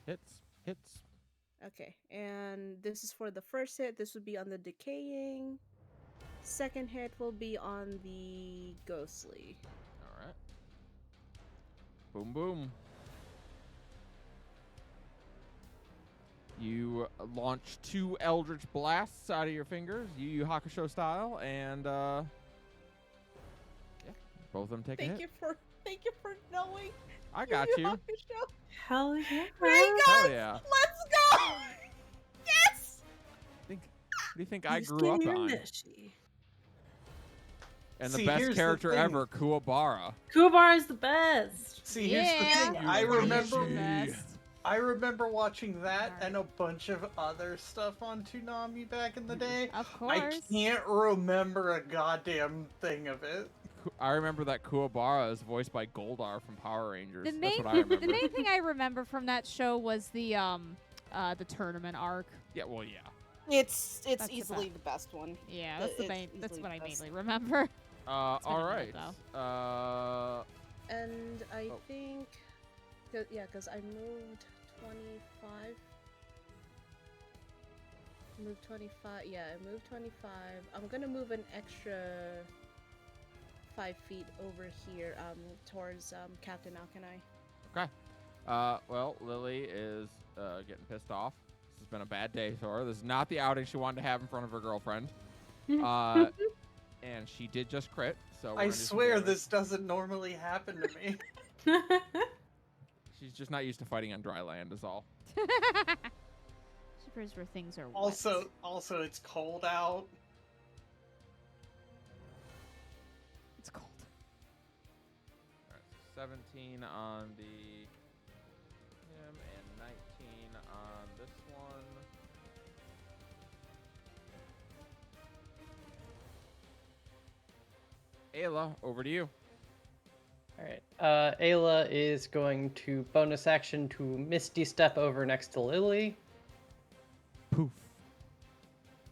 Hits. Okay, and this is for the first hit. This would be on the decaying. Second hit will be on the ghostly. All right. Boom, boom. You launch 2 Eldritch Blasts out of your fingers, Yu Yu Hakusho style, and yeah, both of them take a hit. Thank you for knowing. I got Yu Yu you. Hakusho. Hell yeah. Hell yeah. Let's go! Yes! What do you think You I just grew can't up hear on? Nishi. And the See, best here's the character thing. ever, Kuwabara. Kubar is the best. See, here's the thing. Yeah, I You remember Nishi. I remember watching that Alright. and a bunch of other stuff on Toonami back in the day. Of I course. can't remember a goddamn thing of it. I remember that Kuwabara is voiced by Goldar from Power Rangers. The That's main, what I remember. the main thing I remember from that show was the tournament arc. Yeah, well, yeah. It's That's the easily the best one. Yeah, Th- that's the it's main. That's easily what the I best. mainly remember. All been a minute, right. And I Oh. think, because I moved 25. Move 25. Yeah, I moved 25. I'm gonna move an extra 5 feet over here, towards Captain Akanai. Well, Lily is getting pissed off. This has been a bad day for her. This is not the outing she wanted to have in front of her girlfriend. And she did just crit, so we're I gonna do some swear damage. this doesn't normally happen to me. She's just not used to fighting on dry land, is all. She prefers where things are wet. Also, it's cold out. It's cold. All right, so 17 on him and 19 on this one. Ayla, over to you. All right. Ayla is going to bonus action to Misty Step over next to Lily, Poof.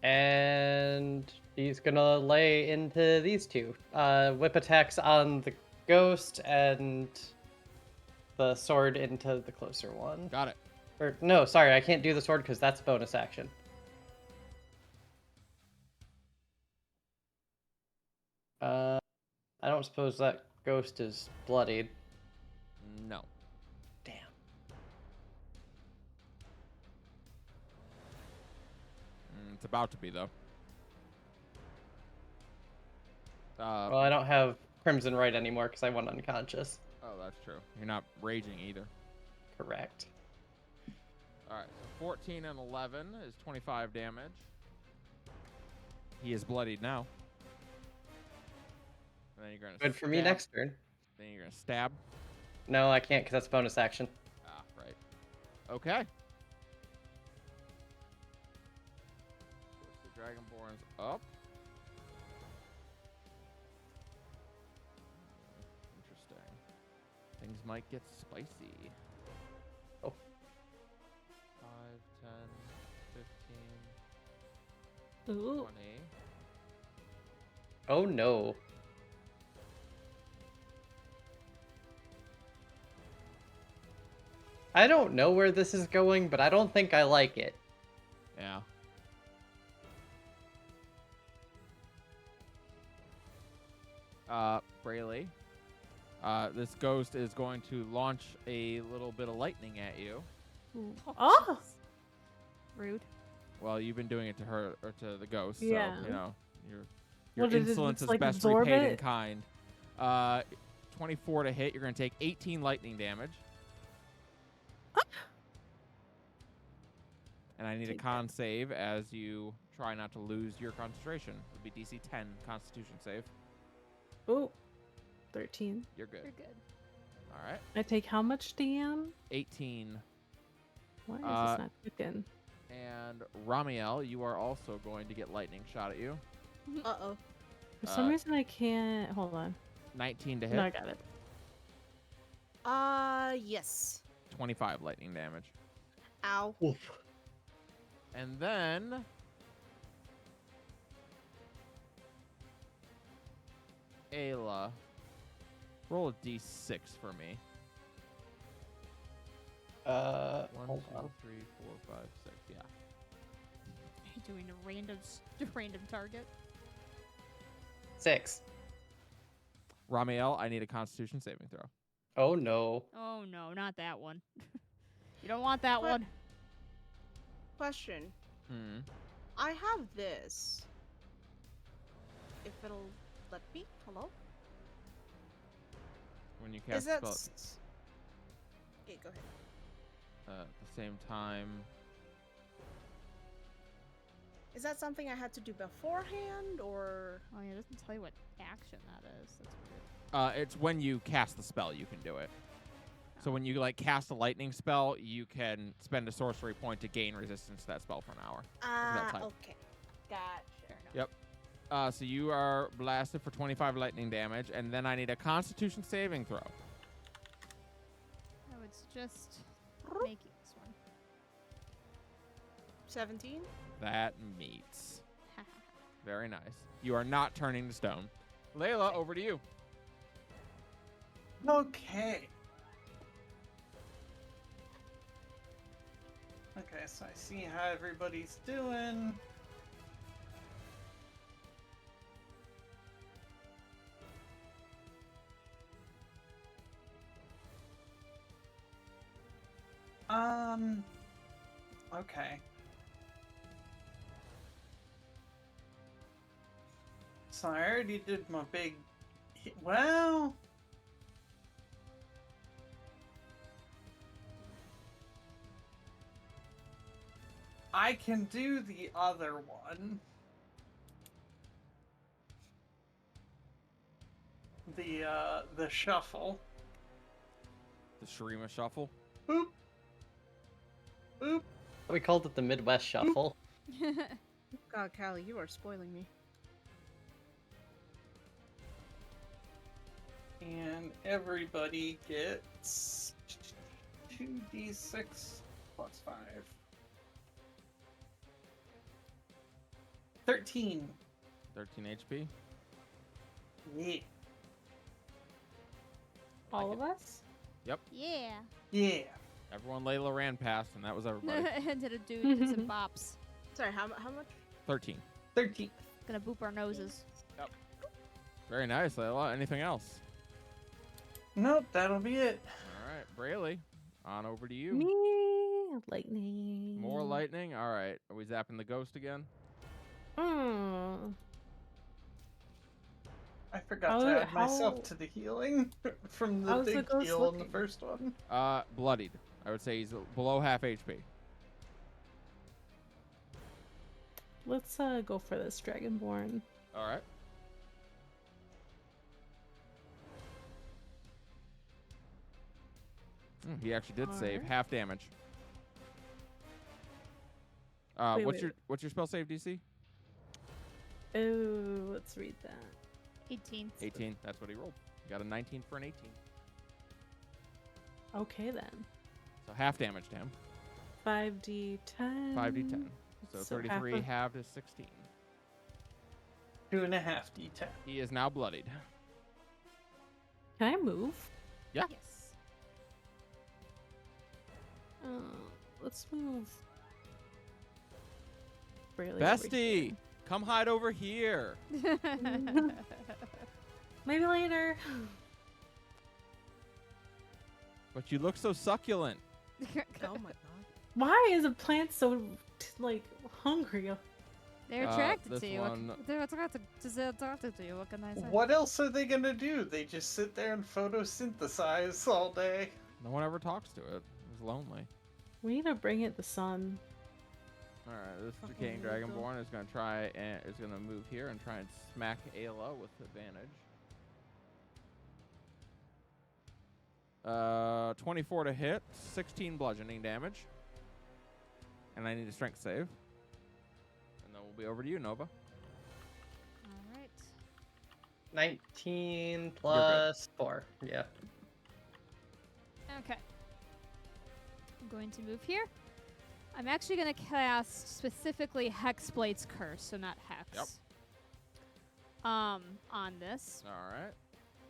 and he's gonna lay into these two. Whip attacks on the ghost and the sword into the closer one. Got it. Or no, sorry, I can't do the sword because that's bonus action. I don't suppose that ghost is bloodied. No. Damn. It's about to be, though. Well, I don't have Crimson Right anymore because I went unconscious. Oh, that's true. You're not raging either. Correct. All right, so 14 and 11 is 25 damage. He is bloodied now. And then you're gonna Good for me stab. next turn. Then you're gonna stab. No, I can't because that's bonus action. Ah, right. Okay. Push the Dragonborn's up. Interesting. Things might get spicy. Oh. 5, 10, 15, Ooh. 20. Oh no. I don't know where this is going, but I don't think I like it. Yeah. Brayley. This ghost is going to launch a little bit of lightning at you. Oh! Rude. Well, you've been doing it to her or to the ghost, so Yeah. you know your What did it insolence just, is like, best absorb repaid in it? kind. 24 to hit. You're going to take 18 lightning damage. And I need a Take con save as you try not to lose your concentration. It would be DC 10 Constitution save. Ooh. 13. You're good. You're good. All right. I take how much DM? 18. Why is Uh, this not clicking? And Ramiel, you are also going to get lightning shot at you. Uh-oh. For some uh, reason I can't. Hold on. 19 to hit. No, I got it. Yes. 25 lightning damage. Ow. And then Ayla, roll a d6 for me. One, Hold two, on. 3, 4, 5, 6. Yeah. Doing a random target. 6. Ramiel, I need a Constitution saving throw. Oh no. Oh no, not that one. You don't want that What? one. Question. Hmm. I have this. If it'll let me? Hello? When you Is cast that... spell Okay, go ahead. at the same time. Is that something I had to do beforehand, or... Oh yeah, it doesn't tell you what action that is. That's weird. It's when you cast the spell you can do it. So when you like cast a lightning spell, you can spend a sorcery point to gain resistance to that spell for an hour. type. Okay. Gotcha. Fair enough. Yep. So you are blasted for 25 lightning damage, and then I need a Constitution saving throw. I would suggest making this one. 17? That meets. Very nice. You are not turning to stone. Layla, over to you. Okay. Okay, so I see how everybody's doing. Okay. So I already did my big... Well... I can do the other one. The shuffle. The Shurima Shuffle. Boop. Boop. We called it the Midwest Shuffle. God, Callie, you are spoiling me. And everybody gets 2d6 plus 5. 13. 13 HP. Yeah. All of us? Yeah. Yeah. Everyone Layla ran past, and that was everybody. And did a dude did some bops. Sorry, how much? 13. 13. Gonna boop our noses. Very nice, Layla. Anything else? Nope, that'll be it. All right, Braley, on over to you. Me, lightning. More lightning. All right, are we zapping the ghost again? I forgot How- to add how- myself to the healing from the How's the big ghost heal in the looking? first one. Bloodied. I would say he's below half HP. Let's go for this dragonborn. All right. He actually did save Alright. half damage. Wait, what's wait. your spell save DC? Oh, let's read that. 18. 18. That's what he rolled. You got a 19 for an 18. Okay then. So half damage to him. 5d10. 5d10. So So half 33 of- halved is 16. 2.5 d10. He is now bloodied. Can I move? Yeah. Yes. Let's move. Braley over Bestie, here. come hide over here. Maybe later. But you look so succulent. Oh my god. Why is a plant so like hungry? They're attracted this to you. one- They're attracted to you. What can I say? What else are they gonna do? They just sit there and photosynthesize all day. No one ever talks to it. It's lonely. We need to bring it the sun. All right, this Fucking decaying weirdo. dragonborn is gonna try and is gonna move here and try and smack Ayla with advantage. 24 to hit, 16 bludgeoning damage, and I need a strength save. And then we'll be over to you, Nova. All right. 19 plus 4. Yeah. Okay. I'm going to move here. I'm actually going to cast specifically Hexblade's Curse, so not Hex. Yep. On this. All right.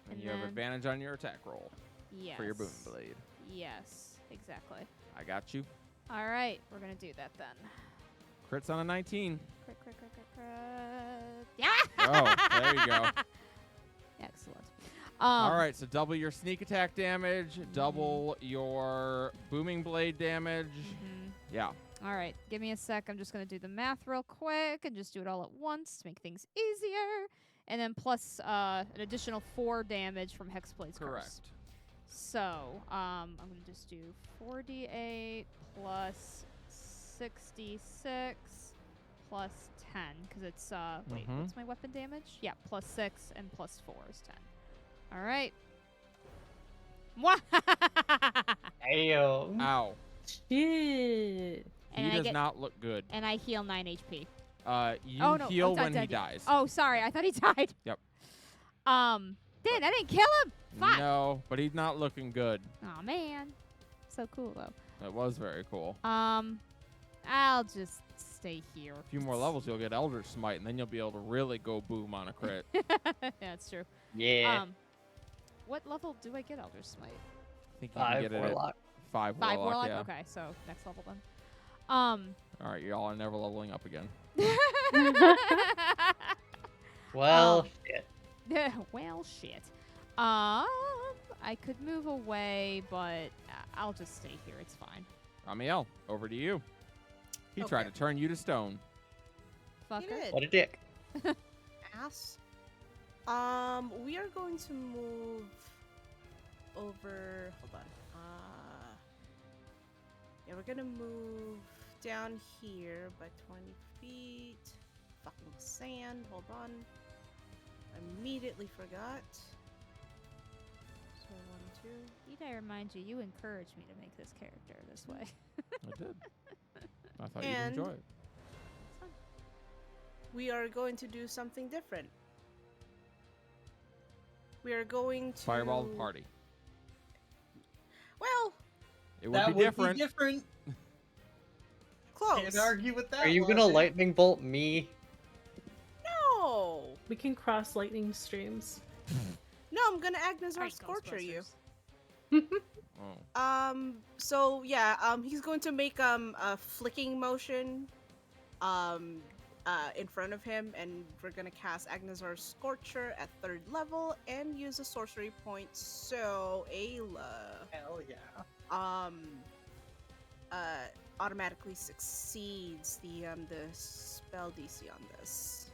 And And you have then- advantage on your attack roll Yes. for your boom blade. Yes, exactly. I got you. All right, we're gonna do that then. Crits on a 19. Crit, crit, crit, crit, crit. Yeah. Oh, there you go. Excellent. All right, so double your sneak attack damage, double your booming blade damage. Yeah. All right, give me a sec. I'm just going to do the math real quick and just do it all at once to make things easier. And then plus an additional 4 damage from Hexblade's Correct. Curse. So I'm going to just do 4d8 plus 66 plus 10 because it's, wait, what's my weapon damage? Yeah, plus 6 and plus 4 is 10. All right. Ayo. Ow. Shit. And He I does not look good. And I heal 9 HP. You Oh, no. heal it's not when he dead yet. dies. Oh, sorry. I thought he died. Yep. Dang, I didn't kill him. Fuck. No, but he's not looking good. Oh man. So cool though. It was very cool. I'll just stay here. A few more levels, you'll get Elder Smite, and then you'll be able to really go boom on a crit. That's true. Yeah. What level do I get Elder Smite? I think you can 5 get it Warlock. at 5 5 Warlock. Warlock? Yeah. Okay, so next level then. All right, y'all are never leveling up again. Well, shit. Well, shit. I could move away, but I'll just stay here. It's fine. Ramiel, over to you. He tried Okay. to turn you to stone. Fucker. did. What a dick. Ass. We are going to move over. Hold on. Yeah, we're gonna move down here by 20 feet. Fucking sand. Hold on. Immediately forgot. So 1, 2. Need I remind you, you encouraged me to make this character this way. I did. I thought And- you'd enjoy it. We are going to do something different. We are going to Fireball the party. Well, It would that be would different. be different. close. Can't argue with that. Are you gonna logic. lightning bolt me? No. We can cross lightning streams. No, I'm gonna Agnes Alright, Scorcher you. Oh. So yeah, he's going to make a flicking motion in front of him, and we're gonna cast Agnazar Scorcher at 3rd level and use a sorcery point. So Ayla Hell yeah. automatically succeeds the spell DC on this.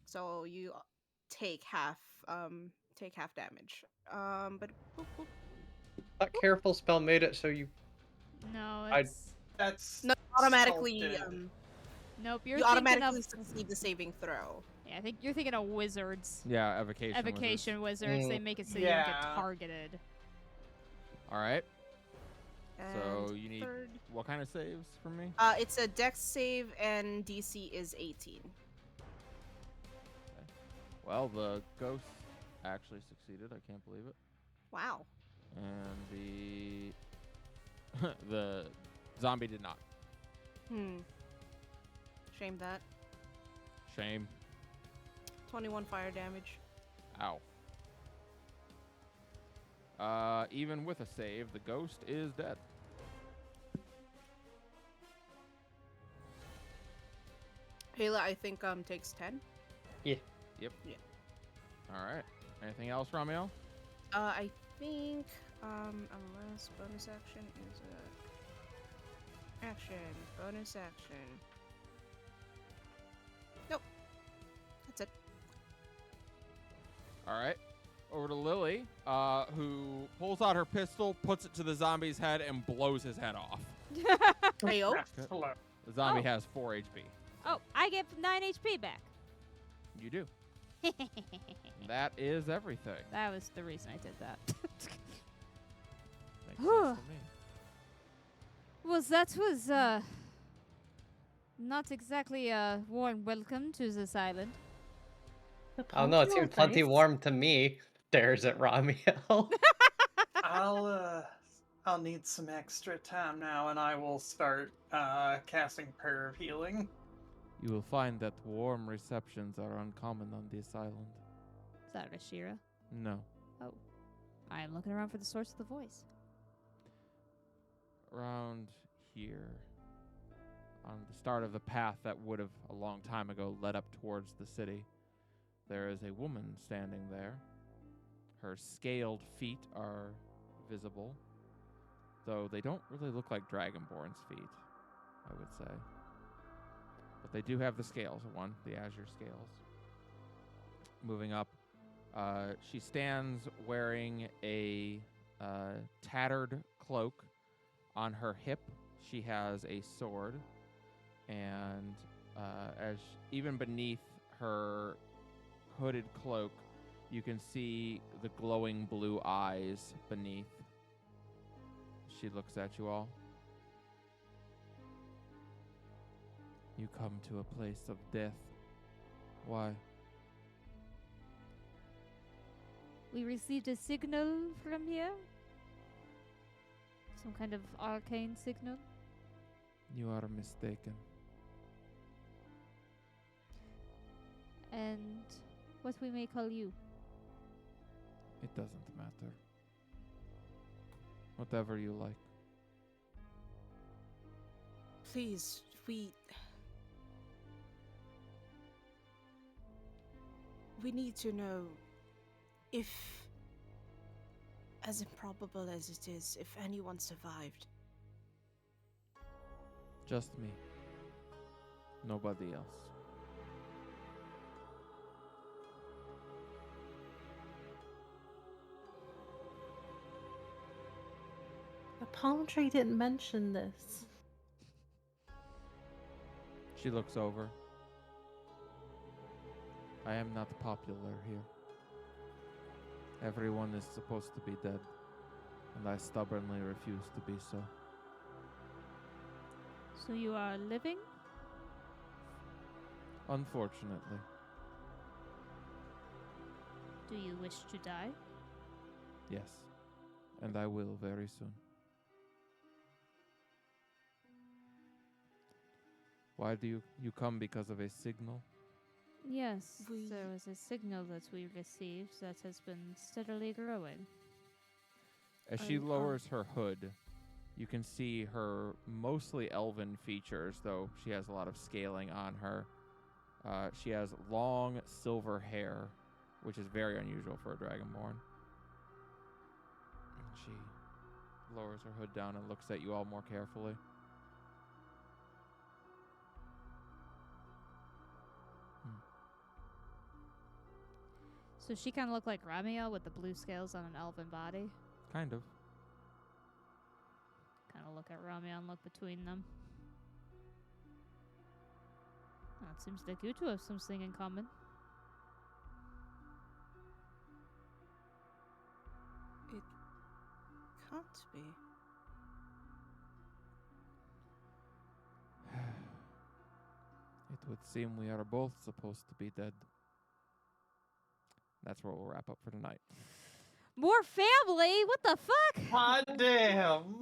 So you take half damage. But boop, boop. That careful spell made it so you. No, I- it's... That's No, automatically sculpted. Nope, you're you thinking automatically of... succeed the saving throw. Yeah, I think you're thinking of wizards. Yeah, evocation. wizards. Evocation wizards, they make it so you don't Yeah. get targeted. All right. And So you need third. what kind of saves from me? It's a dex save and DC is 18. Well, the ghost actually succeeded. I can't believe it. Wow. And the zombie did not. Shame that. Shame. 21 fire damage. Ow. Even with a save, the ghost is dead. Ayla, I think takes 10. Yep. Yeah. All right. Anything else, Ramiel? I think unless bonus action is a action, bonus action. Nope. That's it. All right. Over to Lily, who pulls out her pistol, puts it to the zombie's head, and blows his head off. Heyo. Hello. The zombie Oh. has 4 HP. Oh, I get 9 HP back. You do. That is everything. That was the reason I did that. Makes sense to me. Well, that was not exactly a warm welcome to this island. The Oh no, it pumpkin seemed plenty nice. warm to me. Stares at Ramiel. I'll need some extra time now, and I will start casting Prayer of Healing. You will find that warm receptions are uncommon on this island. Is that Rashira? No. I am looking around for the source of the voice. around here, on the start of the path that would have a long time ago led up towards the city, there is a woman standing there. Her scaled feet are visible, though they don't really look like Dragonborn's feet, I would say. But they do have the scales, the azure scales. Moving up, she stands wearing a tattered cloak. On her hip, she has a sword, and even beneath her hooded cloak, you can see the glowing blue eyes beneath. She looks at you all. You come to a place of death. Why? We received a signal from here. Some kind of arcane signal. You are mistaken. And what we may call you. It doesn't matter. Whatever you like. Please, we need to know if, as improbable as it is, if anyone survived. Just me. Nobody else. The palm tree didn't mention this. She looks over. I am not popular here. Everyone is supposed to be dead, and I stubbornly refuse to be so. So you are living? Unfortunately. Do you wish to die? Yes. And I will very soon. Why do you come because of a signal? Yes, We- there was a signal that we received that has been steadily growing. As she Oh, lowers her hood, you can see her mostly elven features, though she has a lot of scaling on her. She has long silver hair, which is very unusual for a dragonborn. And she lowers her hood down and looks at you all more carefully. So she kind of looked like Ramiel with the blue scales on an elven body. Kind of. Kind of look at Ramiel and look between them. Well, it seems like you two have something in common. It can't be. It would seem we are both supposed to be dead. That's where we'll wrap up for tonight. More family? What the fuck? God damn.